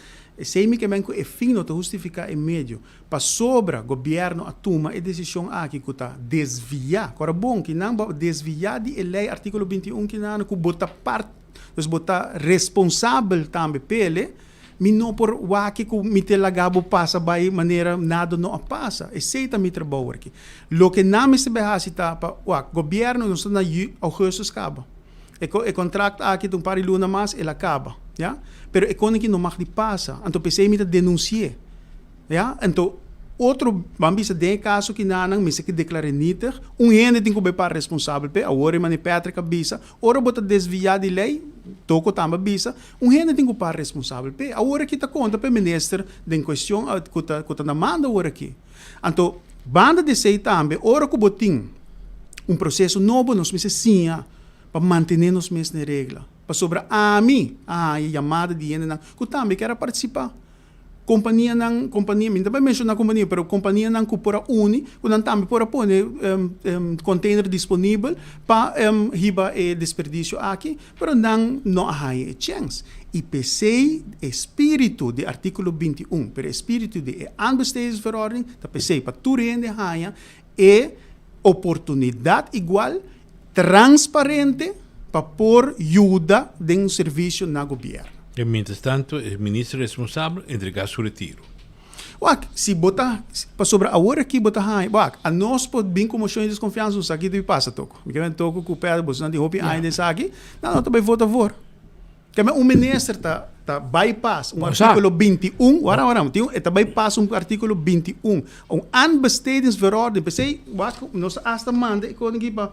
S5: sei me quemen que é fim não está justificar em meio, para sobra governo a toma a decisão aqui que está desviar, agora bom que não desviar de lei artigo 21 que não que bota parte dus bota responsável também pele, mi não por waki que mi te lagabo passa by maneira nada não passa. E sei também trabalho aqui. Lo que não me se behasi tá pa governo não está na augustus acaba. E contrato aqui de par luna mais ele acaba, ja? Pero economia não mag de passa. Então pensei me denunciar, ja? Então outro bambisa de caso que nanang misa que declare níter, gente tem que be par responsável pe, agora mani Patrick bisa, ora bota desviar de lei, toko tamba bisa, gente tem que par responsável pe, agora que tá conta pe minister de questão que na manda ora aqui. Então, banda de sei também, ora que botin processo novo nos misa sinha para manter nos mesma regra, para sobra a mim, a chamada de gente que também quer participar. Companhia, minta vai mencionar companhia, pero companhia não cupora uni, quando também pora pôr container disponível para riba e desperdício aqui, pero não há chance. E pensei espírito de artigo 21, pero espírito de aanbestedingsverordening, tá pensei para tu rende haia e oportunidade igual, transparente para pôr ajuda de serviço na governo.
S3: E, mientras tanto, o ministro responsável entregar seu retiro.
S5: Se botar, para sobrar a hora que botar, a nós pode vir com moção de desconfiança, isso aqui deve passar, toco. Me quero toco com o pé, você não tem roupa ainda, isso aqui, não também vota a favor. Que o ministro tá bypass artigo 21, tá bypass artigo 21, aanbestedingsverordening, pensei, nós hasta manda, ik kon aqui para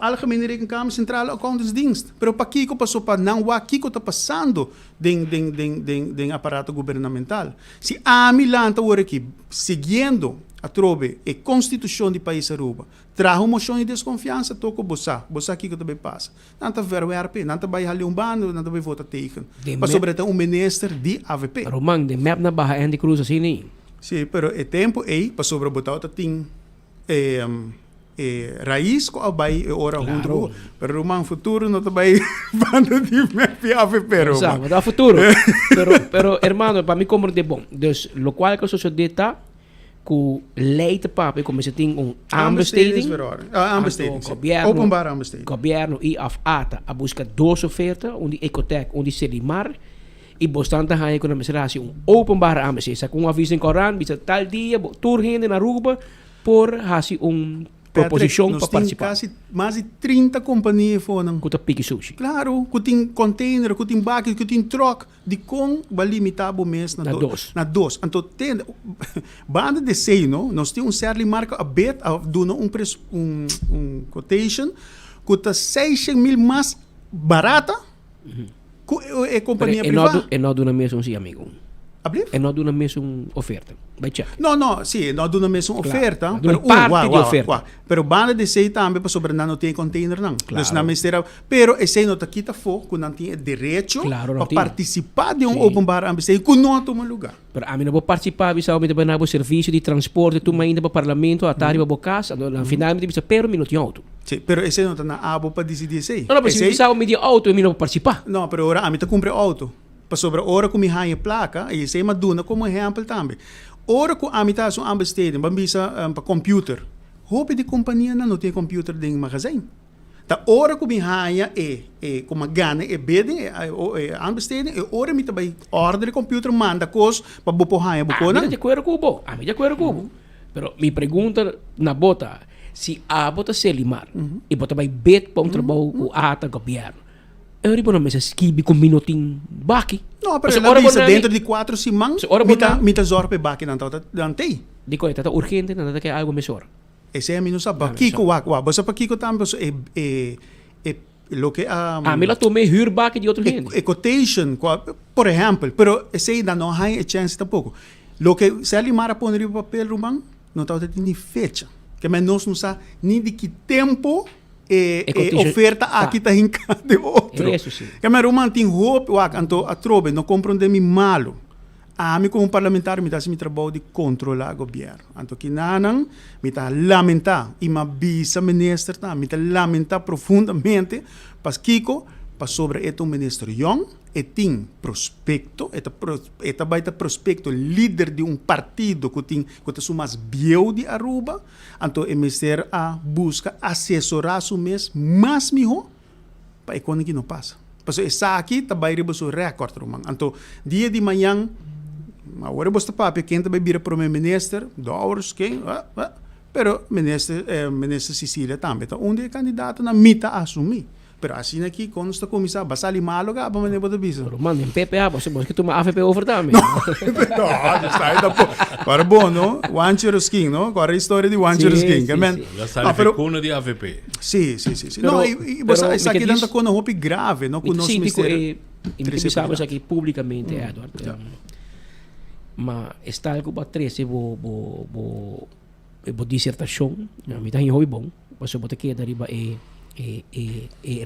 S5: Algemene Rekenkamer Centrale Accountantsdienst. Pero para Kiko passou para não o Kiko está passando de aparato governamental. Se a Milanta agora aqui, seguindo a trove e Constituição do país Aruba, traz uma moção de desconfiança, toco bossa Kiko também passa. Não está verwerpen, não está vai ali bando, não está vai votar tegen. Mas sobretudo ministro de AVP.
S1: Romang, de map na Baja Andy Cruz assim nem.
S5: Sim, pero é tempo aí para sobre botar outra ting raiz ko abay ora hundro pero rumang futuro no tabay banda di me AVP
S1: Romang. Da futuro. pero hermano, para mim como de bom. Dus lo qual que sociedade ku leite papi como se tem aanbesteding,
S5: openbare aanbesteding.
S1: Governo e afata a busca duas ofertas, onde Ecotec, onde Selimar e bastante há economização openbare aanbesteding. Com um aviso em Coran, bisa tal dia tur gente na Aruba por hasi proposição
S5: nós
S1: para
S5: tem
S1: participar.
S5: quase mais de 30 companhias foram.
S1: Kuta pique sushi.
S5: Claro, que tem container, que tem bucket, que tem truck, de com vai limitar o mês na
S1: dos.
S5: Na dos. Então tem banda de sei, não? Nós temos certa marca aberta, dando preço quotation, custa 600,000 mais barata. É companhia privada.
S1: É não duna mesmo sim, amigo. É não duna mesmo oferta. Vai check.
S5: Não, sim, não duna mesmo oferta.
S1: Pero parte de oferta.
S5: Pero banda de sei também para sobre não tem container não.
S1: Claro.
S5: Nós não mistera, pero esse não tá quita foco, que não tem direito para participar de open bar ambicei, que não toma lugar.
S1: Pero a mim não vou participar, bisa me também não serviço de transporte, tu ainda para parlamento, a tarde para casa, no final me bisa pero minuto auto.
S5: Sim, pero esse não tá na abo para decidir sei.
S1: Não, mas se bisa me de auto, eu não vou participar.
S5: Não, pero ora a mim tá compre auto. Para sobre hora que me há placa, e sei maduna como exemplo também. Hora que a mim tá um ambesteden, bambisa para computer. Hope de companhia não tem computer dentro do magazine. Da hora que me há como gana é beden ambesteden, e hora me também order de computer manda coisa para bopo há boco não.
S1: A mim de acordo com Pero me pergunta na bota se a bota se limar e bota vai bet para trabalho com ata governo. Eu não me esquibi com minutinho baki.
S5: Não, mas ela visa dentro de 4 semanas, mita zorpe baki não tem.
S1: Dico, é urgente, não é algo melhor.
S5: Esse é a minha sabe. Kiko, você para Kiko também, lo que
S1: a mim lá tomei huur baki de outro gente.
S5: Quotation, por exemplo, pero esse ainda não há chance tampouco. Lo que se alimara poner no papel rumang, não está tendo fecha. Que menos não sabe nem de que tempo oferta aqui está em cada outro.
S1: Isso sim.
S5: Que me rumang tem roupa, anto a trobe, não compram de mim malo. A mim como parlamentar me dá me trabalho de controlar o governo. Anto que nanang me tá lamentar e me bisa minister tá, me tá lamentar profundamente pas Kiko pas sobre eto ministro Young tem prospecto, eta baita prospecto líder de partido que tem que tá mais bieu de Aruba, anto o ministério a busca assessorar su mês mais melhor para economia que não passa. Porque essa aqui tá vai receber o recorde, romang. Anto dia de manhã agora basta papi quem também vira primeiro-ministro, $, quem? Pero ministro Cecília também, então onde é candidato na mita assumir. Pero assim aqui quando está começar basali malo ga para maneira da bisa.
S1: Mano, em PPA, você que tu AFP over também.
S5: Não, está aí da para bom, não? One Cheers King, não? Agora a história de One Cheers King, amen.
S3: La salificuna de AFP.
S5: Sim. Não, e você está aqui dando com uma roupa grave, não com o nosso mistério.
S1: E me pensamos aqui publicamente, Eduardo. Mas está algo para trás, bo dissertação, a mim tá em hobby bom, mas eu botar aqui dariba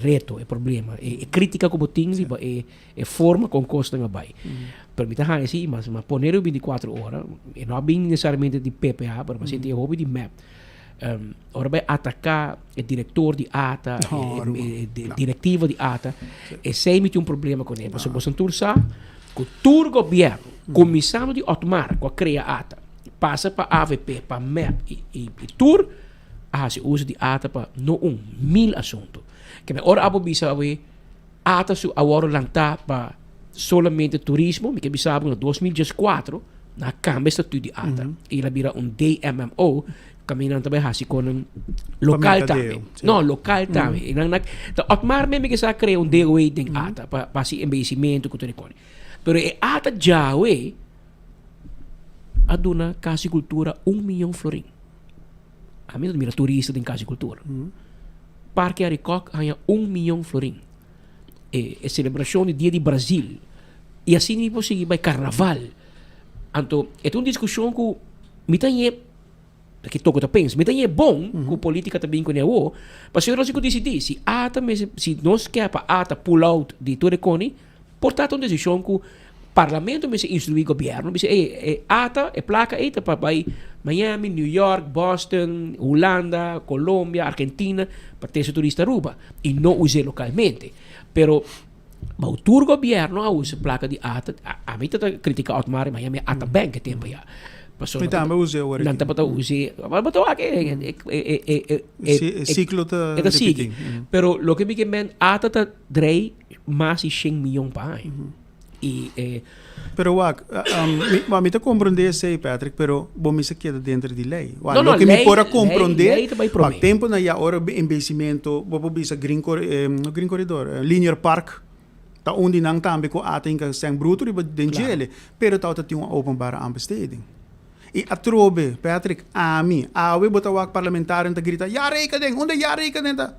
S1: reto, problema, crítica como tem, forma com costa nga bay. Pero mita hang assim, mas poner 24 horas, e não bem necessariamente de PPA, mas tem hobby de map. Ora vai atacar o diretor de ATA, diretiva de ATA, e sempre um problema com ele. Mas você não sabe que o tur governo, começando de Otmar, com a cria ATA, passa para AVP, para MEP e tur, se usa de ATA para não 1000 assuntos. Que ora abo bisa we ATA su agora lançar para solamente turismo, que bisa no 2014 na cambia estatuto de ATA. E ela vira DMMO, caminhando também com um local também. Não, local também. Então, Otmar mesmo que sa cria DOE de ATA para esse investimento que tu recolhe. Pero ATA já aduna casicultura 1 milhão florim. A mim mira turista em casicultura. Parque Aricoc ganha 1 milhão florim. É celebração do Dia de Brasil. E assim não pode seguir carnaval. Então, é uma discussão que me tem que toco ta pensa, me tem bom com política também com eu, mas eu não sei o que decidir. Se ATA, se nós quer para ATA pull out de Torecone, portanto uma decisão que o parlamento me se instruir o governo, me se ATA, placa eita para Miami, New York, Boston, Holanda, Colômbia, Argentina, para ter esse turista Aruba, e não use localmente. Pero o tour governo usa placa de ATA, a mim está critica Otmar, Miami ATA Bank tempo já.
S5: Mas também use agora.
S1: Não está para usar, mas botou aqui
S5: ciclo tá
S1: repetir. Pero lo que me quer ATA tá drei mais de 100 milhões para ano.
S5: Pero wak, mi te compreender sei Patrick, pero bom me se queda dentro di lei.
S1: No,
S5: Lo que
S1: lei-
S5: mi pora
S1: lei
S5: compreender,
S1: também promete.
S5: wak tempo na ya ora investimento, bobo bisa green corridor, linear park. Ta onde nang tambe ko ating ka sang bruto riba den gele, pero ta tinha uma openbare aanbesteding. E atrobe, Patrick, awe bota wak parlamentar ta grita, yare ka den, onde yare ka den ta.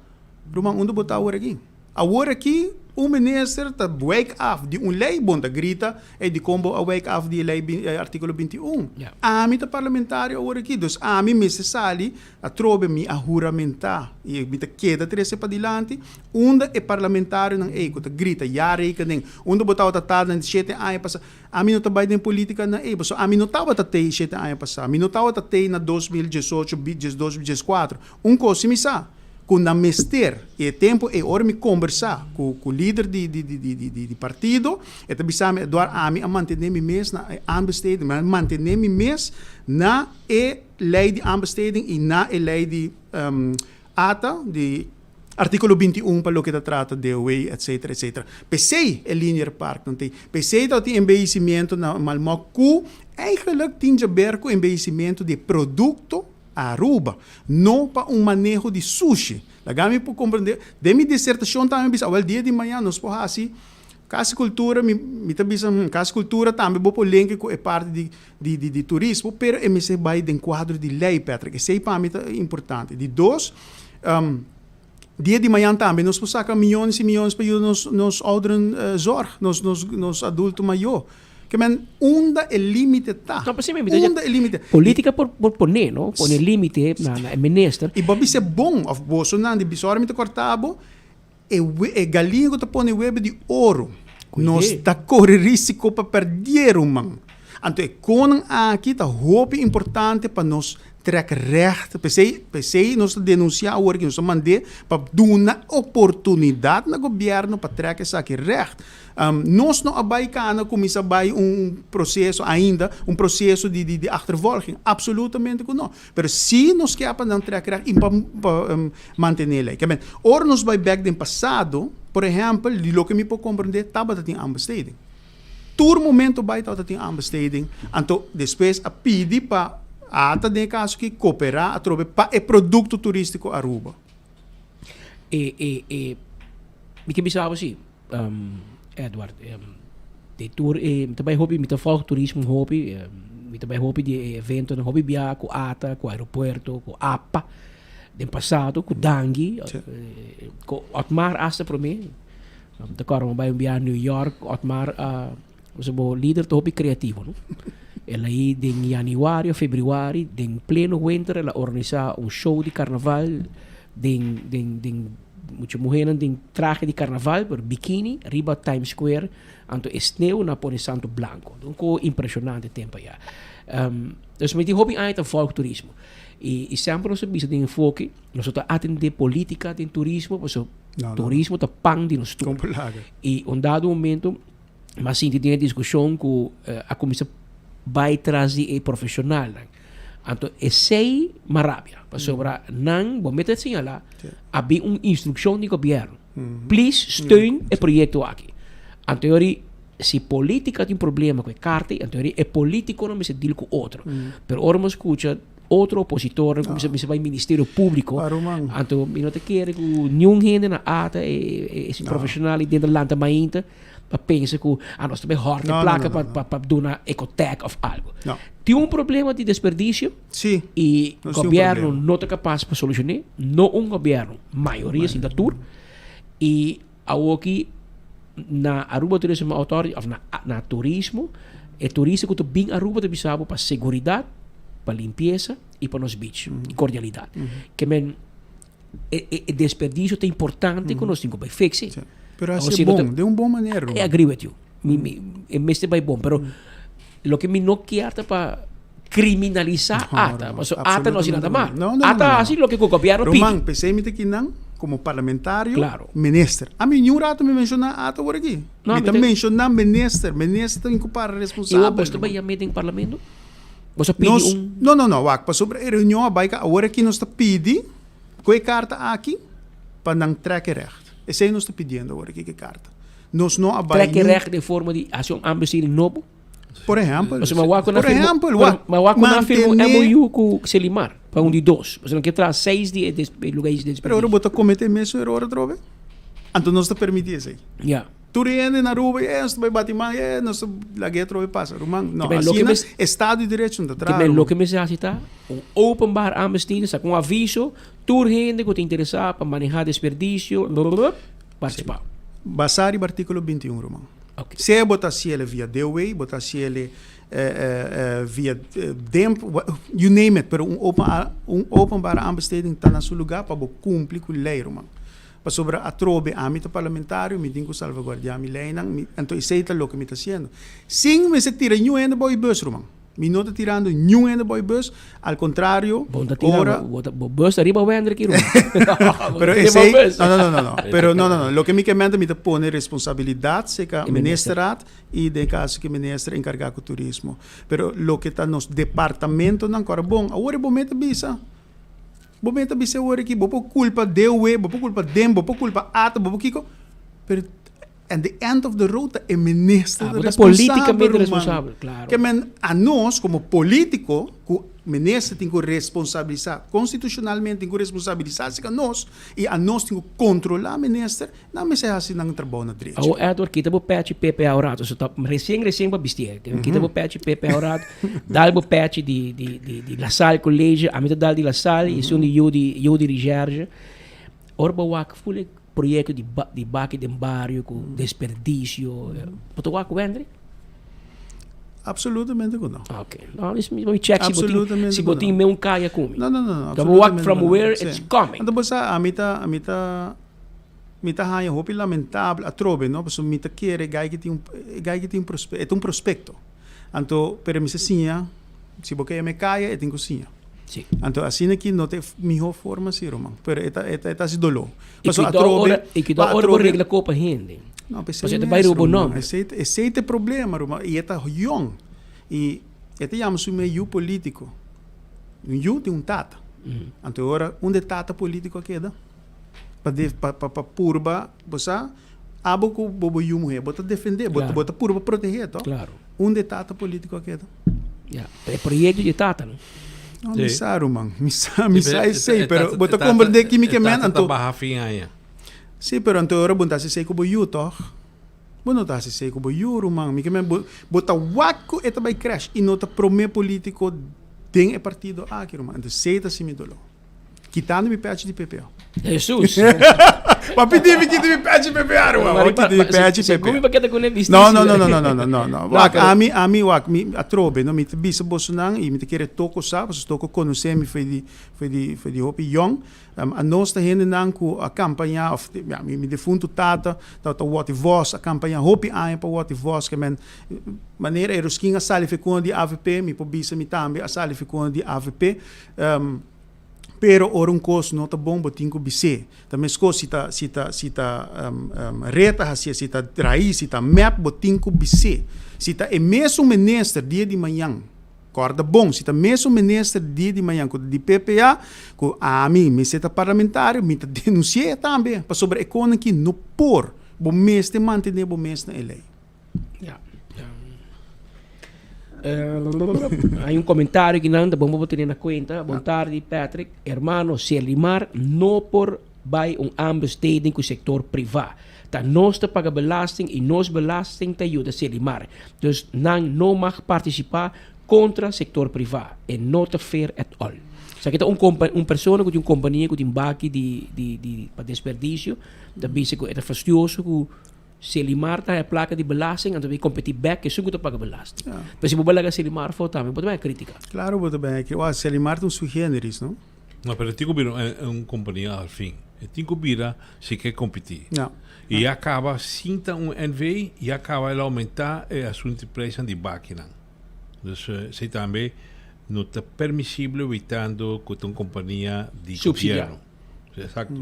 S5: Rumang onde bota ora aqui. A ora aqui, o minister ta wake af di un lei bonta grita e di combo a wake af di lei articolo 21. Ami ta parlamentário ora aqui, dus ami messe sali a trobe mi a juramenta e mi ta queda trece pa dilante, onde e parlamentário nang ego ta grita yare ka den, onde bota ta tada na 7 anos passa. Ami no tabay den politika na ego, so ami no tawa ta te 7 anos passa, ami no tawa ta te na 2018, 2014. Coisa misa. Com na mester e tempo e ora me conversar com o líder de partido e também sabe doar a mim a manter me mês na aanbesteding, mas manter me mês na lei de aanbesteding e na lei de ata de artigo 21 para o que trata de way, etc, etc. PC é linear park, não tem. PC dat die embellecimento na malmoku eigenlijk tinha ver com embellecimento de produto Aruba, não para manejo de sushi. Lagami por compreender, de minha dissertação também bisa, o dia de manhã nós por assim, casa cultura, me bisa, casa cultura também vou por link com é parte de turismo, pero me se vai dentro quadro de lei, Patrick, que sei para mim é importante. De dois, dia de manhã também nós por sacar milhões e milhões para nos ouderen zorg, nos adulto maior. Que men onda el límite tá. Onda el límite.
S1: Política por poner, no? Poner límite na minister.
S5: E babi se bom of Bolsonaro de bisor me cortabo e galinha que te põe web de ouro. Nós tá corre risco para perder man. Então é koning aqui tá hoop importante para nós trek recht. PC nós denunciar o que nós mandei para dar uma oportunidade no governo para trek essa aqui recht. Nós não abaicana como isso abai processo ainda, processo de achtervolging. Absolutamente não. Mas se nós queremos não trek recht para manter ele. Ora nós vai back do passado, por exemplo, de lo que me pode compreender, estava tem aanbesteding. Todo momento vai estar tem aanbesteding. Então, depois a pedir para até de caso que cooperar a trobe para o produto turístico Aruba.
S1: Me que pensava assim, Edward, de tour, também hobby, me volg turismo hobby, me também hobby de evento na hobby via com ATA, com aeroporto, com APA, de passado, com Dangui, com Otmar hasta para mim, de caro vai via New York, Otmar, o líder do hobby criativo, não? Ela aí em januário, fevereiro, em pleno winter, ela organiza show de carnaval, muitas mulheres em traje de carnaval, por biquíni, riba Times Square, anto sneeuw na Pone Santo Blanco. Donc, impressionante tempo já. Dus met die hobby uit een volkturismo. E sempre nós bisa de enfoque, nós atender política de turismo, turismo tá pang de nós tudo. E um dado momento, mas sim, tem discussão com a comissão vai trazer profissional. Então, sei maravilha. Sobre não, vou meter assim lá, havia uma instrução do governo. Please, steun o projeto aqui. Então, se política tem problema com a carta, então é político não se deal com outro. Pero ora me escuta outro opositor, como se vai Ministério Público. Então, eu não te quero que nenhum gente na ata esse profissional dentro da lanta mainta para pensar que nós também horte placa para dar uma ecotec of algo. Tem problema de desperdício e o governo não é capaz de solucionar, não governo, maioria sim da tour e aqui na Aruba Tourism Authority of na turismo é turismo que bem Aruba de bisabo para segurança, para limpeza e para nos beach, cordialidade. Que men desperdício é importante que nós temos que fixar.
S5: Pero así bom, de bom maneira.
S1: I agree with you. Este vai bom, pero lo que me no quiere para criminalizar ata, ata no es nada mal. Ata así lo que o gobierno pide.
S5: Roman, pensei me que não como parlamentário, minister. A mim nenhum rato me menciona ata por aqui. Me também menciona minister tem que para responsável.
S1: E você também já mete em parlamento? Você pede
S5: Não, para sobre a reunião agora que nós está pedi, com a carta aqui para não tracker recht. Esse aí nós está pedindo agora que carta. Nós não
S1: Trek je recht de forma de als je een aanbesteding nobo.
S5: Por exemplo.
S1: Mas uma wako na
S5: Por
S1: firma,
S5: exemplo,
S1: mas wako na firma
S5: mantener-
S1: MOU com Selimar, para um de dois. Você não quer trazer 6 de lugares de
S5: Pero ahora bota cometer mesmo erro trobe. Então nós te permitir isso aí.
S1: Yeah.
S5: Tu riende na rua, nós vai batimang, nós lagi trobe passa. Rumang, não,
S1: Que bem,
S5: assim
S1: lo que
S5: na
S1: mes-
S5: Estado de Direito não
S1: Que
S5: traz.
S1: men lo que me necessita openbaar aanbesteding, sa com aviso, tour gente que te interessa para manejar desperdício, participar.
S5: Basari artigo 21, Rumang. Se botar cielo via Dewey, botar cielo via DEMP, you name it, pero openbare aanbesteding está na seu lugar para cumprir com a lei, Rumang. Para sobre a trobe âmbito parlamentário, me tenho que salvaguardar minha lei, então isso é o que me está fazendo. Sim, me se tira nenhum ainda boy bus, Rumang. Me não está tirando nenhum ainda boy bus, ao contrário,
S1: Ora, bus arriba vender aqui.
S5: pero esse aí, não. Pero não. Lo que me comenta me pone responsabilidade se que o ministeriado e de caso que o ministro encarregado com turismo. Pero lo que está nos departamento não agora bom, agora momento bisa. Momento bisa agora aqui, bopo culpa DW, bopo culpa DEM, bopo culpa ATA, bopo kiko. Pero at the end of the road, o ministro
S1: politicamente responsável, claro.
S5: Que men, a nós, como político, o ministro tem que responsabilizar, constitucionalmente tem que responsabilizar-se a nós, e a nós tem que controlar o ministro, não me sei assim não trabalho na direita.
S1: O Edward, kita bo patch PPA orato, so tá recém ba bistia. Kita bo patch PPA orato, dal bo patch di La Salle College, a mitad dal di La Salle, e sono io di Rigerge. Orba wak fule projeto de baque de barrio com desperdício. Pode wak wendre?
S5: Absolutamente não.
S1: Ok. Não, isso me check se botin me caia comigo.
S5: Não.
S1: Então walk from where it's coming.
S5: Então você a mita hanya hopi lamentável a trobe, não? Porque mita quer gai que tem um prospecto. Então, pero me sinha, se você me caia, é tem cozinha.
S1: Sim.
S5: Então assim aqui não tem melhor forma sim, Romão. Pero eta se dolor.
S1: Mas a trobe, e que dá hora por regra copa rende.
S5: Não,
S1: você vai roubar nome.
S5: Esse é o problema, Romão. E eta young. E eta chama-se meio político. Um tem tata. Então agora de tata político aqui dá. Para purba, você abo com bobo yu mulher, bota defender, bota purba proteger, tá?
S1: Claro.
S5: De tata político aqui dá.
S1: Yeah. É projeto de tata, não?
S5: Não, me sabe, man. Me sei, pero bota compreender quimicamente,
S3: então. Barra finha.
S5: Sim, pero então agora bota se sei como yu, tá? Bueno, tá se sei como yu, man. Me quemen bota waco eta vai crash e nota prome político tem é partido aqui, man. Então sei tá se me dolor. Quitando me patch de PPA.
S1: Jesus.
S5: Mas pedir me quita me patch de PPA, man. Quita me patch de PPA.
S1: Como paquete com nevis?
S5: Não. Wak ami a trobe, no me bisa bosunang e me querer toko sa, porque toko conhecer me foi de hopi young. A nós tá hende nang ku a campanha of me defunto tata, tá what voz a campanha hopi ai para what voz que men maneira é rusking a sali ficou de AVP, me pobisa me tambe a sali ficou de AVP. Pero ora costo não tá bom botin com BC. Também sita reta hasia sita raiz sita map botin com BC. Sita é mesmo ministro dia de manhã. Corda bom, sita mesmo ministro dia de manhã com de PPA, com a mim, me sita parlamentário, me tá denunciar também para sobre economia que no por, bom mês de manter bom mês na lei.
S1: Yeah. Hay un comentario que nada, vamos a tener en cuenta. Boa tarde, Patrick. Hermano, Selimar no por bij een aanbesteding com o sector privado. Dat nós te paga belasting e nós belasting te ajuda Selimar. Dus não mag participar contra o sector privado. É not fair at all. Se aqui tem pessoa que tem companhia que tem baque de desperdício, da bici que é fastidioso que Selimar tá a placa de belasting en dan weer competir back que sugo te paga belasting. Mas se você balaga Selimar for também pode bem crítica.
S5: Claro, pode bem. Que o Selimar tem sui generis, não?
S3: Não, pero tem que vir companhia ao fim. Tem que vir se quer competir. E acaba sinta NV e acaba ela aumentar a sua empresa de máquina. Dus se também não está permissível evitando que uma companhia de governo. Exato.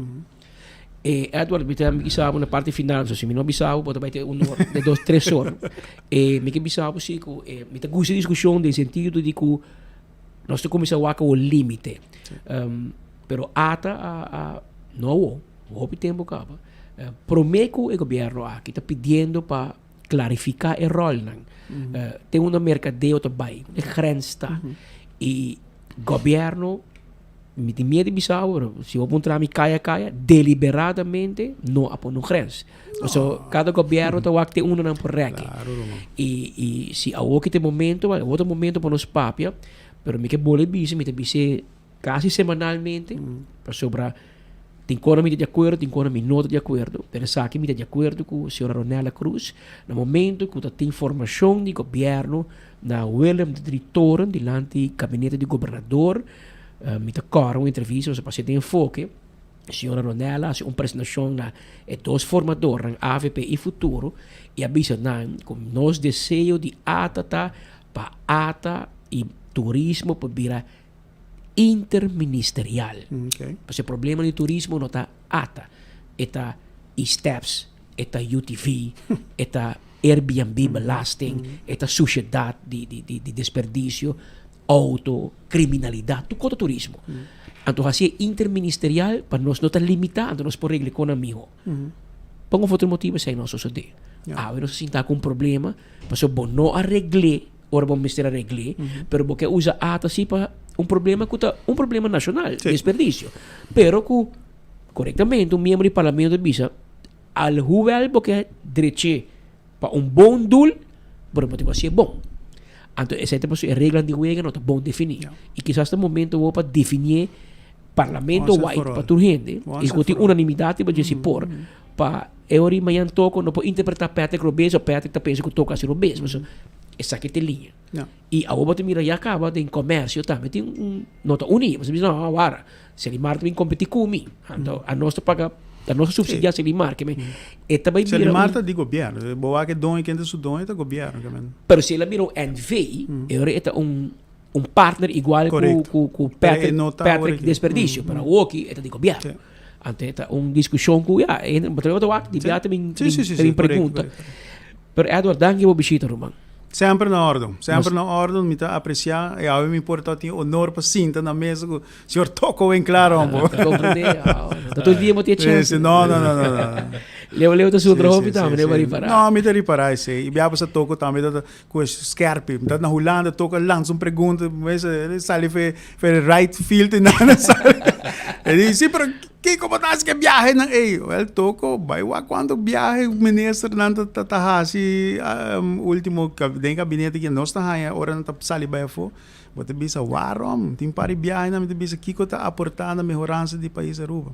S1: Edward, me bisabo na parte final, so se me não bisabo, pode vai ter de 2-3 horas. Me que bisabo sim, me te gusta discussão no sentido de que nós te começamos a o limite. Pero ata não o tempo acaba. Promeco o governo aqui está pedindo para clarificar o rol. Tem uma mercadeio também, a grens está. E governo, me tem medo de Bissau, se eu apontar me caia, deliberadamente, não aponta no grens. So, cada governo tem uma não por reque. E se há outro momento para nos papia, pero me que bole bise, me te bise quase semanalmente, para sobrar. Tem quando me de acordo, tem quando me não de acordo. Pero sa que me de acordo com a senhora Ronela Cruz, no momento que tem informação de governo, na William de Tritoren, dilante gabinete de governador, me te cora uma entrevista, se passe de enfoque, a senhora Ronela, uma apresentação na dois formadores, AVP e Futuro, e avisa com nosso desejo de ata para ata e turismo para virar interministerial. Porque o problema do turismo não está ATA, está STEPS, está UTV, está Airbnb belasting, está sociedade de desperdício, auto, criminalidade, tudo o turismo. Então, assim, interministerial para nós não está limitado, nós por regra economia. Por um outro motivo, se nós suceder. Nós se sentar com um problema, mas o bom não arregle, ora bom mister arregle, pero porque usa ATA assim para um problema nacional, desperdício. Pero que, corretamente, um membro do parlamento visa al juvel porque direito para um bom dul, por um motivo assim é bom. Então, essa é a regra de juego, não está bom definir. E quizás no momento vou para definir parlamento white para toda gente, e que tem unanimidade para dizer por, para eu e amanhã toco, não pode interpretar Patrick Robes ou Patrick está pensando que toca assim Robes, mas essa aqui tem linha. E a outra mira já acaba tem comércio também tem nota unida, mas não agora se ele marca vem competir comigo, então a nossa paga a nossa subsidiar se ele marca, e também
S5: se ele marca de governo, boa que dom que su dom é governo,
S1: pero se ele mira o NV, ele é partner igual com Patrick desperdício, para o que é de governo. Então é uma discussão que tem pergunta. Pero Edward, danke por visita, Roman.
S5: Sempre na ordem, me tá apreciar, e eu me importa tinha honor para sinta na mesa, o senhor tocou em claro, amor.
S1: Todo dia eu tinha chance.
S5: Não.
S1: Leu da sua droga também, não vai reparar.
S5: Não, me reparar, sim. E bia para toco também, com o scarpe, tá na Holanda, toca lança uma pergunta, mas ele sai right field e nada sai. Ele disse, pero que como tá que viaje na ele toco, vai quando viaje o ministro nanta tatahasi último gabinete que nós tá aí, ora não tá sali vai fo. Você bisa warom, tem para viaje na me bisa que tá aportando a melhorança do país Aruba.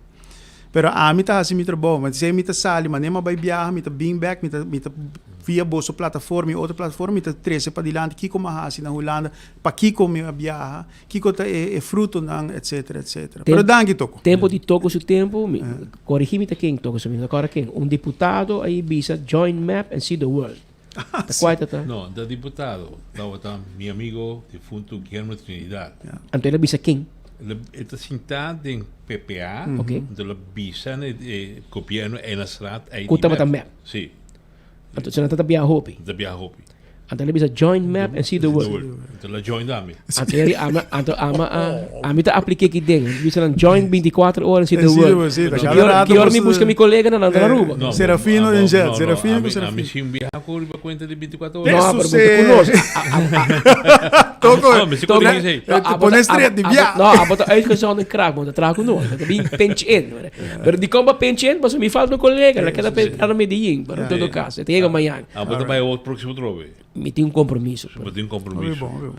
S5: Pero a mim tá assim muito bom, mas se me tá sali, mas nem vai viajar, me tá being back, me tá via bolsa plataforma e outra plataforma, me tá treze para dilante, que como assim na Holanda, para que como viajar, que tá é fruto não, etc. Pero danke toco.
S1: Tempo de toco seu tempo, corrigi-me tá quem toco, agora quem? Deputado aí bisa join map and see the world.
S3: No, da deputado, tá meu amigo defunto Guilherme Trinidad.
S1: Então ele bisa quem?
S3: Ele está sentado em PPA, então ele bisa no governo e na cidade.
S1: Kuta também.
S3: Sim.
S1: Então você não está via Hopi.
S3: Está via Hopi.
S1: Então ele bisa join map and see the world.
S3: Então ele join dami.
S1: Então ele ama está aplique aqui dentro. Bisa não join 24 horas see the world. Que hora me busca meu colega na Aruba.
S5: Serafino em jet, Serafino.
S3: A mim sim viaja por conta de 24 horas.
S1: Não, mas muito conosco.
S5: Pones street de viaje.
S1: Não, a bota aí que só no crack, mas trago conosco. Bem pench in. Pero de como pench in, mas me falta um colega, ela quer para Medellín, para todo caso. Chega amanhã.
S3: A bota vai o próximo trobe.
S1: Me tem compromisso.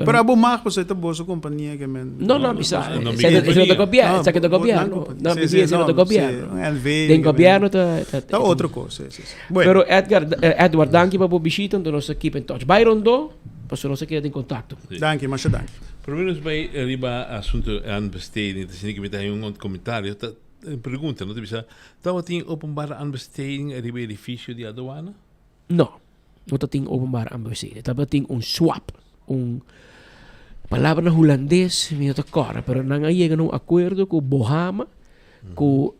S5: Para a bomar, você tem boa companhia que men.
S1: Não, bisa. Isso do governo, isso aqui do governo. Não, isso do governo. Tem governo tá
S5: outra coisa.
S1: Pero Edward, danke por visita, então nós keep in touch. Byron do, para nós quedar em contato.
S5: Danke, mas danke.
S3: Por menos vai arriba assunto aanbesteding, dus ik met een commentaar. Een pergunta, não te bisa. Tava tem openbare aanbesteding arriba edifício de aduana?
S1: Não. Não tem openbare aanbesteding. Tava tem swap, palavra na holandês, me não cora, pero não chega num acordo com Bohama, com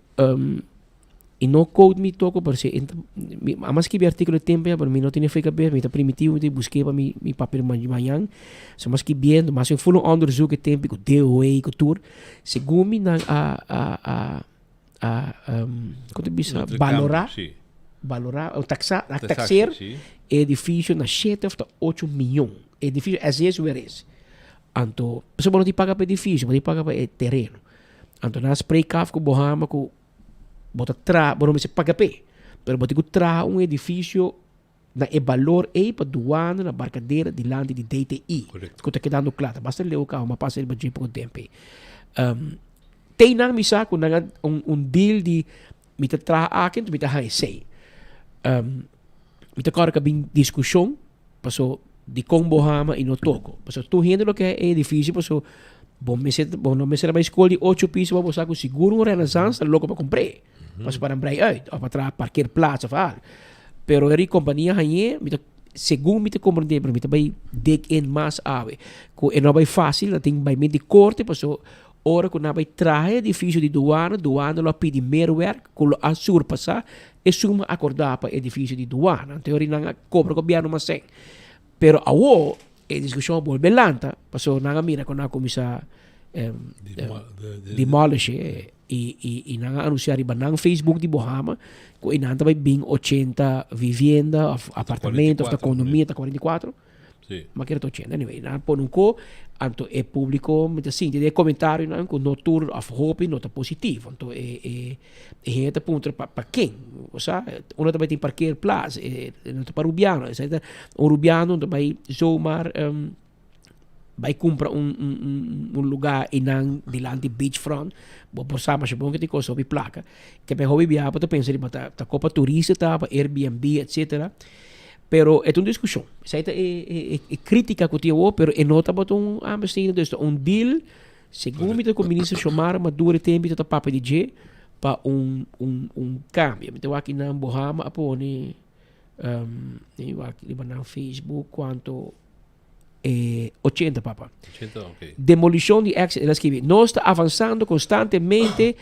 S1: e não code me toco porque a mais que o artigo de tempo para mim não tinha feito bem, me tá primitivo de buscar para mi papel manhã, so mas que bem, mas eu fui um onderzoek tempo com DOE com tour, segundo me quanto bisa
S3: Outro
S1: valorar,
S3: campo, sim.
S1: valorar, ou taxar
S3: sim.
S1: edifício na 7 ou 8 milhões. Edifício, às vezes, o eres. Então, você não te paga para edifício, mas te paga para terreno. Então, na spray caf com Bohama, com bota tra, não se paga pé. Pero bota que tra edifício na e valor e para douana na barcadeira de lande de DTI.
S3: Correto.
S1: Que está quedando claro. Basta ler o carro, mas passa ele para por tempo. Tem na misa com deal de mita tra aqui, mita hai sei. Mita cara que bem discussão, passou de com Bohama e no toco. Passou tu rende lo que é edifício, passou bom não me será mais escola de 8 pisos, vamos usar com seguro um Renaissance, louco para comprar. Mas para comprar, para tra parquear plaza, fal. Pero eri companhia aí, segundo me te compreender, me te vai dig in mais ave. Co e não vai fácil, não tem vai de corte, passou ora que não vai trazer edifício de douana lá pede merwerk, com lo assur passar e suma acordar para edifício de douana. Teoria não cobra governo mas sem. Pero awo e discussão volve lenta, passou não mira quando começa demolish e não anunciar iba nang Facebook di Bohama ko inanta vai bing 80 vivienda apartamento da condomínio da 44
S3: Sì.
S1: ma che 80 anyway na pon ko anto e pubblico met assim de comentário não com notur of hope nota positivo anto e het punto para quem o sa uno também tem parquear plaza não para Rubiano etc o Rubiano também zomaar vai comprar lugar inang dilante beachfront bo por sama se bom que tem coisa sobre placa que bem hobby viajar para pensar para copa turista para Airbnb etc pero é uma discussão isso é crítica que eu pero é nota para ambestino disto deal segundo me o ministro chamar madure tempo de papo de G para cambio então aqui na Bohama apone eu aqui na Facebook quanto 80 papa.
S3: 80, okay.
S1: Demolição de ex, ela escreve, nós está avançando constantemente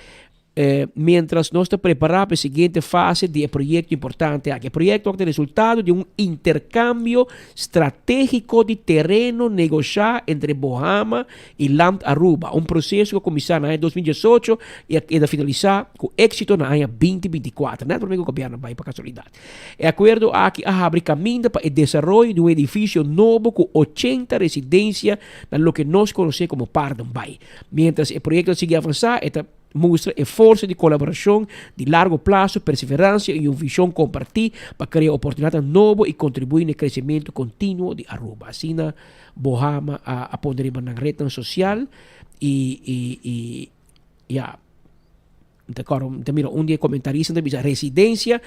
S1: mientras nós está preparando para a seguinte fase de projeto importante. O projeto é o resultado de intercâmbio estratégico de terreno negociado entre Bohama e Land Aruba. Processo que começou no ano 2018 e vai finalizar com êxito no ano 2024. Não é para o governo, vai para casualidade. É acordo aqui abre caminho para o desenvolvimento de edifício novo com 80 residências no que nós conhecemos como Pardon Bay. Mientras o projeto sigue avançando, mostra esforço de colaboração de largo prazo, perseverança e uma visão compartida para criar oportunidades novas e contribuir no crescimento contínuo de Aruba. Assim, Bohama a poder na rede social e então, dia comentarista da residência,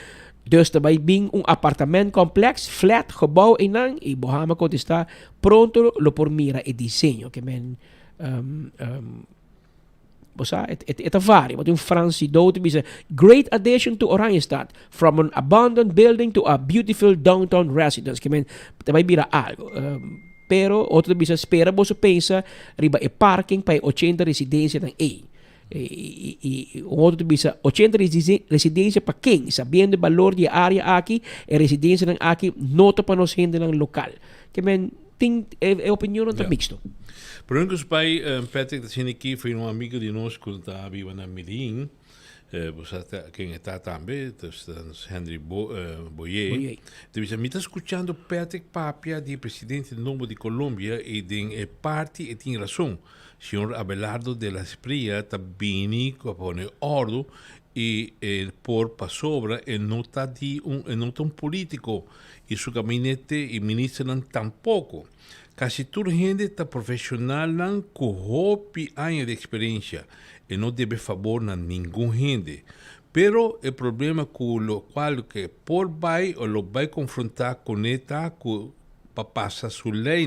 S1: dus também bem apartamento complexo, flat, gebouw e Bohama está pronto por mira e desenho que men het varia, wat in Frans dood is a great addition to Oranjestad, from an abandoned building to a beautiful downtown residence. Que men também vira algo. Pero outro bisa espera você pensa riba e parking para 80 residência ng e outro bisa 80 residência para quem, sabendo o valor de área aqui e residência ng aqui nota para nos gente ng local. Que men tem opinião não tá mixto.
S3: Por exemplo, os pais, Patrick, da cena aqui, foi amigo de nós que estava vivendo na Medellín, quem está também, Henry Boyer. Então, me está escutando Patrick Papia, de presidente novo de Colômbia, e de parte, e tem razão. O senhor Abelardo de la Espriella está bem com a ordem, e por pasobra, não está um político, e seu gabinete e ministro não tampouco. Casi toda gente está profissional com hopi anos de experiência e não deve favor a nenhum gente. Pero o problema com o qual que por vai ou lo vai confrontar com esta para passar sua lei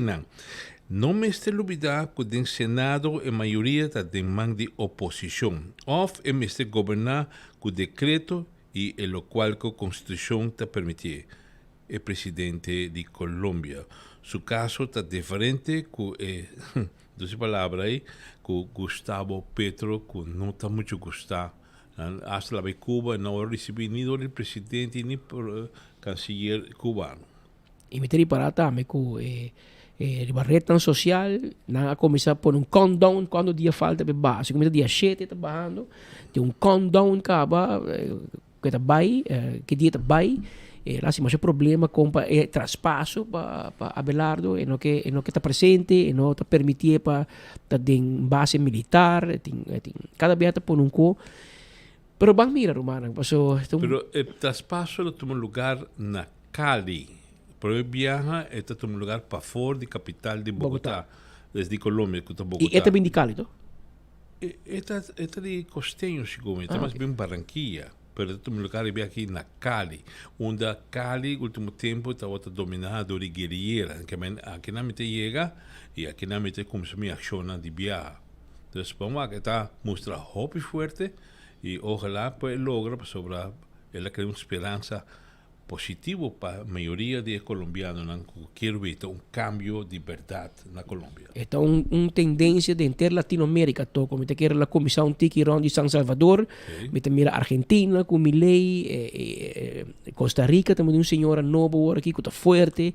S3: não me está olvidar que o Senado a maioria está de mão de oposição. Ou me está governar com decreto e o qual que a Constituição está permitir. O presidente de Colômbia. Su caso está diferente con, 12 palabras ahí, con Gustavo Petro, que no está mucho gustado. Hasta la Cuba no recibió ni del presidente ni por canciller cubano.
S1: E me tiri para também com Ribarretan social, na começar a pôr um countdown quando o dia falta para baixo. Começa dia 7 tá barrando, tem um countdown acaba que tá vai, que dia tá vai. Lá se mais problema com traspasso para Abelardo, e não que está presente, e não está permitir para ter base militar, cada vez está por um co. Pero bang mira Romana,
S3: Pero el traspaso lo toma lugar na Cali. Pero el viaja, este toma lugar para fora de capital de Bogotá, desde Colombia, que está Bogotá.
S1: E este é bem de Cali, não?
S3: Este de Costeño, segundo, este mais bem Barranquilla. Pero este toma lugar é aqui na Cali, onde a Cali, último tempo, está dominada por guerrilheira, que aqui na mente chega e aqui na mente começa a ação de viaje. Então, vamos a mostrar hope forte e ojalá pues logra sobre ela crea uma esperança positivo para a maioria de colombianos que querem ver um cambio de verdade na Colômbia.
S1: Esta é tendência de inter Latinoamérica todo, como te quer a comissão Tiki Ron de San Salvador, me te mira Argentina com Milei, Costa Rica também senhora novo aqui que está forte,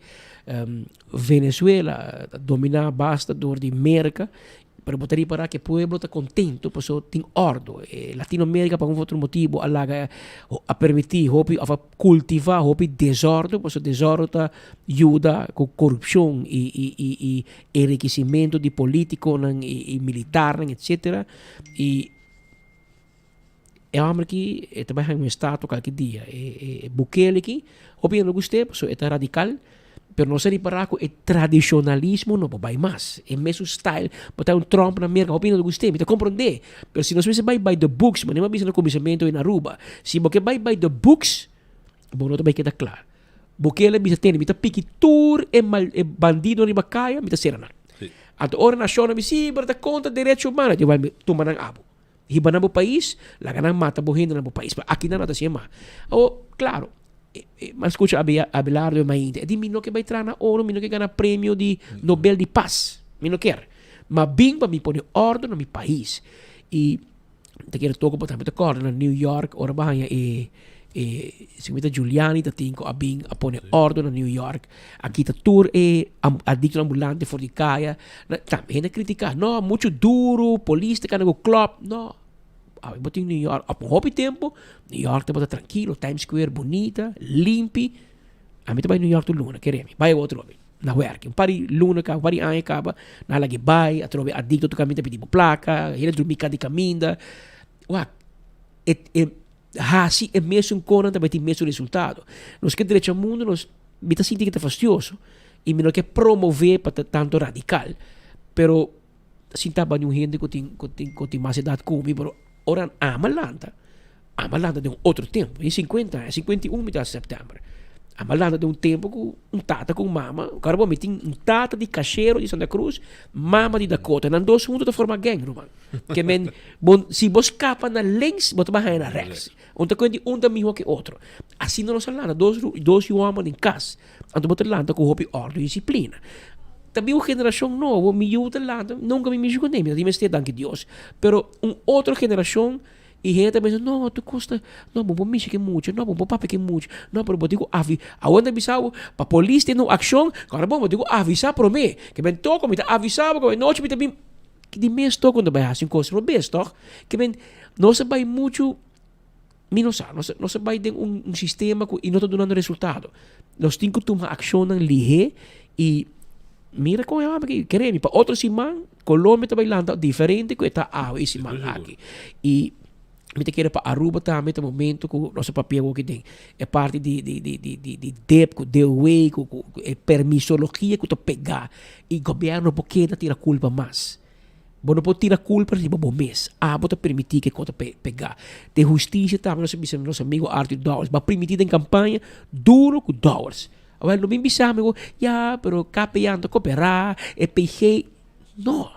S1: Venezuela domina basta dor de América. Pero botaria para que o pueblo está contento, porque tem ordem. Latinoamérica, por um outro motivo, a permitir a cultivar o desordem, porque o desordem ajuda com corrupção e enriquecimento de político e militar, etc. E é homem que trabalha em um estado qualquer dia. Bukele aqui, eu não gostei, porque é radical. Pero não seria para o tradicionalismo não vai mais. É mesmo style. Botar Trump na América, opinião do gostei, me te compreender. Pero se nós vai by the books, mas não é no comissamento na Aruba. Se você vai by the books, bom, não vai quedar claro. Porque ele bisa tem, me te pique tour e bandido ni bacaia, me te serana. Ato ora nacional me si, berta contra direito humano, de vai tomar ng abo. Hiba na mo país, laga nang mata buhin na mo país. Aqui na nata siya ma. Claro. Mas escuta Abelardo e Mainda, di mino que vai entrar na ONU, mino que ganha prêmio de Nobel de Paz, mino quer, mas bem para me pôr ordem no meu país. E te quero tocar para também na New York, ora bahia se me Giuliani, te tenho a bem a pôr ordem na New York. Aqui tá tour adicto ambulante for de caia, também ainda criticar, não, muito duro, polícia que no club, não. Boto em New York, há um tempo, New York está tranquilo, Times Square bonita, limpi. A mim também New York tu luna, queremos. Vai outro homem, na work. Pari luna ka, pari ano acaba, na lagi vai, a trove adicto tu caminho pedir placa, ele dormir cada caminho. Uau, assim é mesmo conan também tem mesmo resultado. Nós que direito ao mundo, nós me tá sentindo que tá fastidioso e me não quer promover para tanto radical. Pero sinta ba yung gente que tem mais idade comigo, pero ora Amalanta de um outro tempo, em 51 de setembro. Amalanta de um tempo com tata com mama, o cara tem tata de Cacheiro de Santa Cruz, mama de Dakota, não dois juntos de forma gang, Roman. Que men, se você capa na lens, você vai na rex. Onde coisa um mesmo que outro. Assim não nos landa, dois homens em casa, ando botar landa com hobby ordem e disciplina. Também uma geração nova, me ajuda lá, nunca me ajuda nem, me diz danke Deus. Pero outra geração e gente pensa, não, tu custa, não, bom, me que muito, não, bom, papai que muito, não, pero digo, aonde avisar para polícia ter uma ação, agora bom, digo, avisar para mim, que bem toco, me avisar, que noite me também, que de mês toco quando vai assim coisa, bem, toch? Que bem, não se vai muito, não se vai ter um sistema e não está dando resultado. Nós temos que tomar ação na lihe e mira como é que queremos para outro simão Colômbia está bailando diferente que está esse simão aqui e me te quero para Aruba também no momento que nosso papel que tem é parte de DEP de way com permissologia que tu pegar e governo porque não tira culpa mais bom não pode tirar culpa de bom mês bota permitir que tu pegar de justiça também nosso amigo Arthur Dowers vai permitir em campanha duro com Dowers. Well, no bisa amigo, pero capeando cooperar, PG, no.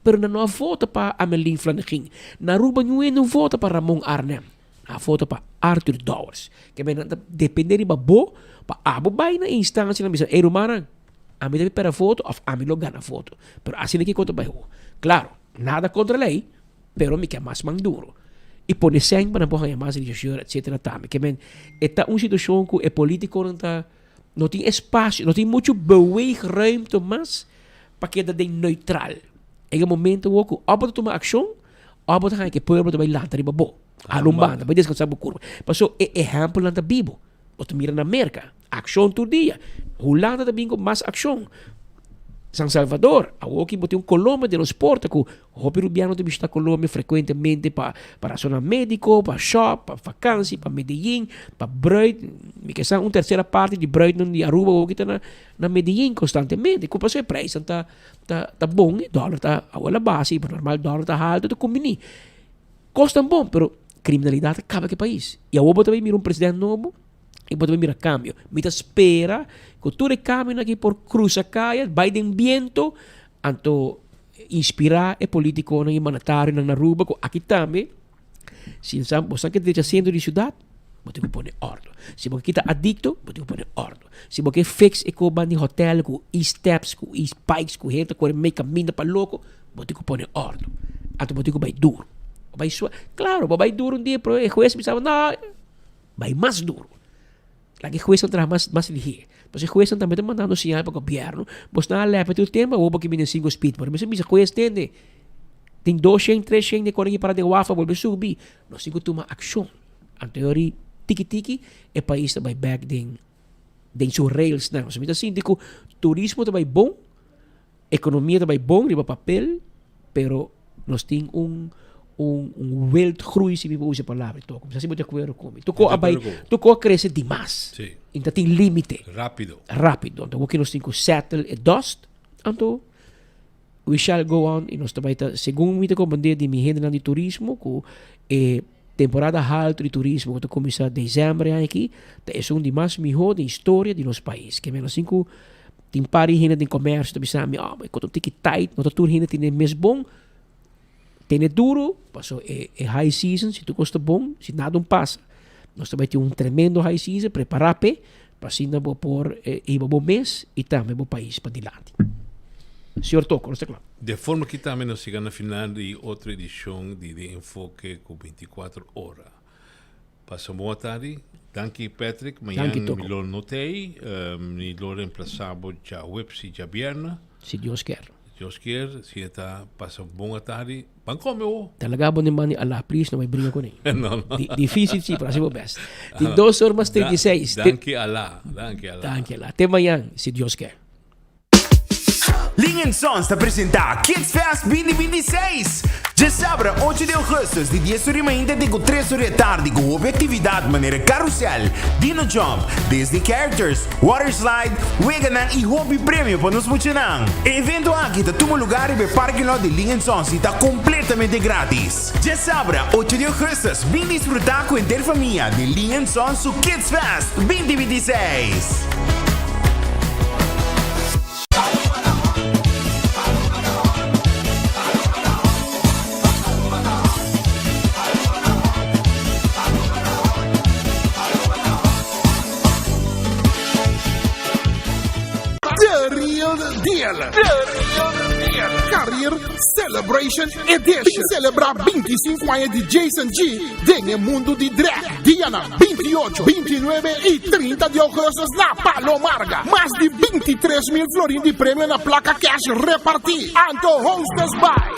S1: Pero não vota para Amelin Flanagan. Na Aruba não vota para Ramon Arnem. A vota para Arthur Dowers. Que depende de babo, para abo vai na instância na missão. Rumana, a mim deve para voto, a mim logo na voto. Pero assim que conta bairro. Claro, nada contra a lei, pero me quer mais duro. E pone sempre para não mais de etc. também. Que esta situação que é político não está não tem espaço, não tem muito beweegruimte mais para que dat ding neutral. Em een moment ook, op het tomar action, op het gaan que pueblo vai lá riba bo. Alumbanda, vai descansar bo curva. Passou exemplo na Bíblia. Você mira na América, action todo dia. Holanda também com mais action. San Salvador, aqui botem Colômbia de los porta que o peruviano te visita Colômbia frequentemente para zona médico, para shop, para vacância, para Medellín, para bruid, me que uma terceira parte de bruid de Aruba o que está na Medellín constantemente. Como se o preço tá bom, o dólar tá a base, para normal o dólar tá alto, tu combini. Costa bom, pero criminalidade acaba que país. E a Obo também mira presidente novo. E pode mira cambio. Mita espera que todo caminho aqui por cruza caia, Biden viento, anto inspirar o político na humanitário na Aruba, que aqui também, se você quer deixar centro de cidade, você tem que pôr ordem. Se você está adicto, você tem que pôr ordem. Se você fix e com de hotel, com e-steps, com e-bikes, com gente, com meio caminho para louco, você tem que pôr ordem. Anto você tem que vai duro. Vai suave. Claro, vai duro dia, pero o juez pensava, não, vai mais duro. Lagi juez não traz mais ligeiro. Mas o juez também está mandando sinal para o governo. Você não leva o tempo, ou porque vem 5 speed. Mas o juez tem 200, 300 de correr para de wafa, volver subir. Nós temos que tomar ação. A teoria, tiki-tiki, o país está back den seus rails. Nós temos assim, digo, turismo está bom, economia está bom, riba papel, pero nós temos wealthgroei, se me usa a palavra. Então, como se você acordo comigo. Tu cresce demais.
S3: Sim.
S1: Então tem limite.
S3: Rápido.
S1: Então, o que nós temos que settle e dust. Então, we shall go on. E nós também, segundo me comandei de minha renda de turismo, que temporada alta de turismo, que começa em dezembro aqui, é um de mais melhor da história de nosso país. Que menos 5 tem pari renda de comércio, também sabe, mas quando tem que tight, não está renda tem mais bom. Tem duro, passou high season, se tu gosta bom, se nada passa. Nós também temos tremendo high season, preparar-te, para assim não por bom mês e também bom país para dilante. Senhor Toco, não está claro?
S3: De forma que também nós chegamos na final de outra edição de Enfoque com 24 horas. Passou boa tarde. Danke Patrick, amanhã me lo notei, me lo reemplazamos já website já viernes.
S1: Se Deus quer.
S3: Deus quer, se está passando boa tarde, vão comer o.
S1: Talaga bom de mani, Allah, please, não vai brigar com ele.
S3: Não.
S1: Difícil, sim, para ser o best. Tem 2 horas, 36.
S3: Danke Allah.
S1: Até amanhã, se Deus quer.
S14: Linha Sons está apresentar Kids Fest 2026. Já sabe, 8 de agosto, de 10 horas ainda de 3 horas da tarde, com atividade de maneira carrossel, Dino Jump, Disney Characters, Water Slide, Weganan e Hobby Prêmio para nos funcionar. O evento aqui está todo lugar e o parque de Linha Sons está completamente grátis. Já sabe, 8 de agosto, vem desfrutar com a interfamília de Linha Sons o Kids Fest 2026.
S16: Career Celebration Edition. Celebrar 25 anos de Jason G en el mundo de drag. Diana, 28, 29 y 30 de agosto na Palomarga. Más de 23,000 florins de premio na placa cash repartir. Anto hostes by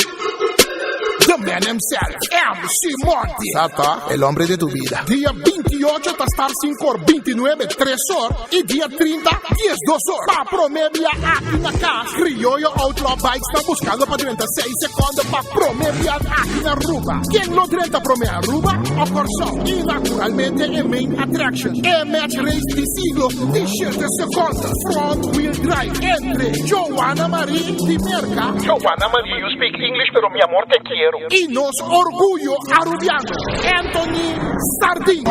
S16: the man himself, MC Morty.
S17: Sata, el hombre de tu vida.
S16: Día 28 hasta estar 5 horas, 29, 3 horas. Y día 30, 10, 2 horas. Pa promedia aquí na casa. Criollo Outlaw Bikes está buscando para 36 segundos para promediar aquí na Aruba. ¿Quién lo 30 promedia Aruba? O Corso. Y naturalmente el main attraction. El match race de siglo, 17 segundos. Front wheel drive entre Joanna Marie de Merca.
S18: Joanna Marie, you speak English, pero mi amor te quiero.
S16: Y nos orgullo arubiano, Anthony Sardin.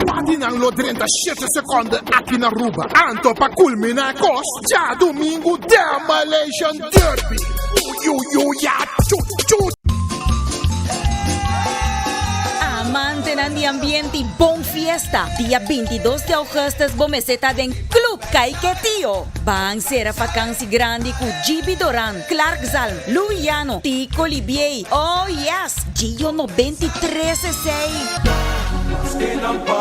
S16: Patinan lo 37 segundos aqui na Aruba. Anto pa culminar cos, já domingo Demolition Derby.
S7: Amante de ambiente y bon fiesta. Día 22 de agosto, bomeseta den Club Caiquetío. Van ser a vakantie grande com Gibi Doran, Clark Zalm, Luiano, Tico Libier. Oh yes, Gio 93 6.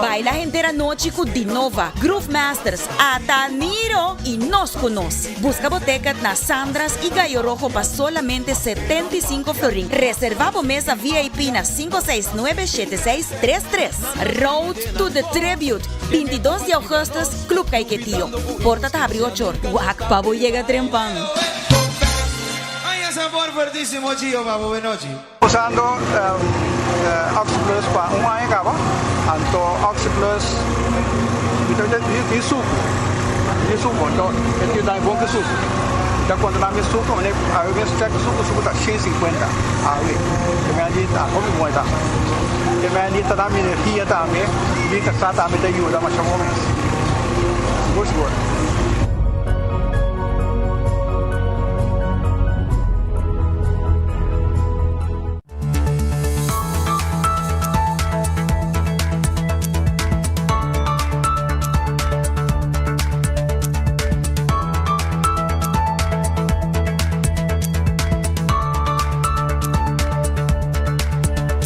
S7: Baila entera noche con Dinova, Groove Masters, Ataniro y Nos Conos. Busca boteca na Sandras y Gallo Rojo para solamente 75 florín. Reservamos mesa VIP na 569-7633. Road to the Tribute, 22 de agosto, Club Caiquetío. Porta abre 8 horas. Wak Pabo llega trempang.
S8: Ay, sabor fuertísimo, Gio, Pabo, buenas noches.
S9: Usando Oxyplus para un año acaba, anto Oxyplus di suco, então dá bom que suco. Então quando dá mais suco, né, a vez check suco tá 150, aí, que me ali tá como moeda. Que me ali tá dando energia também, e que tá também da ajuda mais ou menos.